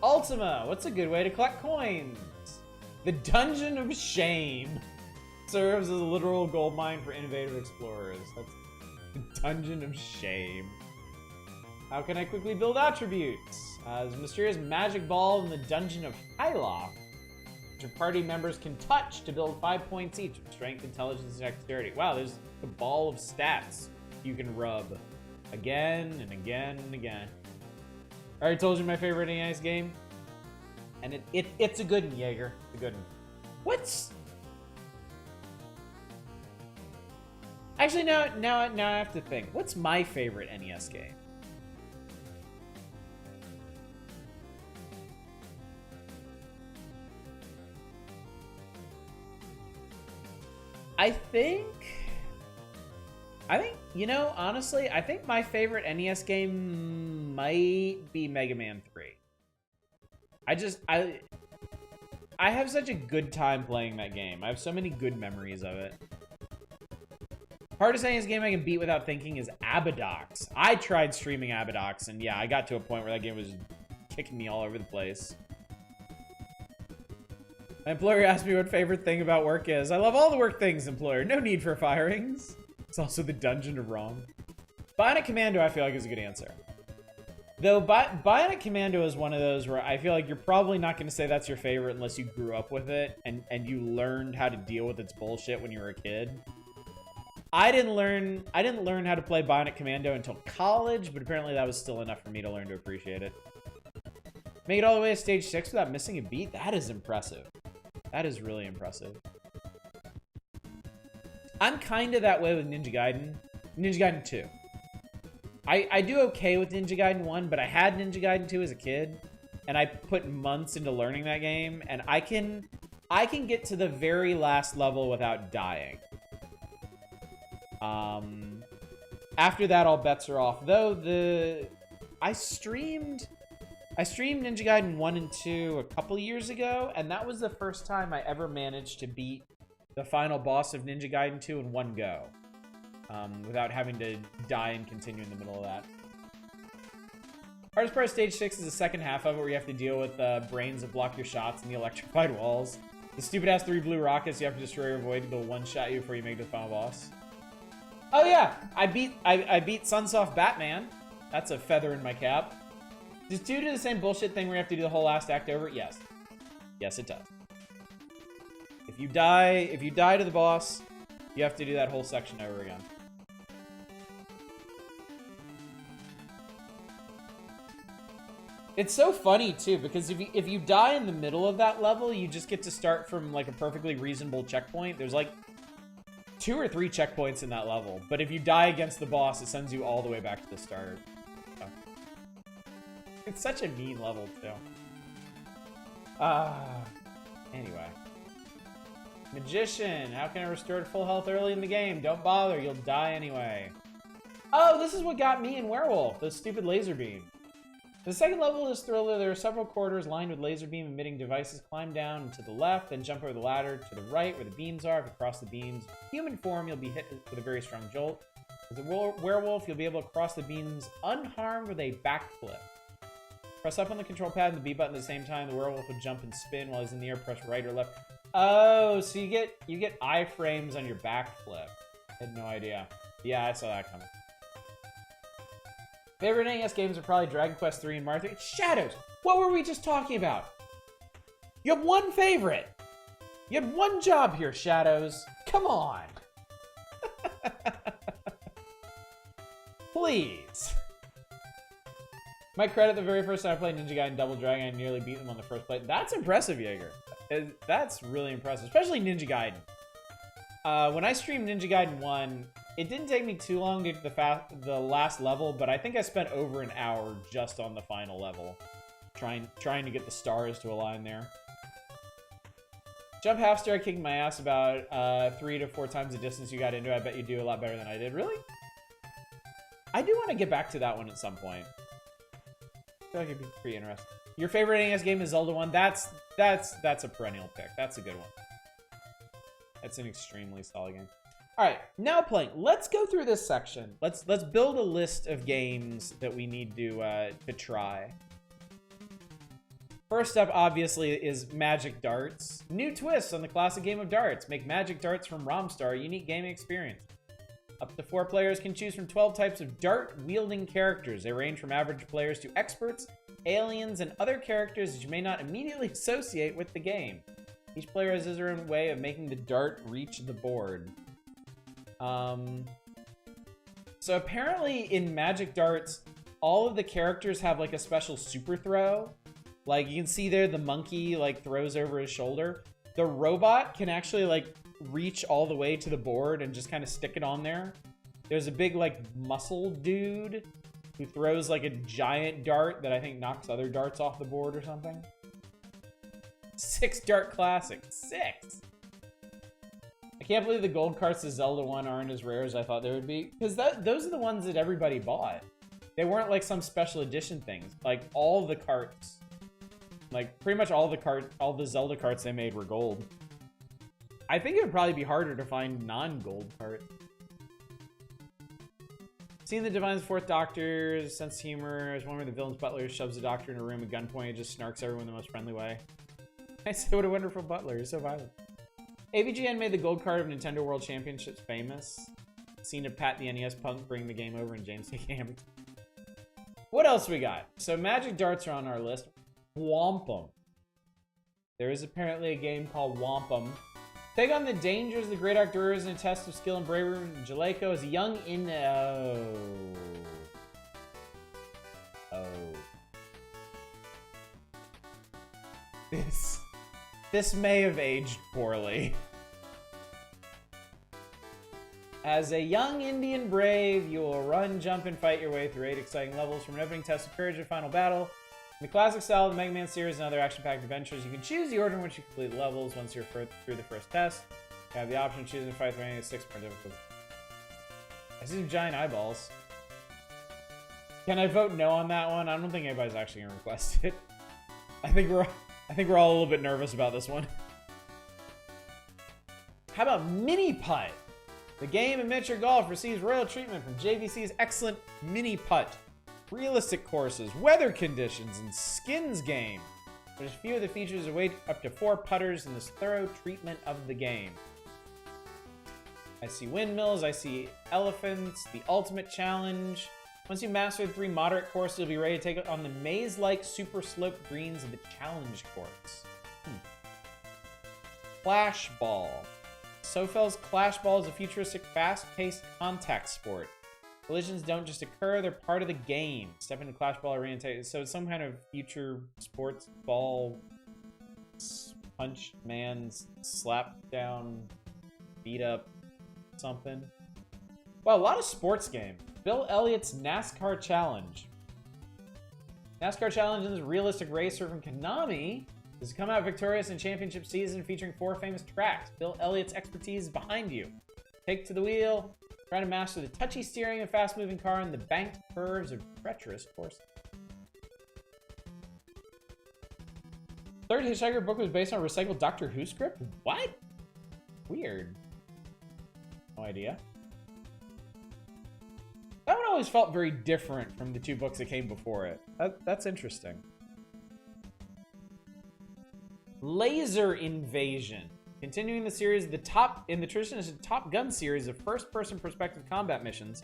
Ultima, what's a good way to collect coins? The Dungeon of Shame serves as a literal goldmine for innovative explorers. That's the Dungeon of Shame. How can I quickly build attributes? There's a mysterious magic ball in the Dungeon of Hylock, which your party members can touch to build 5 points each of strength, intelligence, and dexterity. Wow, there's a ball of stats you can rub again and again and again. I already told you my favorite NES game. And it's a good one, Jaeger. It's a good one. What's... Actually, now I have to think. What's my favorite NES game? I think, You know, honestly, I think my favorite NES game might be Mega Man 3. I have such a good time playing that game. I have so many good memories of it. Hardest NES game I can beat without thinking is Abadox. I tried streaming Abadox, and yeah, I got to a point where that game was kicking me all over the place. My employer asked me what favorite thing about work is. I love all the work things, employer. No need for firings. It's also the Dungeon of Wrong. Bionic Commando, I feel like, is a good answer. Though Bionic Commando is one of those where I feel like you're probably not going to say that's your favorite unless you grew up with it and you learned how to deal with its bullshit when you were a kid. I didn't learn how to play Bionic Commando until college, but apparently that was still enough for me to learn to appreciate it. Make it all the way to stage 6 without missing a beat? That is impressive. That is really impressive. I'm kind of that way with Ninja Gaiden. Ninja Gaiden 2. I do okay with Ninja Gaiden 1, but I had Ninja Gaiden 2 as a kid, and I put months into learning that game, and I can get to the very last level without dying. After that, all bets are off. Though I streamed Ninja Gaiden 1 and 2 a couple years ago, and that was the first time I ever managed to beat the final boss of Ninja Gaiden 2 in one go. Without having to die and continue in the middle of that. Hardest part of stage 6 is the second half of it, where you have to deal with brains that block your shots and the electrified walls. The stupid-ass 3 blue rockets you have to destroy or avoid to one-shot you before you make it to the final boss. Oh yeah, I beat Sunsoft Batman. That's a feather in my cap. Does 2 do the same bullshit thing where you have to do the whole last act over? Yes. Yes, it does. If you die to the boss, you have to do that whole section over again. It's so funny, too, because if you die in the middle of that level, you just get to start from, like, a perfectly reasonable checkpoint. There's, like, 2 or 3 checkpoints in that level. But if you die against the boss, it sends you all the way back to the start. So. It's such a mean level, too. Anyway. Magician, how can I restore to full health early in the game? Don't bother, you'll die anyway. Oh, this is what got me in Werewolf, the stupid laser beam. The second level of this thriller, there are several corridors lined with laser beam emitting devices. Climb down to the left, then jump over the ladder to the right where the beams are. If you cross the beams human form, you'll be hit with a very strong jolt. As a werewolf, you'll be able to cross the beams unharmed with a backflip. Press up on the control pad and the B button at the same time. The werewolf will jump and spin while he's in the air. Press right or left. Oh, so you get iframes on your backflip. I had no idea. Yeah, I saw that coming. Favorite NES games are probably Dragon Quest 3 and Mario 3. Shadows! What were we just talking about? You have one favorite! You had one job here, Shadows. Come on! Please! My credit, the very first time I played Ninja Gaiden Double Dragon, I nearly beat them on the first play. That's impressive, Jaeger. That's really impressive, especially Ninja Gaiden. When I streamed Ninja Gaiden 1, it didn't take me too long to get to the last level, but I think I spent over an hour just on the final level, trying to get the stars to align there. Jump half star kicking my ass about 3 to 4 times the distance you got into. I bet you do a lot better than I did. Really? I do want to get back to that one at some point. I feel like it'd be pretty interesting. Your favorite NES game is Zelda 1. That's a perennial pick. That's a good one. That's an extremely solid game. All right, now playing. Let's go through this section. Let's build a list of games that we need to try. First up, obviously, is Magic Darts. New twists on the classic game of darts. Make Magic Darts from Romstar a unique gaming experience. Up to 4 players can choose from 12 types of dart-wielding characters. They range from average players to experts, aliens, and other characters that you may not immediately associate with the game. Each player has his own way of making the dart reach the board. So apparently in Magic Darts, all of the characters have like a special super throw. Like you can see there, the monkey like throws over his shoulder. The robot can actually like reach all the way to the board and just kind of stick it on there. There's a big like muscle dude who throws like a giant dart that I think knocks other darts off the board or something. 6 dart classic. 6! I can't believe the gold carts to Zelda 1 aren't as rare as I thought they would be. Because those are the ones that everybody bought. They weren't like some special edition things. Like all the carts, like pretty much all the Zelda carts they made were gold. I think it would probably be harder to find non-gold carts. Seeing the Divine's fourth Doctor's sense of humor is one where the villain's butler shoves the Doctor in a room at gunpoint and just snarks everyone in the most friendly way. I say, what a wonderful butler. He's so violent. AVGN made the gold card of Nintendo World Championships famous. Seen a Pat the NES punk bring the game over and James taking hammer. What else we got? So Magic Darts are on our list. Wampum. There is apparently a game called Wampum. Take on the dangers of the great outdoors in a test of skill and bravery. Jaleco is a young This may have aged poorly. As a young Indian brave, you will run, jump, and fight your way through 8 exciting levels from an opening test of courage to final battle. In the classic style of the Mega Man series and other action-packed adventures, you can choose the order in which you complete levels once you're through the first test. You have the option of choosing to fight through any of the 6 more difficult. I see some giant eyeballs. Can I vote no on that one? I don't think anybody's actually gonna request it. I think we're all a little bit nervous about this one. How about Mini Putt? The game in miniature golf receives royal treatment from JVC's excellent Mini Putt. Realistic courses, weather conditions, and skins game. There's a few of the features await up to 4 putters in this thorough treatment of the game. I see windmills, I see elephants, the ultimate challenge. Once you master the 3 moderate courses, you'll be ready to take on the maze-like super sloped greens of the challenge course. Flashball. Sofel's Flashball is a futuristic, fast-paced contact sport. Collisions don't just occur, they're part of the game. Step into Flashball Arena, so it's some kind of future sports ball, punch man, slap down, beat up, something. Well, a lot of sports games. Bill Elliott's Nascar Challenge. NASCAR Challenge is a realistic racer from Konami has come out victorious in championship season featuring 4 famous tracks. Bill Elliott's expertise is behind you. Take to the wheel. Try to master the touchy steering of a fast-moving car and the banked curves of treacherous courses. Third Hitchhiker book was based on a recycled Doctor Who script? What? Weird. No idea. That one always felt very different from the 2 books that came before it. That's interesting. Laser Invasion. Continuing the series, in the tradition is a Top Gun series of first-person perspective combat missions.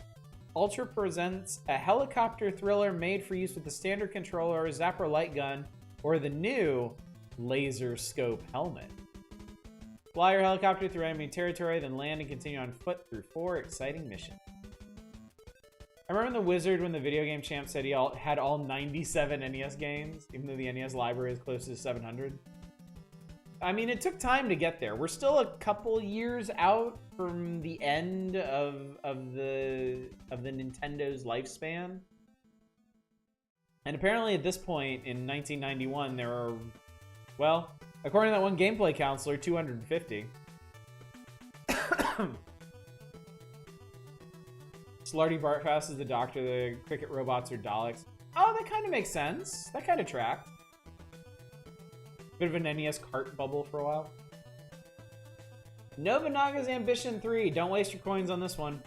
Ultra presents a helicopter thriller made for use with the standard controller, Zapper light gun, or the new laser scope helmet. Fly your helicopter through enemy territory, then land and continue on foot through 4 exciting missions. I remember the Wizard when the video game champ said he had all 97 NES games, even though the NES library is close to 700. I mean, it took time to get there. We're still a couple years out from the end of the Nintendo's lifespan. And apparently at this point in 1991, there are, well, according to that one gameplay counselor, 250. Slarty Bartfast is the Doctor, the cricket robots are Daleks. Oh, that kind of makes sense. That kind of tracked. Bit of an NES cart bubble for a while. Nobunaga's Ambition 3. Don't waste your coins on this one.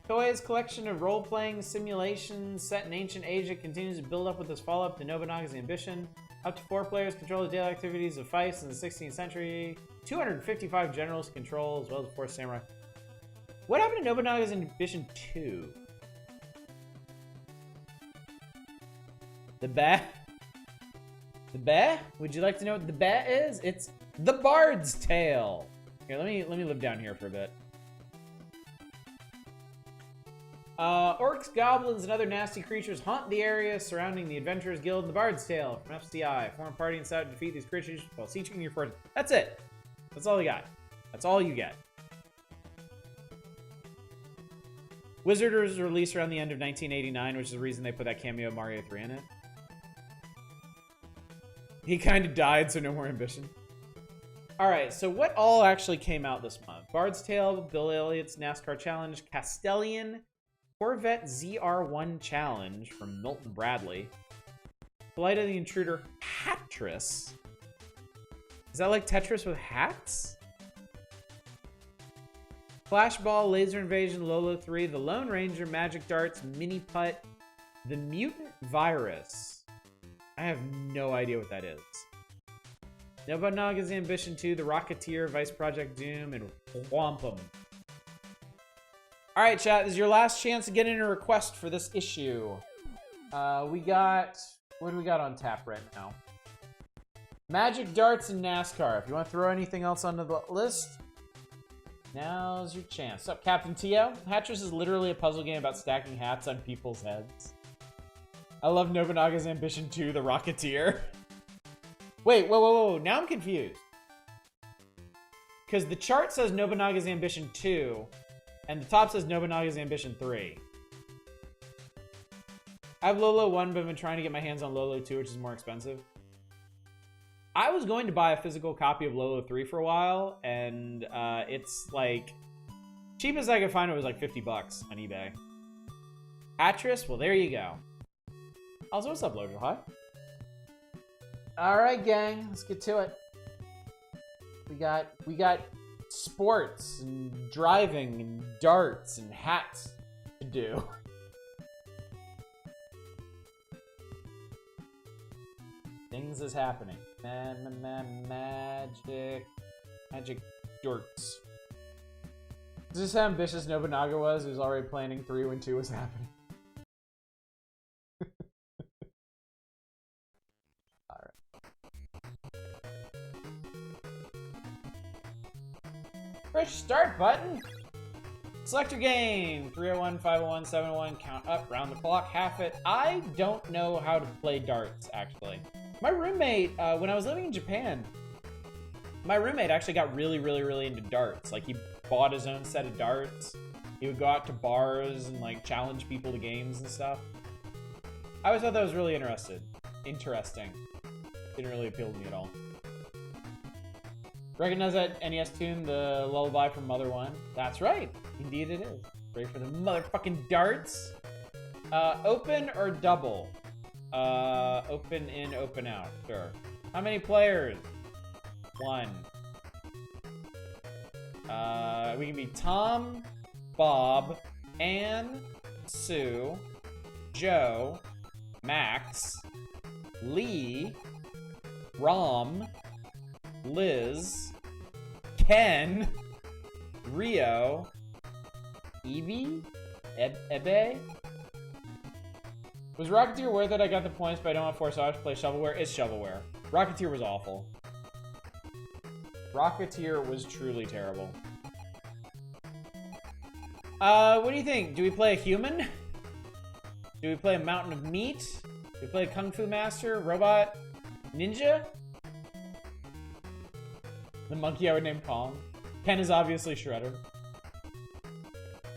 Toei's collection of role-playing simulations set in ancient Asia continues to build up with this follow-up to Nobunaga's Ambition. Up to 4 players control the daily activities of fights in the 16th century. 255 generals control, as well as 4 samurai. What happened to Nobunaga's Ambition 2? The bat? The bear? Would you like to know what the bear is? It's the Bard's Tale. Here, let me live down here for a bit. Orcs, goblins, and other nasty creatures haunt the area surrounding the Adventurers Guild and the Bard's Tale from FCI. Form a party and set out to defeat these creatures while seeking your fortune. That's it. That's all you got. That's all you get. Wizard was released around the end of 1989, which is the reason they put that cameo of Mario 3 in it. He kind of died, so no more ambition. Alright, so what all actually came out this month? Bard's Tale, Bill Elliott's NASCAR Challenge, Castellian, Corvette ZR1 Challenge from Milton Bradley, Flight of the Intruder Hattress. Is that like Tetris with hats? Flashball, Laser Invasion, Lolo 3, The Lone Ranger, Magic Darts, Mini Putt, The Mutant Virus. I have no idea what that is. Nobunaga's Ambition 2, The Rocketeer, Vice Project Doom, and Wampum. Alright, chat, this is your last chance to get in a request for this issue. We got... What do we got on tap right now? Magic Darts and NASCAR. If you want to throw anything else onto the list, now's your chance. What's up, Captain Tio? Hattress is literally a puzzle game about stacking hats on people's heads. I love Nobunaga's Ambition 2, The Rocketeer. Wait, whoa. Now I'm confused. Because the chart says Nobunaga's Ambition 2, and the top says Nobunaga's Ambition 3. I have Lolo 1, but I've been trying to get my hands on Lolo 2, which is more expensive. I was going to buy a physical copy of Lolo 3 for a while, and it's like... cheapest I could find it was like 50 bucks on eBay. Hattress? Well, there you go. Also, what's up, Lojo? Hi. Alright, gang. Let's get to it. We got sports, and driving, and darts, and hats to do. Things is happening. Magic dorks. Is this how ambitious Nobunaga was? He was already planning 3 when 2 was happening. Alright. Fresh start button! Select your game. 301, 501, 701, count up, round the clock, half it. I don't know how to play darts, actually. My roommate, when I was living in Japan, my roommate actually got really into darts. Like, he bought his own set of darts. He would go out to bars and, like, challenge people to games and stuff. I always thought that was really interesting. Didn't really appeal to me at all. Recognize that NES tune, the Lullaby from Mother 1? That's right. Indeed it is. Ready for the motherfucking darts? Open or double? Open in, open out. Sure. How many players? 1. We can be Tom, Bob, Ann, Sue, Joe, Max, Lee, Rom, Liz, Ken, Rio, Evie, Ebe. Was Rocketeer worth it? I got the points, but I don't have 4 stars to play shovelware. It's shovelware. Rocketeer was awful. Rocketeer was truly terrible. What do you think? Do we play a human? Do we play a mountain of meat? Do we play a Kung Fu Master? Robot? Ninja? The monkey I would name Kong. Ken is obviously Shredder.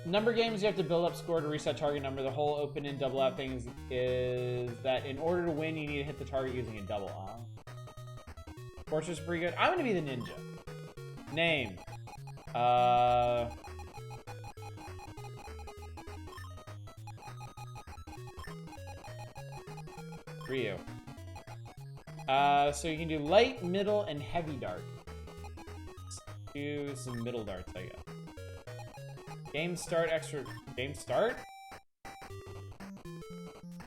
Number games, you have to build up score to reset target number. The whole open and double out thing is that in order to win, you need to hit the target using a double. Fortress is pretty good. I'm gonna be the ninja. Name. Ryu. So you can do light, middle, and heavy dart. Let's do some middle darts, I guess. Game start, extra... Game start?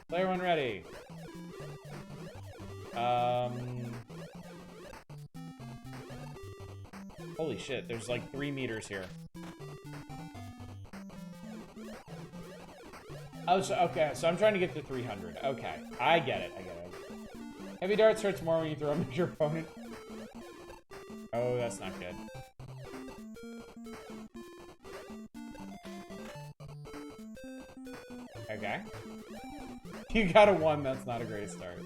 Player 1 ready. Holy shit, there's like 3 meters here. Oh, so, okay, so I'm trying to get to 300. Okay, I get it. Heavy darts hurts more when you throw them at your opponent. Oh, that's not good. Okay. You got a 1, that's not a great start.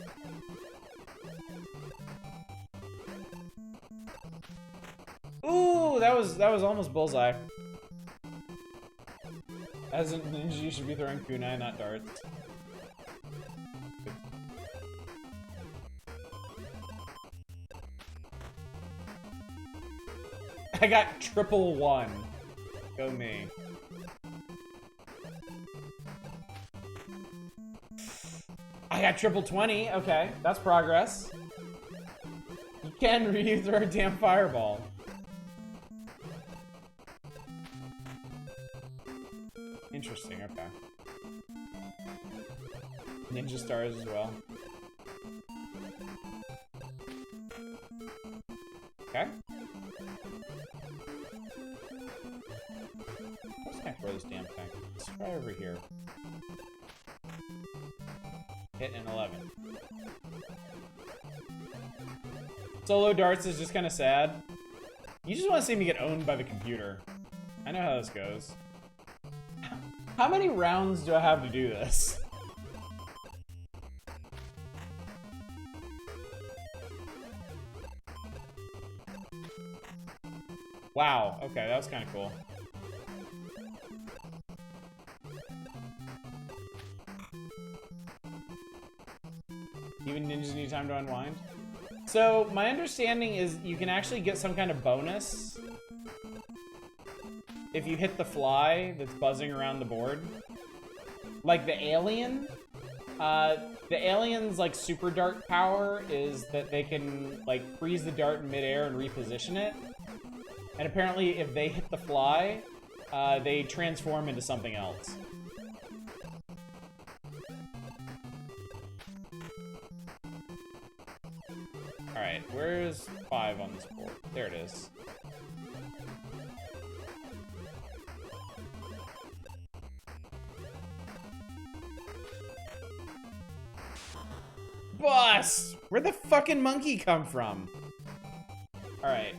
Ooh, that was almost bullseye. As a ninja, you should be throwing kunai, not darts. I got triple 1. Go me. I got triple 20. Okay, that's progress. You can throw a damn fireball. Interesting, okay. Ninja stars as well. Okay. I'm just gonna throw this damn thing. Let's try over here. Hit an 11. Solo darts is just kind of sad. You just want to see me get owned by the computer. I know how this goes. How many rounds do I have to do this? Wow, okay, that was kind of cool. Even ninjas need time to unwind. So, my understanding is you can actually get some kind of bonus if you hit the fly that's buzzing around the board. Like the alien. The alien's like super dart power is that they can like freeze the dart in midair and reposition it. And apparently if they hit the fly, they transform into something else. Alright, where's 5 on this board? There it is. Boss! Where'd the fucking monkey come from? Alright,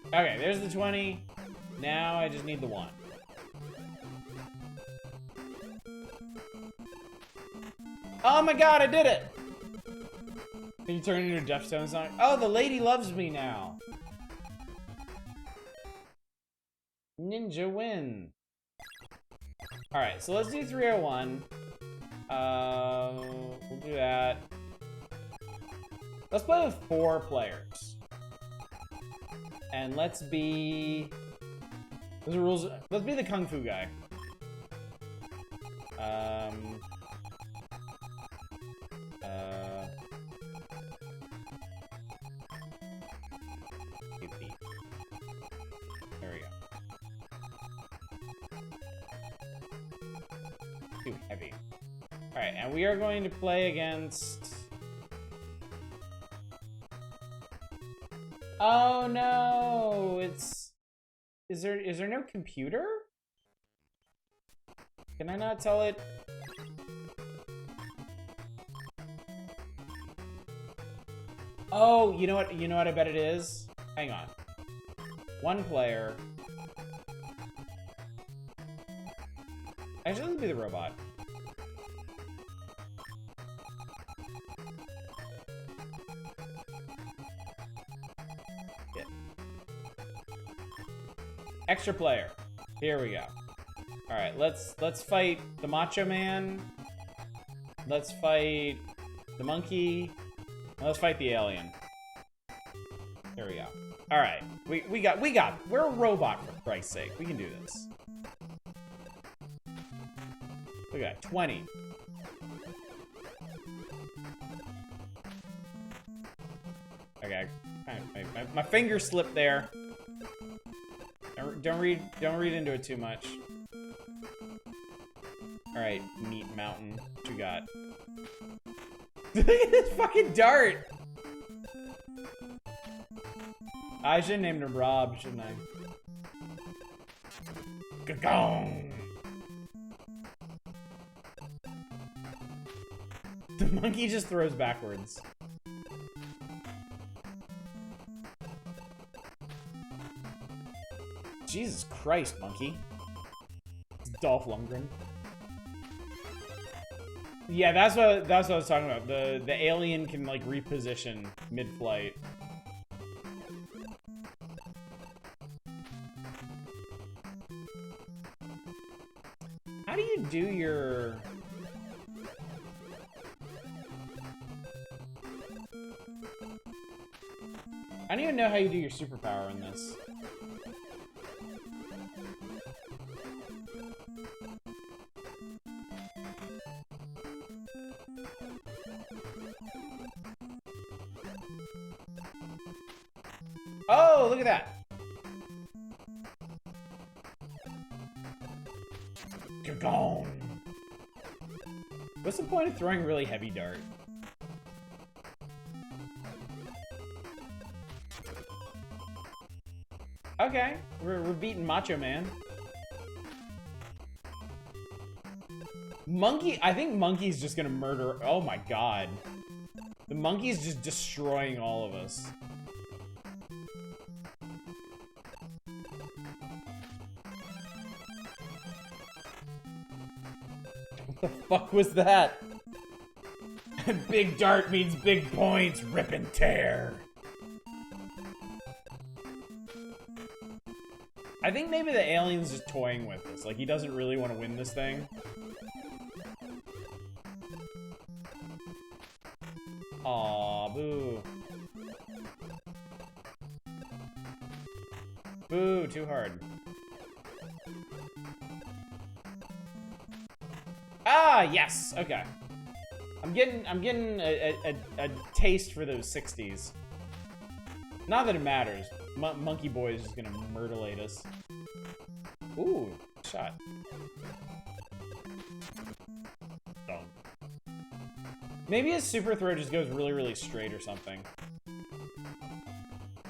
okay, there's the 20. Now I just need the 1. Oh my god, I did it! Can you turn into a Deftones song? Oh, the lady loves me now. Ninja win. Alright, so let's do 301. We'll do that. Let's play with 4 players. And let's be... Those are rules. Let's be the Kung Fu guy. There we go. Too heavy. Alright, and we are going to play against... Oh no! It's... Is there no computer? Can I not tell it? Oh, you know what? You know what I bet it is? Hang on. 1 player. Actually, let's be the robot. Yeah. Extra player. Here we go. All right, let's fight the Macho Man. Let's fight the monkey. Let's fight the alien. There we go. All right, we got. We're a robot for Christ's sake. We can do this. Look at that, 20. Okay, my finger slipped there. Don't read into it too much. All right, meat mountain. What you got? Look at this fucking dart. I should have named him Rob, shouldn't I? Gagong! The monkey just throws backwards. Jesus Christ, monkey. It's Dolph Lundgren. Yeah, that's what I was talking about. The alien can like reposition mid-flight. How do you do your... I don't even know how you do your superpower in this. Oh, look at that. You're gone. What's the point of throwing really heavy dart? Okay, we're beating Macho Man. Monkey, I think Monkey's just gonna murder. Oh my god. The Monkey's just destroying all of us. What the fuck was that? Big dart means big points, rip and tear. I think maybe the alien's just toying with us. Like, he doesn't really want to win this thing. Aw, boo. Boo, too hard. Ah, yes, okay. I'm getting a taste for those 60s. Not that it matters. Monkey Boy is just gonna murderlate us. Ooh, shot. Oh. Maybe his super throw just goes really, really straight or something.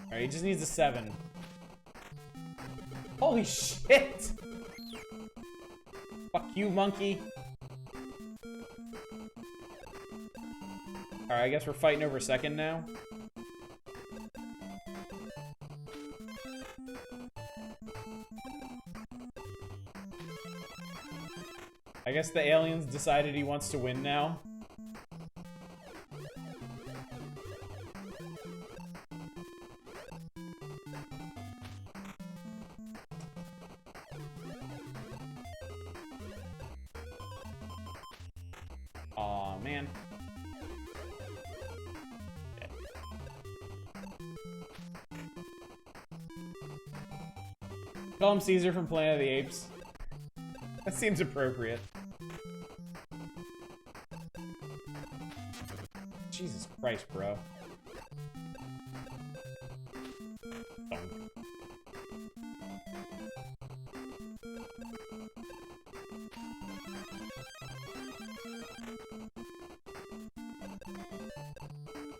Alright, he just needs a 7. Holy shit! Fuck you, monkey. Alright, I guess we're fighting over second now. I guess the alien's decided he wants to win now. Aw, man. Call him Caesar from Planet of the Apes. That seems appropriate. Jesus Christ, bro.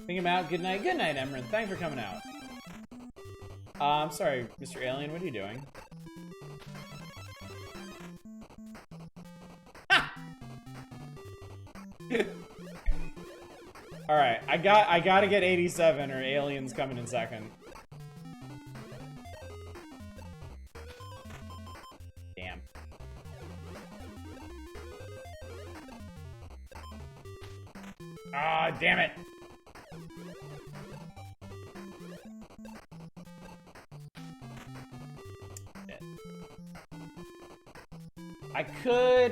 Think him out. Good night. Good night, Emran. Thanks for coming out. I'm sorry, Mr. Alien. What are you doing? Alright, I gotta get 87 or Alien's coming in second. Damn. Ah, damn it.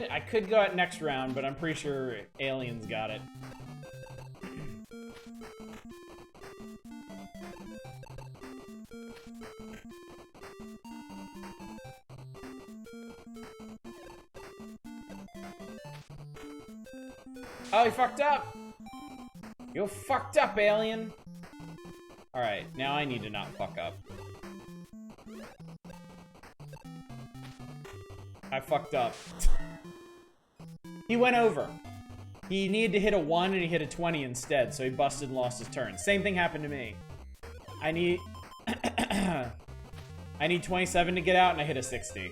I could go at next round, but I'm pretty sure Alien's got it. Oh, he fucked up! You fucked up, Alien! Alright, now I need to not fuck up. I fucked up. He went over. He needed to hit a 1 and he hit a 20 instead, so he busted and lost his turn. Same thing happened to me. I need... I need 27 to get out and I hit a 60.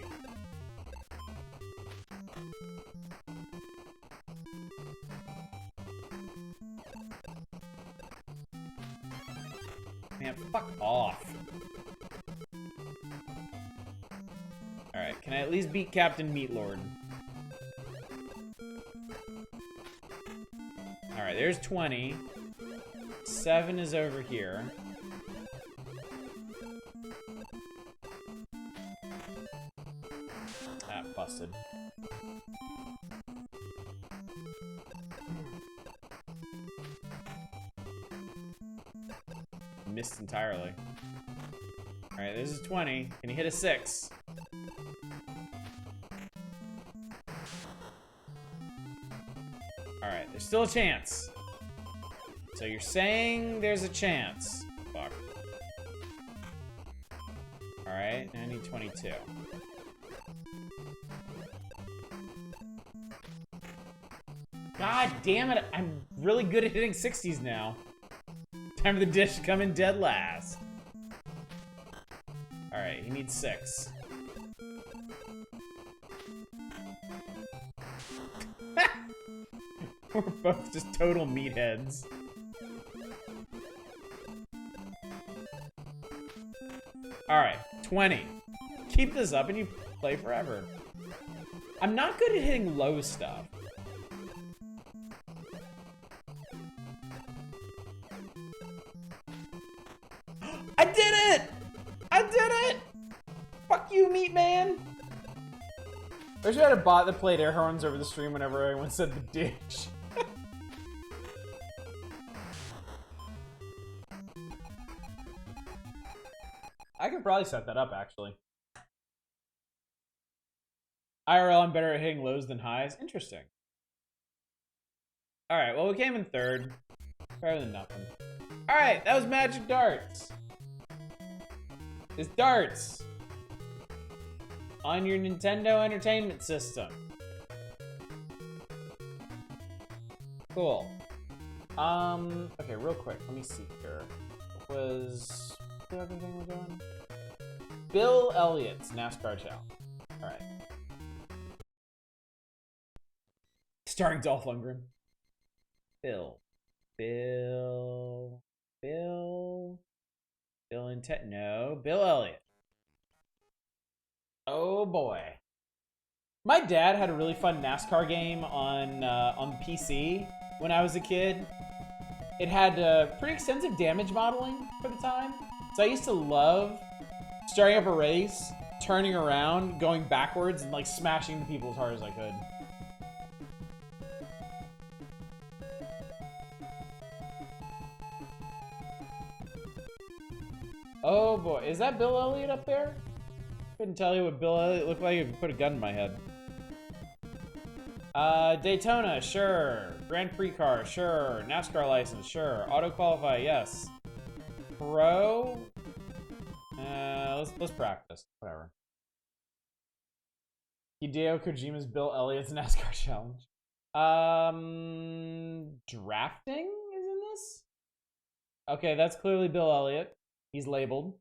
Man, fuck off. Alright, can I at least beat Captain Meatlord? Alright, there's 20. 7 is over here. Ah, busted. missed entirely. Alright, this is 20. Can you hit a 6? Alright, there's still a chance. So you're saying there's a chance. Fuck. Alright, I need 22. God damn it, I'm really good at hitting 60s now. Time for the dish to come in dead last. Alright, he needs 6. We're both just total meatheads. Alright, 20. Keep this up and you play forever. I'm not good at hitting low stuff. I did it! I did it! Fuck you, meat man! I wish I had a bot that played air horns over the stream whenever everyone said the dish. I could probably set that up, actually. IRL, I'm better at hitting lows than highs. Interesting. Alright, well, we came in third. Better than nothing. Alright, that was Magic Darts. It's darts. On your Nintendo Entertainment System. Cool. Okay, real quick, let me see here. What was the other thing we're doing? Bill Elliott's NASCAR Challenge. Alright. Starring Dolph Lundgren. Bill and no, Bill Elliott. Oh boy. My dad had a really fun NASCAR game on PC when I was a kid. It had pretty extensive damage modeling for the time. So I used to love starting up a race, turning around, going backwards, and like smashing the people as hard as I could. Oh boy, is that Bill Elliott up there? Couldn't tell you what Bill Elliott looked like if you put a gun in my head. Daytona, sure. Grand Prix car, sure. NASCAR license, sure. Auto qualify, yes. Pro? Let's practice. Whatever. Hideo Kojima's Bill Elliott's NASCAR challenge. Drafting is in this? Okay, that's clearly Bill Elliott. He's labeled.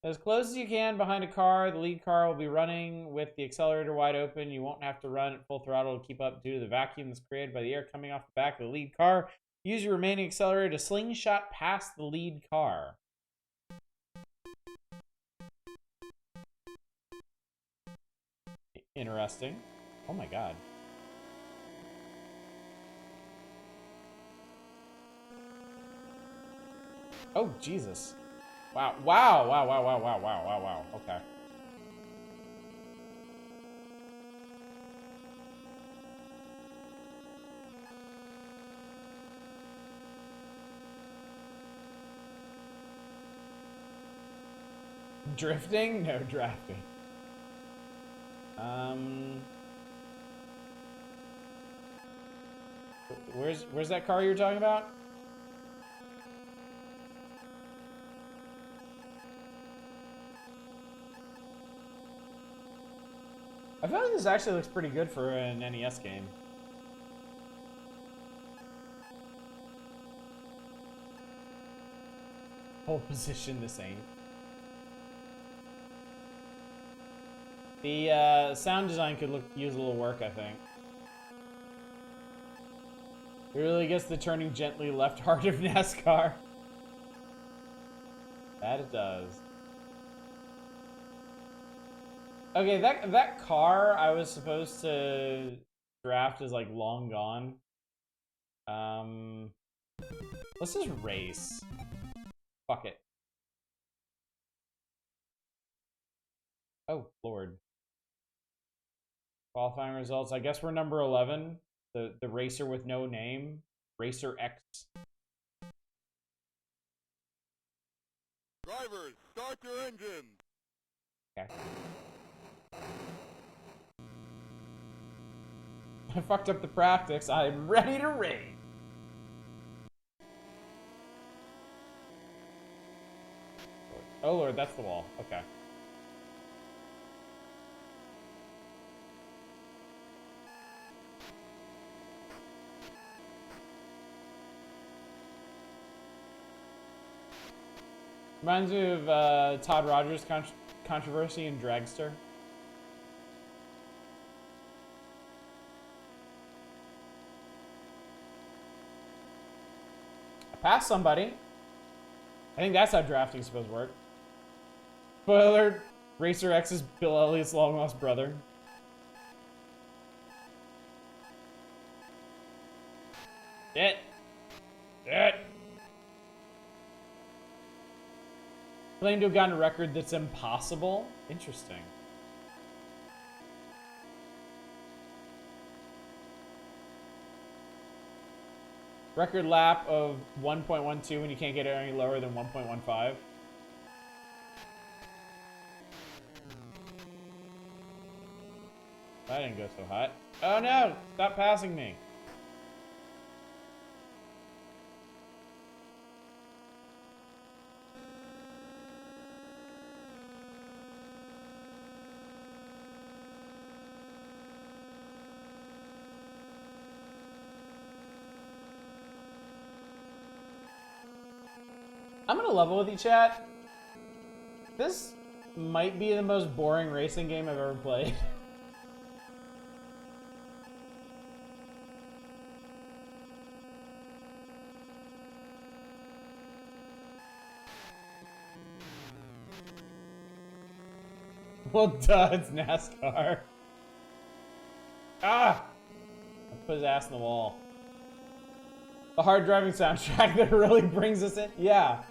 As close as you can behind a car, the lead car will be running with the accelerator wide open. You won't have to run at full throttle to keep up due to the vacuum that's created by the air coming off the back of the lead car. Use your remaining accelerator to slingshot past the lead car. Interesting. Oh my god. Oh, Jesus. Wow, wow, wow, wow, wow, wow, wow, wow, wow. Okay. Drifting? No, drafting. Where's that car you're talking about? I feel like this actually looks pretty good for an NES game. Whole position the same. The sound design could use a little work, I think. It really gets the turning gently left heart of NASCAR. That it does. Okay, that car I was supposed to draft is like long gone. Let's just race. Fuck it. Oh, Lord. Qualifying results. I guess we're number 11. The racer with no name. Racer X. Drivers, start your engines. Okay. I fucked up the practice. I'm ready to race. Oh Lord, that's the wall. Okay. Reminds me of Todd Rogers' controversy in Dragster. I passed somebody. I think that's how drafting's supposed to work. Spoiler alert, Racer X is Bill Elliott's long-lost brother. Shit. Shit. Claim to have gotten a record that's impossible? Interesting. Record lap of 1.12 when you can't get it any lower than 1.15. That didn't go so hot. Oh no! Stop passing me. I'm gonna level with you, chat. This might be the most boring racing game I've ever played. Well, duh, it's NASCAR. Ah! I put his ass in the wall. The hard driving soundtrack that really brings us in. Yeah.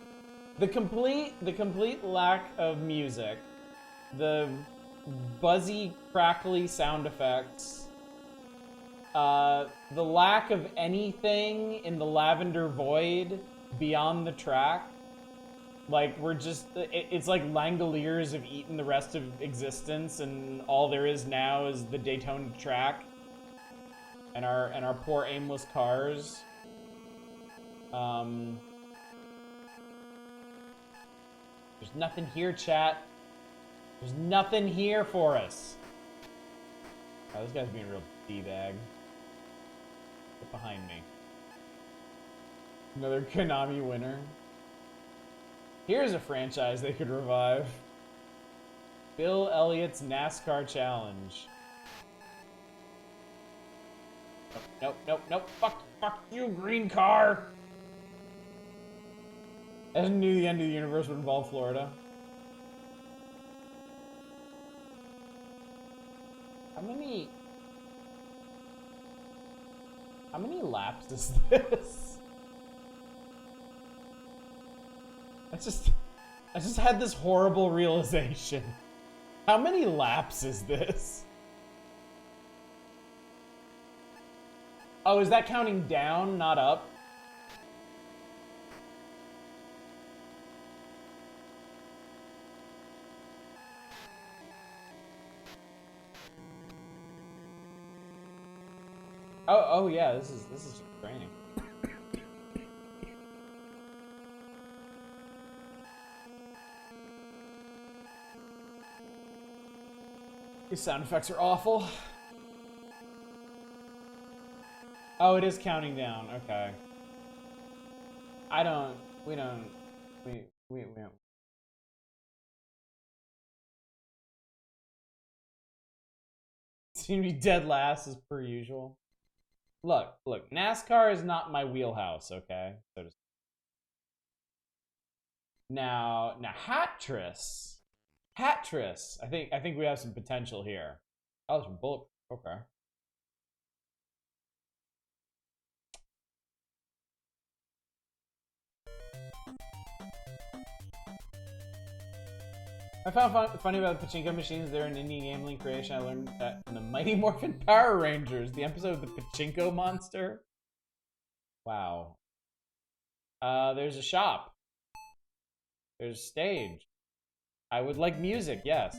The complete lack of music. The buzzy, crackly sound effects. The lack of anything in the lavender void beyond the track. Like, we're just, it's like Langoliers have eaten the rest of existence, and all there is now is the Daytona track. And our poor aimless cars. There's nothing here, chat. There's nothing here for us. Oh, this guy's being a real D-bag. Get behind me. Another Konami winner. Here's a franchise they could revive. Bill Elliott's NASCAR Challenge. Nope, nope, nope. Fuck you, green car! I didn't knew the end of the universe would involve Florida. How many laps is this? I just had this horrible realization. How many laps is this? Oh, is that counting down, not up? Oh yeah, this is just training. These sound effects are awful. Oh, it is counting down. Okay. We don't. Seem to be dead last as per usual. Look, NASCAR is not my wheelhouse, okay? So just... Now Hattress. I think we have some potential here. Oh, there's some bullet. Okay. I found funny about the pachinko machines. They're an indie gambling creation. I learned that in the Mighty Morphin Power Rangers, the episode of the Pachinko Monster. Wow. There's a shop. There's stage. I would like music, yes.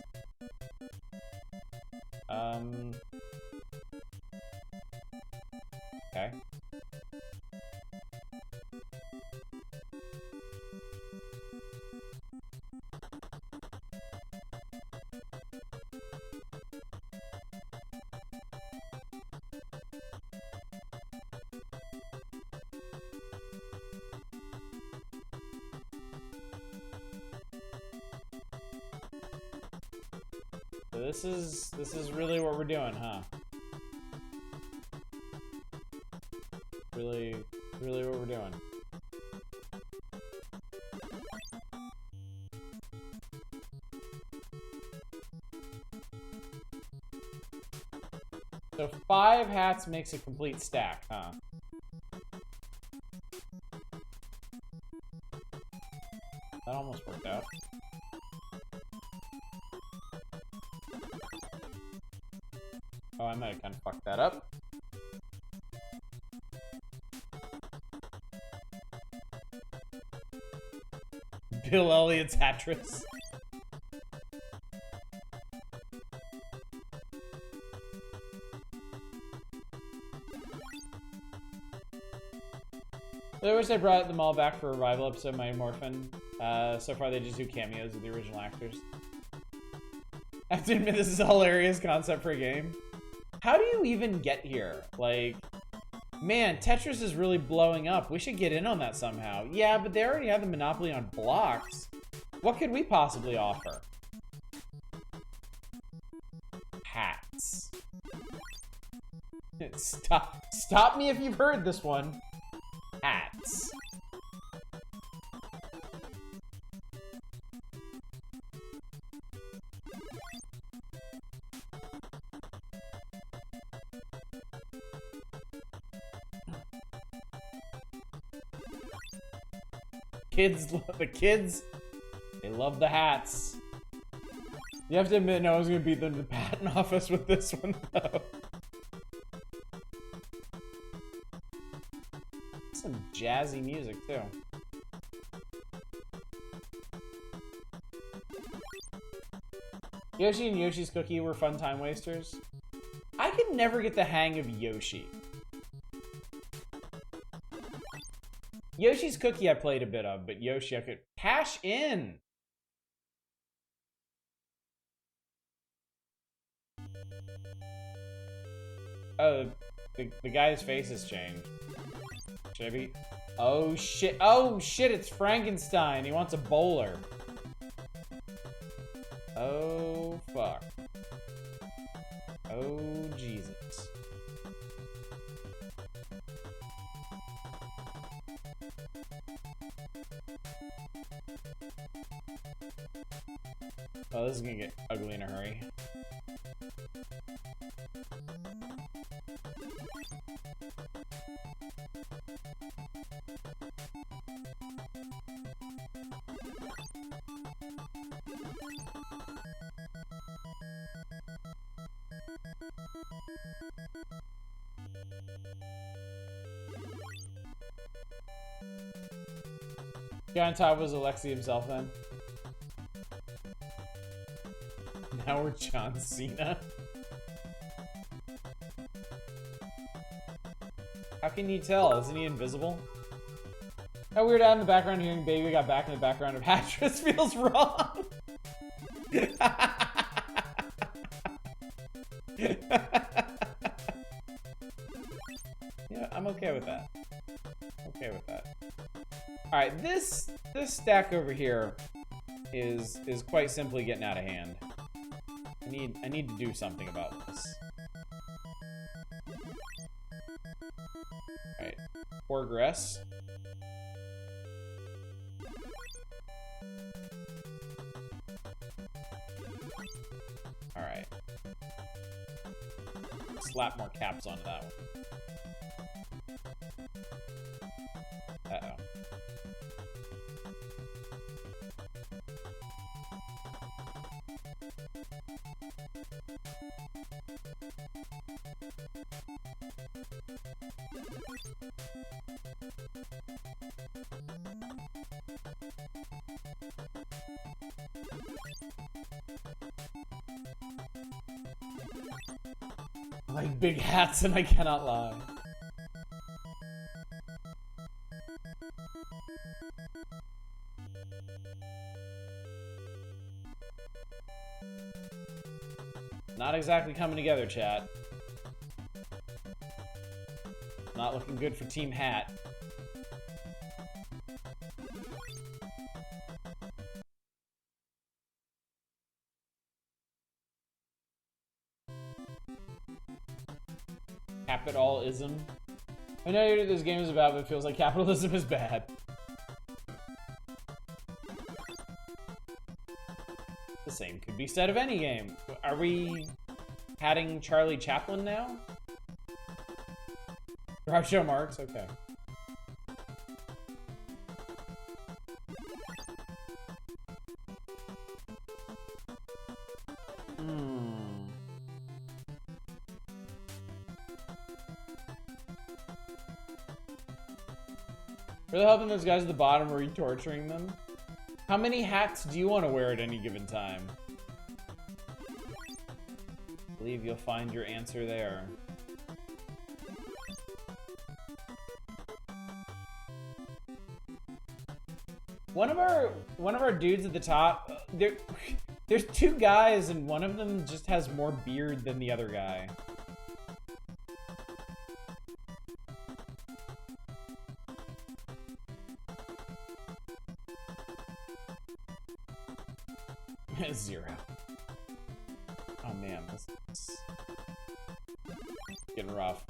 Okay. So this is really what we're doing, huh? Really what we're doing. So 5 hats makes a complete stack, huh? That almost worked out. Oh, I might have kind of fucked that up. Bill Elliott's Hattress. I wish I brought them all back for a revival episode of Mighty Morphin. So far they just do cameos of the original actors. I have to admit, this is a hilarious concept for a game. How do you even get here? Like, man, Tetris is really blowing up. We should get in on that somehow. Yeah, but they already have the monopoly on blocks. What could we possibly offer? Hats. Stop me if you've heard this one. Hats. The kids, they love the hats. You have to admit, no one's gonna beat them to the patent office with this one, though. Some jazzy music, too. Yoshi and Yoshi's Cookie were fun time wasters. I could never get the hang of Yoshi. Yoshi's Cookie I played a bit of, but Yoshi I could cash in. Oh, the guy's face has changed. Should I be? Oh shit! Oh shit! It's Frankenstein. He wants a bowler. Oh fuck. Oh Jesus. Oh, this is gonna get ugly in a hurry. Guy on top was Alexi himself then. Now we're John Cena. How can you tell? Isn't he invisible? How weird out in the background hearing Baby got back in the background of Hattress feels wrong. Yeah, I'm okay with that. Okay with that. Alright, this stack over here is quite simply getting out of hand. I need to do something about this. Alright. Progress. Alright. Slap more caps onto that one. Uh-oh. Like big hats and I cannot lie. Not exactly coming together, chat. Not looking good for Team Hat. Capitalism. I know what this game is about, but it feels like capitalism is bad. The same could be said of any game. Are we adding Charlie Chaplin now? Drop show marks? Okay. Really helping those guys at the bottom, or are you torturing them? How many hats do you want to wear at any given time? I believe you'll find your answer there. One of our dudes at the top, there's two guys and one of them just has more beard than the other guy. Zero. Oh man, this is getting rough.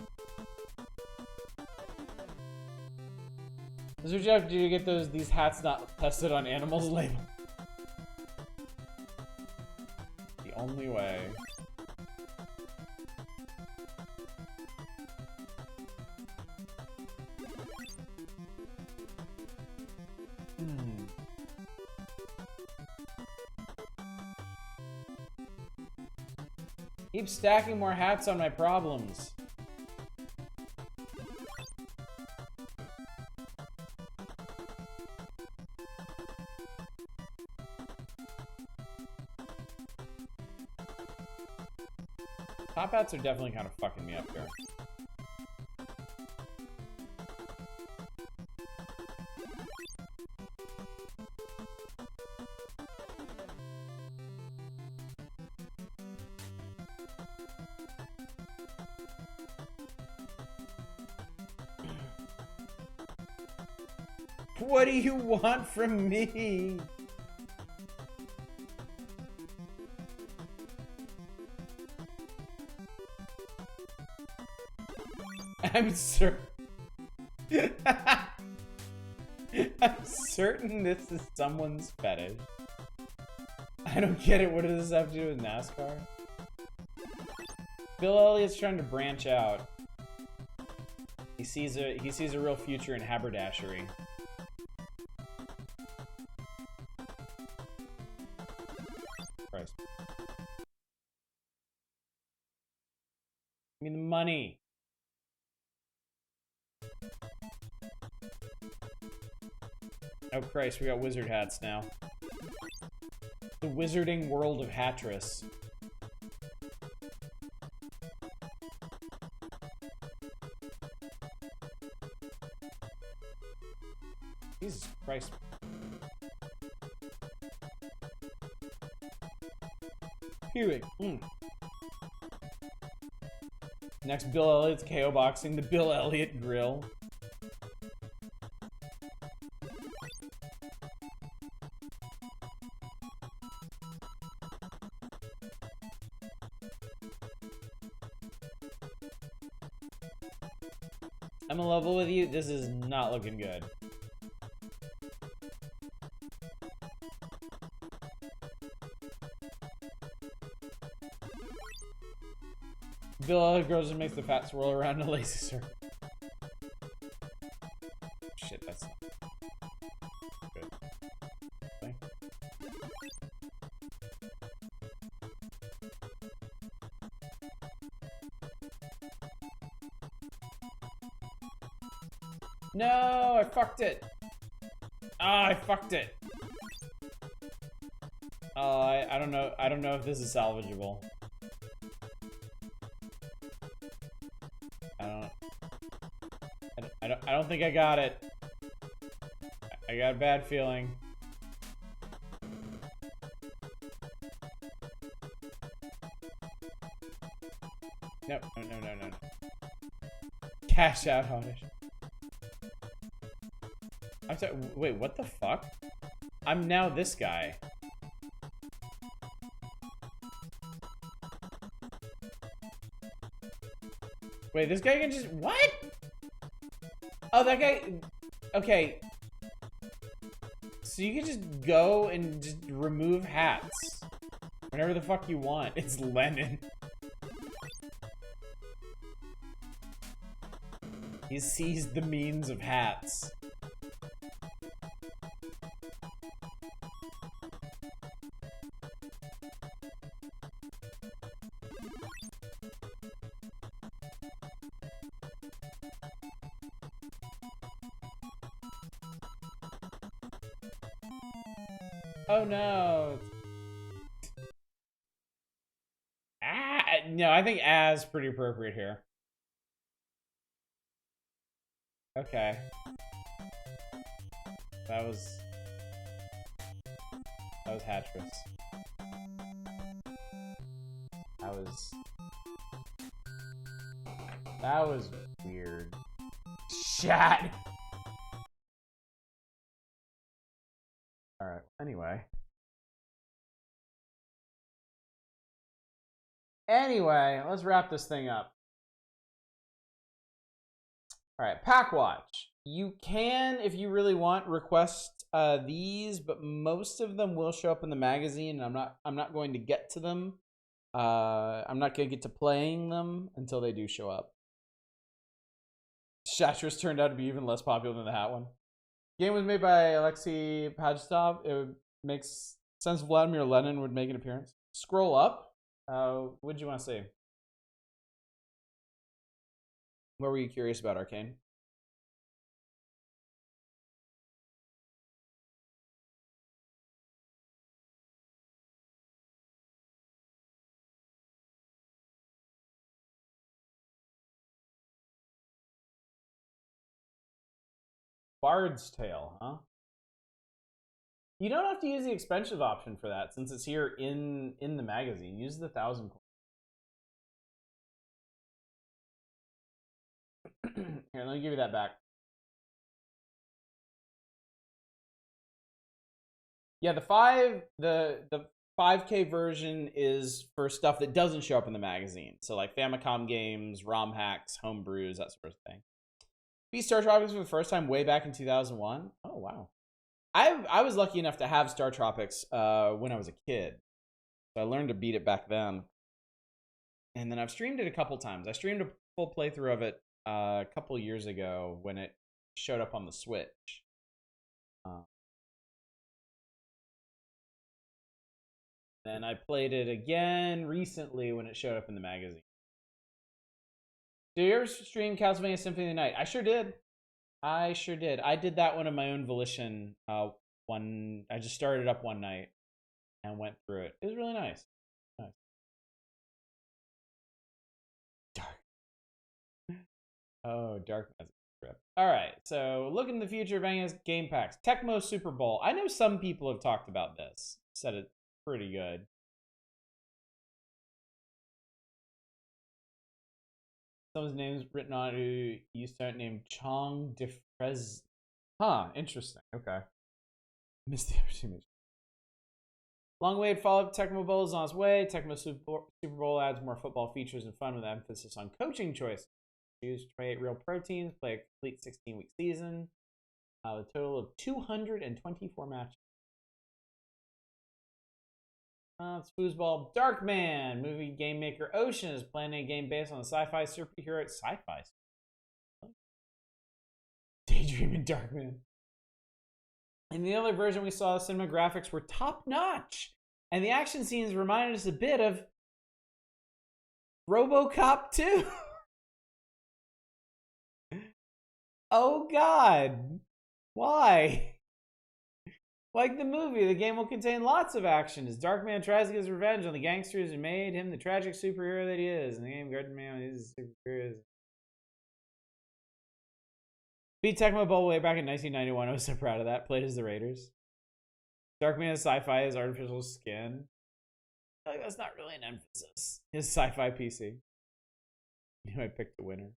This is what you have to do to get these hats not tested on animals label. The only way. Keep stacking more hats on my problems. Top hats are definitely kind of fucking me up here. What do you want from me? I'm certain. I'm certain this is someone's fetish. I don't get it. What does this have to do with NASCAR? Bill Elliott's trying to branch out. He sees a real future in haberdashery. Christ. Give me the money. Oh Christ, we got wizard hats now. The wizarding world of Hattress. Jesus Christ. Hewitt. Next, Bill Elliott's KO boxing, the Bill Elliott grill. I'm in level with you. This is not looking good. Bill Elliott grows and makes the fat swirl around in a lazy circle. Shit, that's not good. Okay. No, I fucked it. Ah, I fucked it. I don't know. I don't know if this is salvageable. I don't think I got it. I got a bad feeling. No. Cash out on it. I'm sorry, wait, what the fuck? I'm now this guy. Wait, this guy can just... What? Oh, that guy... Okay. So you can just go and just remove hats. Whenever the fuck you want. It's Lennon. He seized the means of hats. Oh no. No, I think as pretty appropriate here. Okay. That was Hatchmas. That was weird. Shat. All right. Anyway, let's wrap this thing up. All right, Pack Watch. You can, if you really want, request these, but most of them will show up in the magazine. And I'm not going to get to them. I'm not going to get to playing them until they do show up. Shatras turned out to be even less popular than the hat one. Game was made by Alexei Pajstov. It makes sense Vladimir Lenin would make an appearance. Scroll up. What did you want to say? What were you curious about, Arcane? Bard's Tale, huh? You don't have to use the expensive option for that since it's here in the magazine. Use the 1,000 coin. Here, let me give you that back. Yeah, the 5K version is for stuff that doesn't show up in the magazine. So like Famicom games, ROM hacks, homebrews, that sort of thing. Beat Star Tropics for the first time way back in 2001. Oh wow. I was lucky enough to have Star Tropics when I was a kid. So I learned to beat it back then. And then I've streamed it a couple times. I streamed a full playthrough of it a couple years ago when it showed up on the Switch. Then I played it again recently when it showed up in the magazine. Did you ever stream Castlevania Symphony of the Night? I sure did. I did that one of my own volition. I just started up one night and went through it. It was really nice. Dark. Oh, Dark Magic Trip. All right, so looking to the future of NES game packs. Tecmo Super Bowl. I know some people have talked about this. Said it's pretty good. Someone's name's written on who you start named Chong DeFrez. Huh, interesting. Okay. Missed the opportunity. Long awaited follow-up Tecmo Bowl is on its way. Tecmo Super Bowl adds more football features and fun with emphasis on coaching choice. Choose 28 real pro teams, play a complete 16-week season. A total of 224 matches. It's foosball. Darkman. Movie game maker Ocean is planning a game based on the sci-fi superhero. Sci-fi. Daydream and Darkman. In the other version we saw, the cinema graphics were top-notch. And the action scenes reminded us a bit of RoboCop 2. Oh God. Why? Like the movie, the game will contain lots of action as Darkman tries to get his revenge on the gangsters who made him the tragic superhero that he is. In the game, Garden Man is superheroes. Beat Tecmo Bowl way back in 1991. I was so proud of that. Played as the Raiders. Darkman Sci-Fi is artificial skin. I feel like that's not really an emphasis. His sci-fi PC. I picked the winner.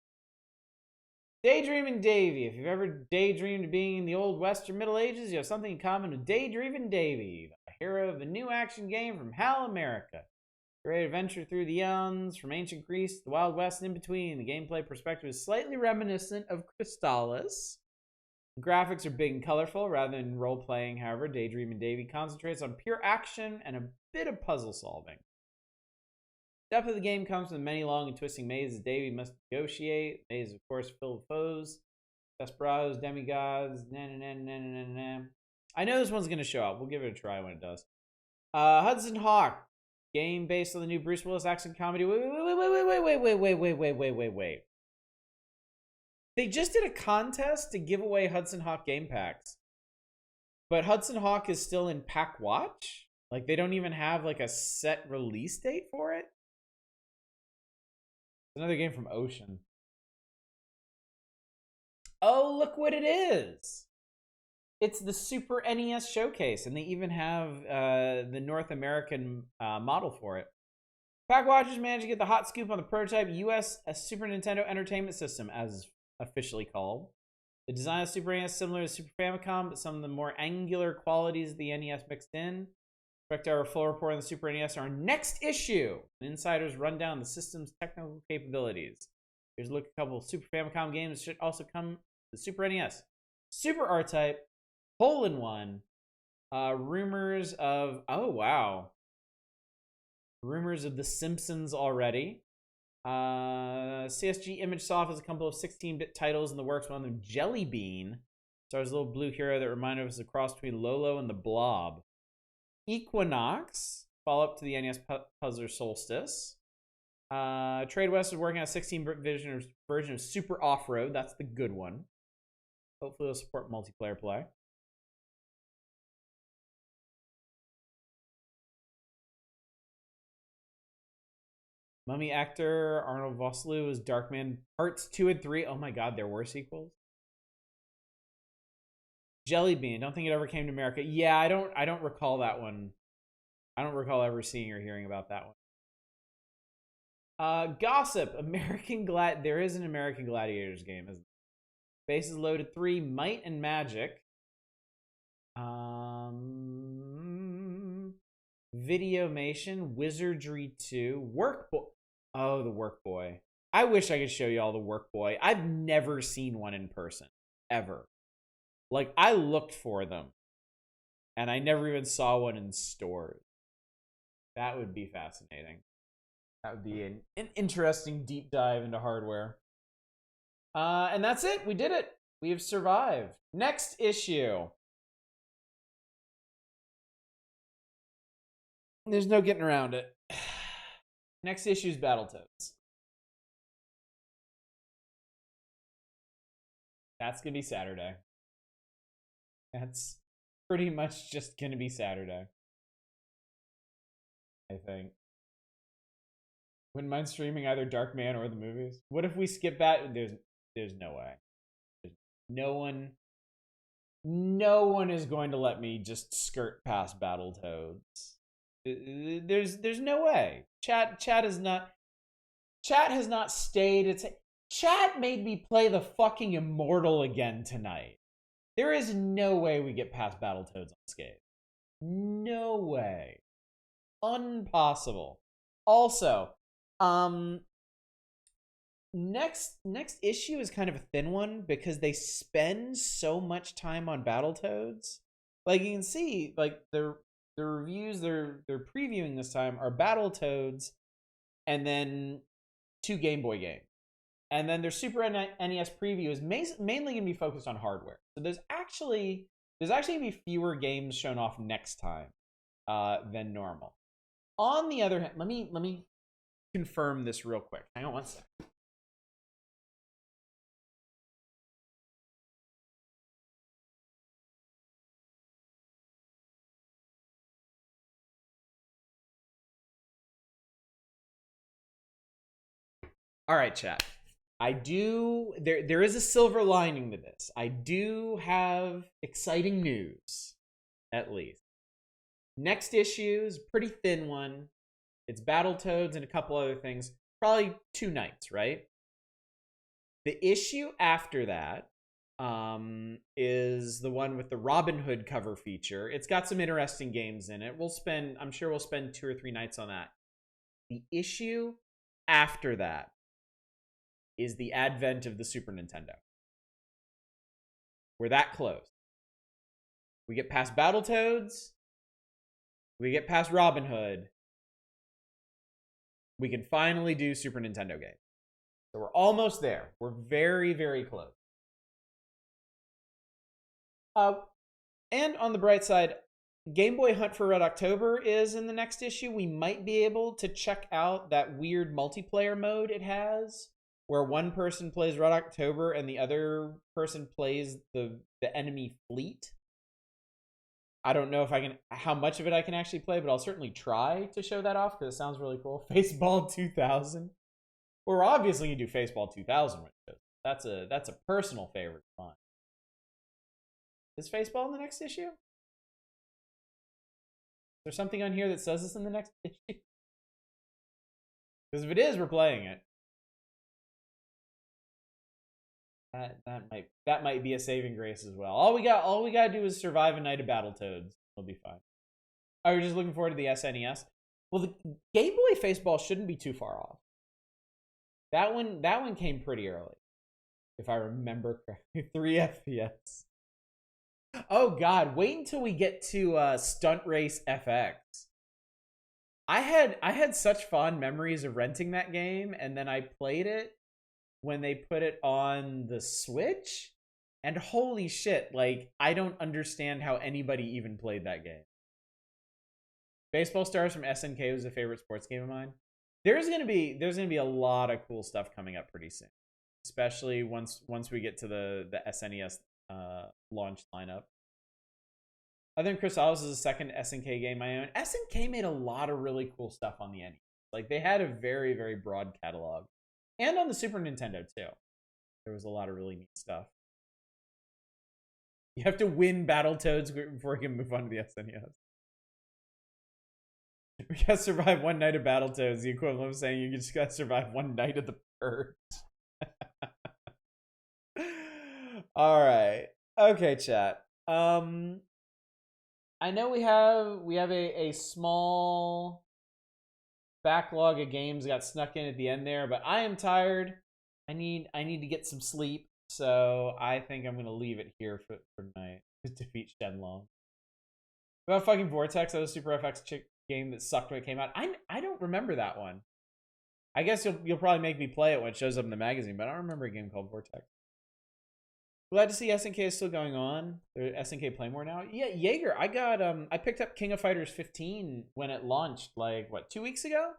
Daydream and Davey. If you've ever daydreamed of being in the Old West or Middle Ages, you have something in common with Daydream and Davey, the hero of a new action game from HAL America. Great adventure through the eons, from ancient Greece to the Wild West and in between. The gameplay perspective is slightly reminiscent of Crystallis. The graphics are big and colorful rather than role-playing. However, Daydream and Davey concentrates on pure action and a bit of puzzle solving. The depth of the game comes from the many long and twisting mazes Davey must negotiate. The maze, of course, filled with foes, desperados, demigods, I know this one's going to show up. We'll give it a try when it does. Hudson Hawk. Game based on the new Bruce Willis action comedy. Wait. They just did a contest to give away Hudson Hawk game packs. But Hudson Hawk is still in pack watch? Like, they don't even have, like, a set release date for it? Another game from Ocean. Oh, look what it is! It's the Super NES Showcase, and they even have the North American model for it. Pack Watchers managed to get the hot scoop on the prototype US Super Nintendo Entertainment System, as officially called. The design of Super NES is similar to Super Famicom, but some of the more angular qualities of the NES mixed in. Expect our full report on the Super NES in our next issue. An insider's rundown of the system's technical capabilities. Here's a look at a couple of Super Famicom games that should also come to the Super NES. Super R-Type, Hole-in-One, rumors of, oh wow, rumors of The Simpsons already. CSG ImageSoft has a couple of 16-bit titles in the works. One of them, Jelly Bean, stars a little blue hero that reminded us of a cross between Lolo and the Blob. Equinox, follow-up to the NES puzzler Solstice. Trade West is working on a 16-bit version of Super Off-Road. That's the good one. Hopefully it'll support multiplayer play. Mummy actor Arnold Vosloo is Darkman Parts 2 and 3. Oh my god, there were sequels. Jelly Bean. Don't think it ever came to America. Yeah, I don't recall that one. I don't recall ever seeing or hearing about that one. Gossip. There is an American Gladiators game, isn't there? Bases Loaded 3, Might and Magic. Videomation, Wizardry 2, Workboy. Oh, the Workboy. I wish I could show you all the Workboy. I've never seen one in person, ever. Like, I looked for them, and I never even saw one in stores. That would be fascinating. That would be an interesting deep dive into hardware. And that's it. We did it. We have survived. Next issue. There's no getting around it. Next issue is Battletoads. That's going to be Saturday. That's pretty much just going to be Saturday, I think. Wouldn't mind streaming either Darkman or the movies. What if we skip that? There's no way. No one is going to let me just skirt past Battletoads. There's no way. Chat has not stayed. Chat made me play the fucking Immortal again tonight. There is no way we get past Battletoads unscathed. No way. Impossible. Also, next issue is kind of a thin one because they spend so much time on Battletoads. Like, you can see, like, the reviews they're previewing this time are Battletoads and then 2 Game Boy games. And then their Super NES preview is mainly going to be focused on hardware. So there's actually going to be fewer games shown off next time than normal. On the other hand, let me confirm this real quick. Hang on one second. All right, chat. There is a silver lining to this. I do have exciting news, at least. Next issue is a pretty thin one. It's Battletoads and a couple other things. Probably 2 nights, right? The issue after that is the one with the Robin Hood cover feature. It's got some interesting games in it. I'm sure we'll spend 2 or 3 nights on that. The issue after that is the advent of the Super Nintendo. We're that close. We get past Battletoads. We get past Robin Hood. We can finally do Super Nintendo games. So we're almost there. We're very, very close. And on the bright side, Game Boy Hunt for Red October is in the next issue. We might be able to check out that weird multiplayer mode it has, where one person plays Red October and the other person plays the enemy fleet. I don't know how much of it I can actually play, but I'll certainly try to show that off because it sounds really cool. Faceball 2000. We're obviously gonna do Faceball 2000 with this. That's a personal favorite of mine. Is Faceball in the next issue? Is there something on here that says it's in the next issue? Because if it is, we're playing it. That might be a saving grace as well. All we gotta do is survive a night of Battletoads. We'll be fine. Are you just looking forward to the SNES? Well, the Game Boy Faceball shouldn't be too far off. That one came pretty early, if I remember correctly. 3 FPS. Oh God! Wait until we get to Stunt Race FX. I had such fond memories of renting that game, and then I played it when they put it on the Switch, and holy shit, like, I don't understand how anybody even played that game. Baseball Stars from SNK was a favorite sports game of mine. There's gonna be a lot of cool stuff coming up pretty soon, especially once we get to the SNES launch lineup. Other than Chrysalis is the second SNK game I own. SNK made a lot of really cool stuff on the NES. Like, they had a very, very broad catalog. And on the Super Nintendo, too. There was a lot of really neat stuff. You have to win Battletoads before you can move on to the SNES. We gotta survive one night of Battletoads. The equivalent of saying you just gotta survive one night of the Purge. Alright. Okay, chat. I know we have a small backlog of games got snuck in at the end there, but I am tired. I need to get some sleep, so I think I'm gonna leave it here for tonight to defeat Shenlong. About fucking Vortex, that was a Super FX game that sucked when it came out. I don't remember that one. I guess you'll probably make me play it when it shows up in the magazine, but I don't remember a game called Vortex. Glad to see SNK is still going on. They're SNK Play More now. Yeah, Jaeger. I picked up King of Fighters 15 when it launched, like, what, 2 weeks ago?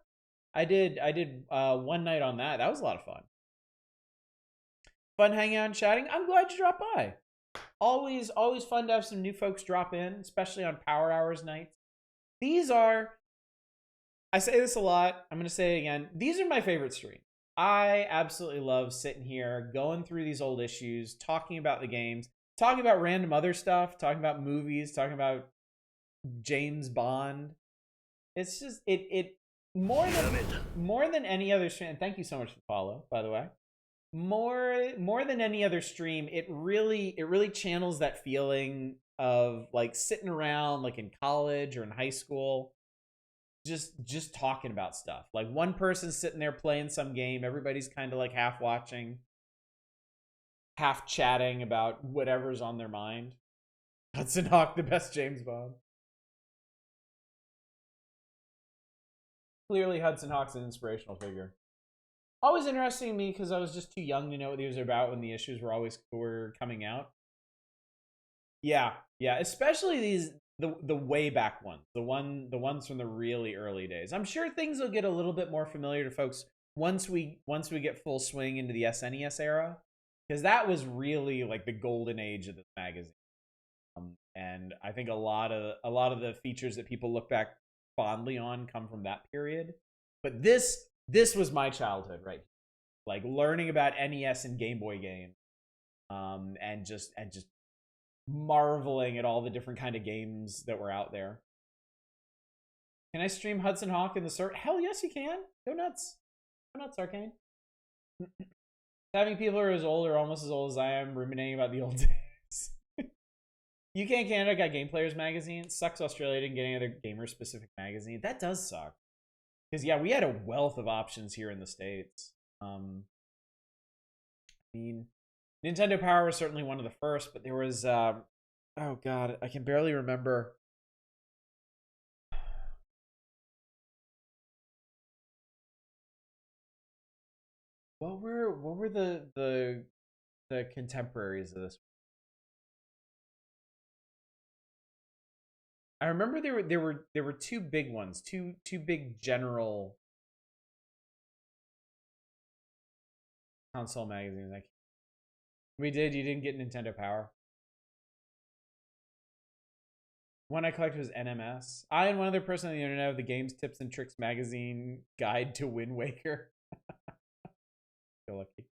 I did one night on that. That was a lot of fun. Fun hanging out and chatting. I'm glad you dropped by. Always fun to have some new folks drop in, especially on Power Hours nights. I say this a lot, I'm going to say it again, these are my favorite streams. I absolutely love sitting here, going through these old issues, talking about the games, talking about random other stuff, talking about movies, talking about James Bond. It's just, it more than any other stream, and thank you so much for the follow, by the way. More than any other stream, it really channels that feeling of, like, sitting around, like, in college or in high school, just talking about stuff. Like, one person's sitting there playing some game, everybody's kind of like half watching, half chatting about whatever's on their mind. Hudson Hawk, the best James Bond. Clearly Hudson Hawk's an inspirational figure. Always interesting to me because I was just too young to know what he was about when the issues were coming out. Yeah, especially the way back ones, the ones from the really early days. I'm sure things will get a little bit more familiar to folks once we get full swing into the SNES era, because that was really like the golden age of this magazine. And I think a lot of the features that people look back fondly on come from that period. But this was my childhood, right? like learning about NES and Game Boy games, and just marveling at all the different kind of games that were out there. Can I stream Hudson Hawk in the server? Hell yes, you can. Go nuts. Go nuts, Arcane. Having people who are as old or almost as old as I am ruminating about the old days. UK and Canada got Game Players magazine. Sucks Australia didn't get any other gamer-specific magazine. That does suck. Because, yeah, we had a wealth of options here in the States. I mean, Nintendo Power was certainly one of the first, but there was, oh god, I can barely remember. What were the contemporaries of this? I remember there were two big ones, two big general console magazines. Like we did, you didn't get Nintendo Power. One I collected was NMS. I and one other person on the internet have the Games Tips and Tricks magazine guide to Wind Waker. Feel lucky.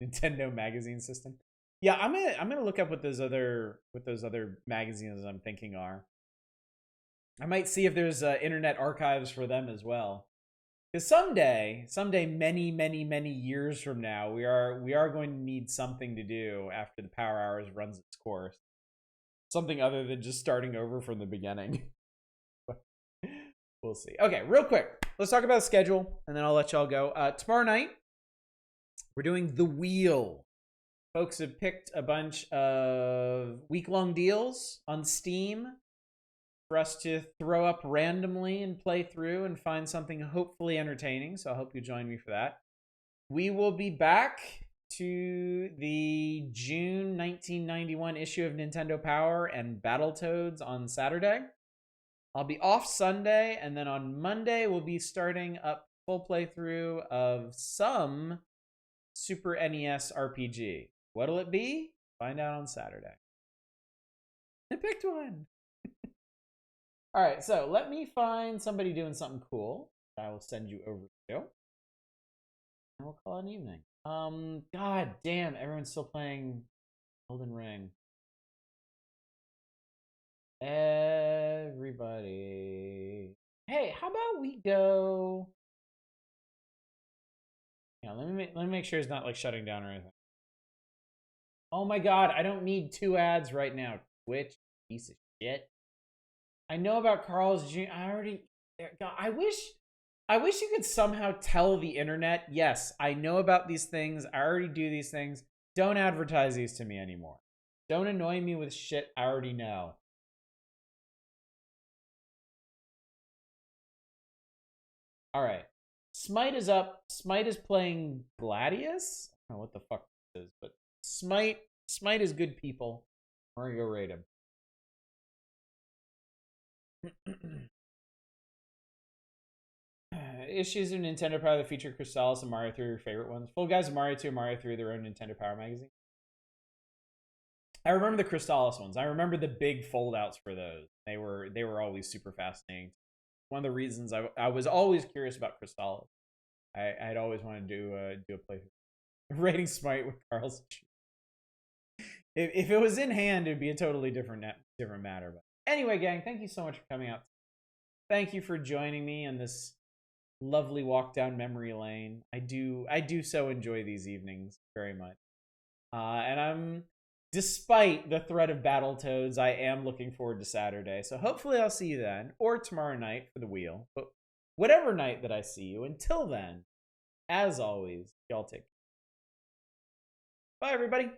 Nintendo magazine system. Yeah, I'm gonna look up what those other magazines I'm thinking are. I might see if there's internet archives for them as well. Because someday, many years from now, we are going to need something to do after the Power Hours runs its course. Something other than just starting over from the beginning. We'll see. Okay, real quick, let's talk about the schedule, and then I'll let y'all go. Tomorrow night, we're doing The Wheel. Folks have picked a bunch of week-long deals on Steam for us to throw up randomly and play through and find something hopefully entertaining. So I hope you join me for that. We will be back to the June 1991 issue of Nintendo Power and Battletoads on Saturday. I'll be off Sunday, and then on Monday we'll be starting up full playthrough of some Super NES RPG. What'll it be? Find out on Saturday. I picked one. All right, so let me find somebody doing something cool that I will send you over to. And we'll call it an evening. God damn, everyone's still playing Elden Ring. Everybody. Hey, how about we go? Yeah, let me make sure it's not like shutting down or anything. Oh my god, I don't need 2 ads right now. Twitch, piece of shit. I know about Carl's Jr. I wish you could somehow tell the internet, yes, I know about these things. I already do these things. Don't advertise these to me anymore. Don't annoy me with shit I already know. All right. Smite is up. Smite is playing Gladius. I don't know what the fuck this is, but Smite is good people. We're gonna go raid him. Issues of Nintendo Power that feature Crystalis and Mario 3 are your favorite ones. Full Guys of Mario 2 and Mario 3 are their own Nintendo Power magazine. I remember the Crystalis ones. I remember the big foldouts for those. They were always super fascinating. One of the reasons I was always curious about Crystalis. I'd always wanted to do a playthrough. Rating Smite with Carl's. If it was in hand, it'd be a totally different matter. But anyway, gang, thank you so much for coming out. Thank you for joining me on this lovely walk down memory lane. I do so enjoy these evenings very much. And I'm, despite the threat of Battletoads, I am looking forward to Saturday. So hopefully I'll see you then, or tomorrow night for the wheel. But whatever night that I see you, until then, as always, y'all take care. Bye, everybody.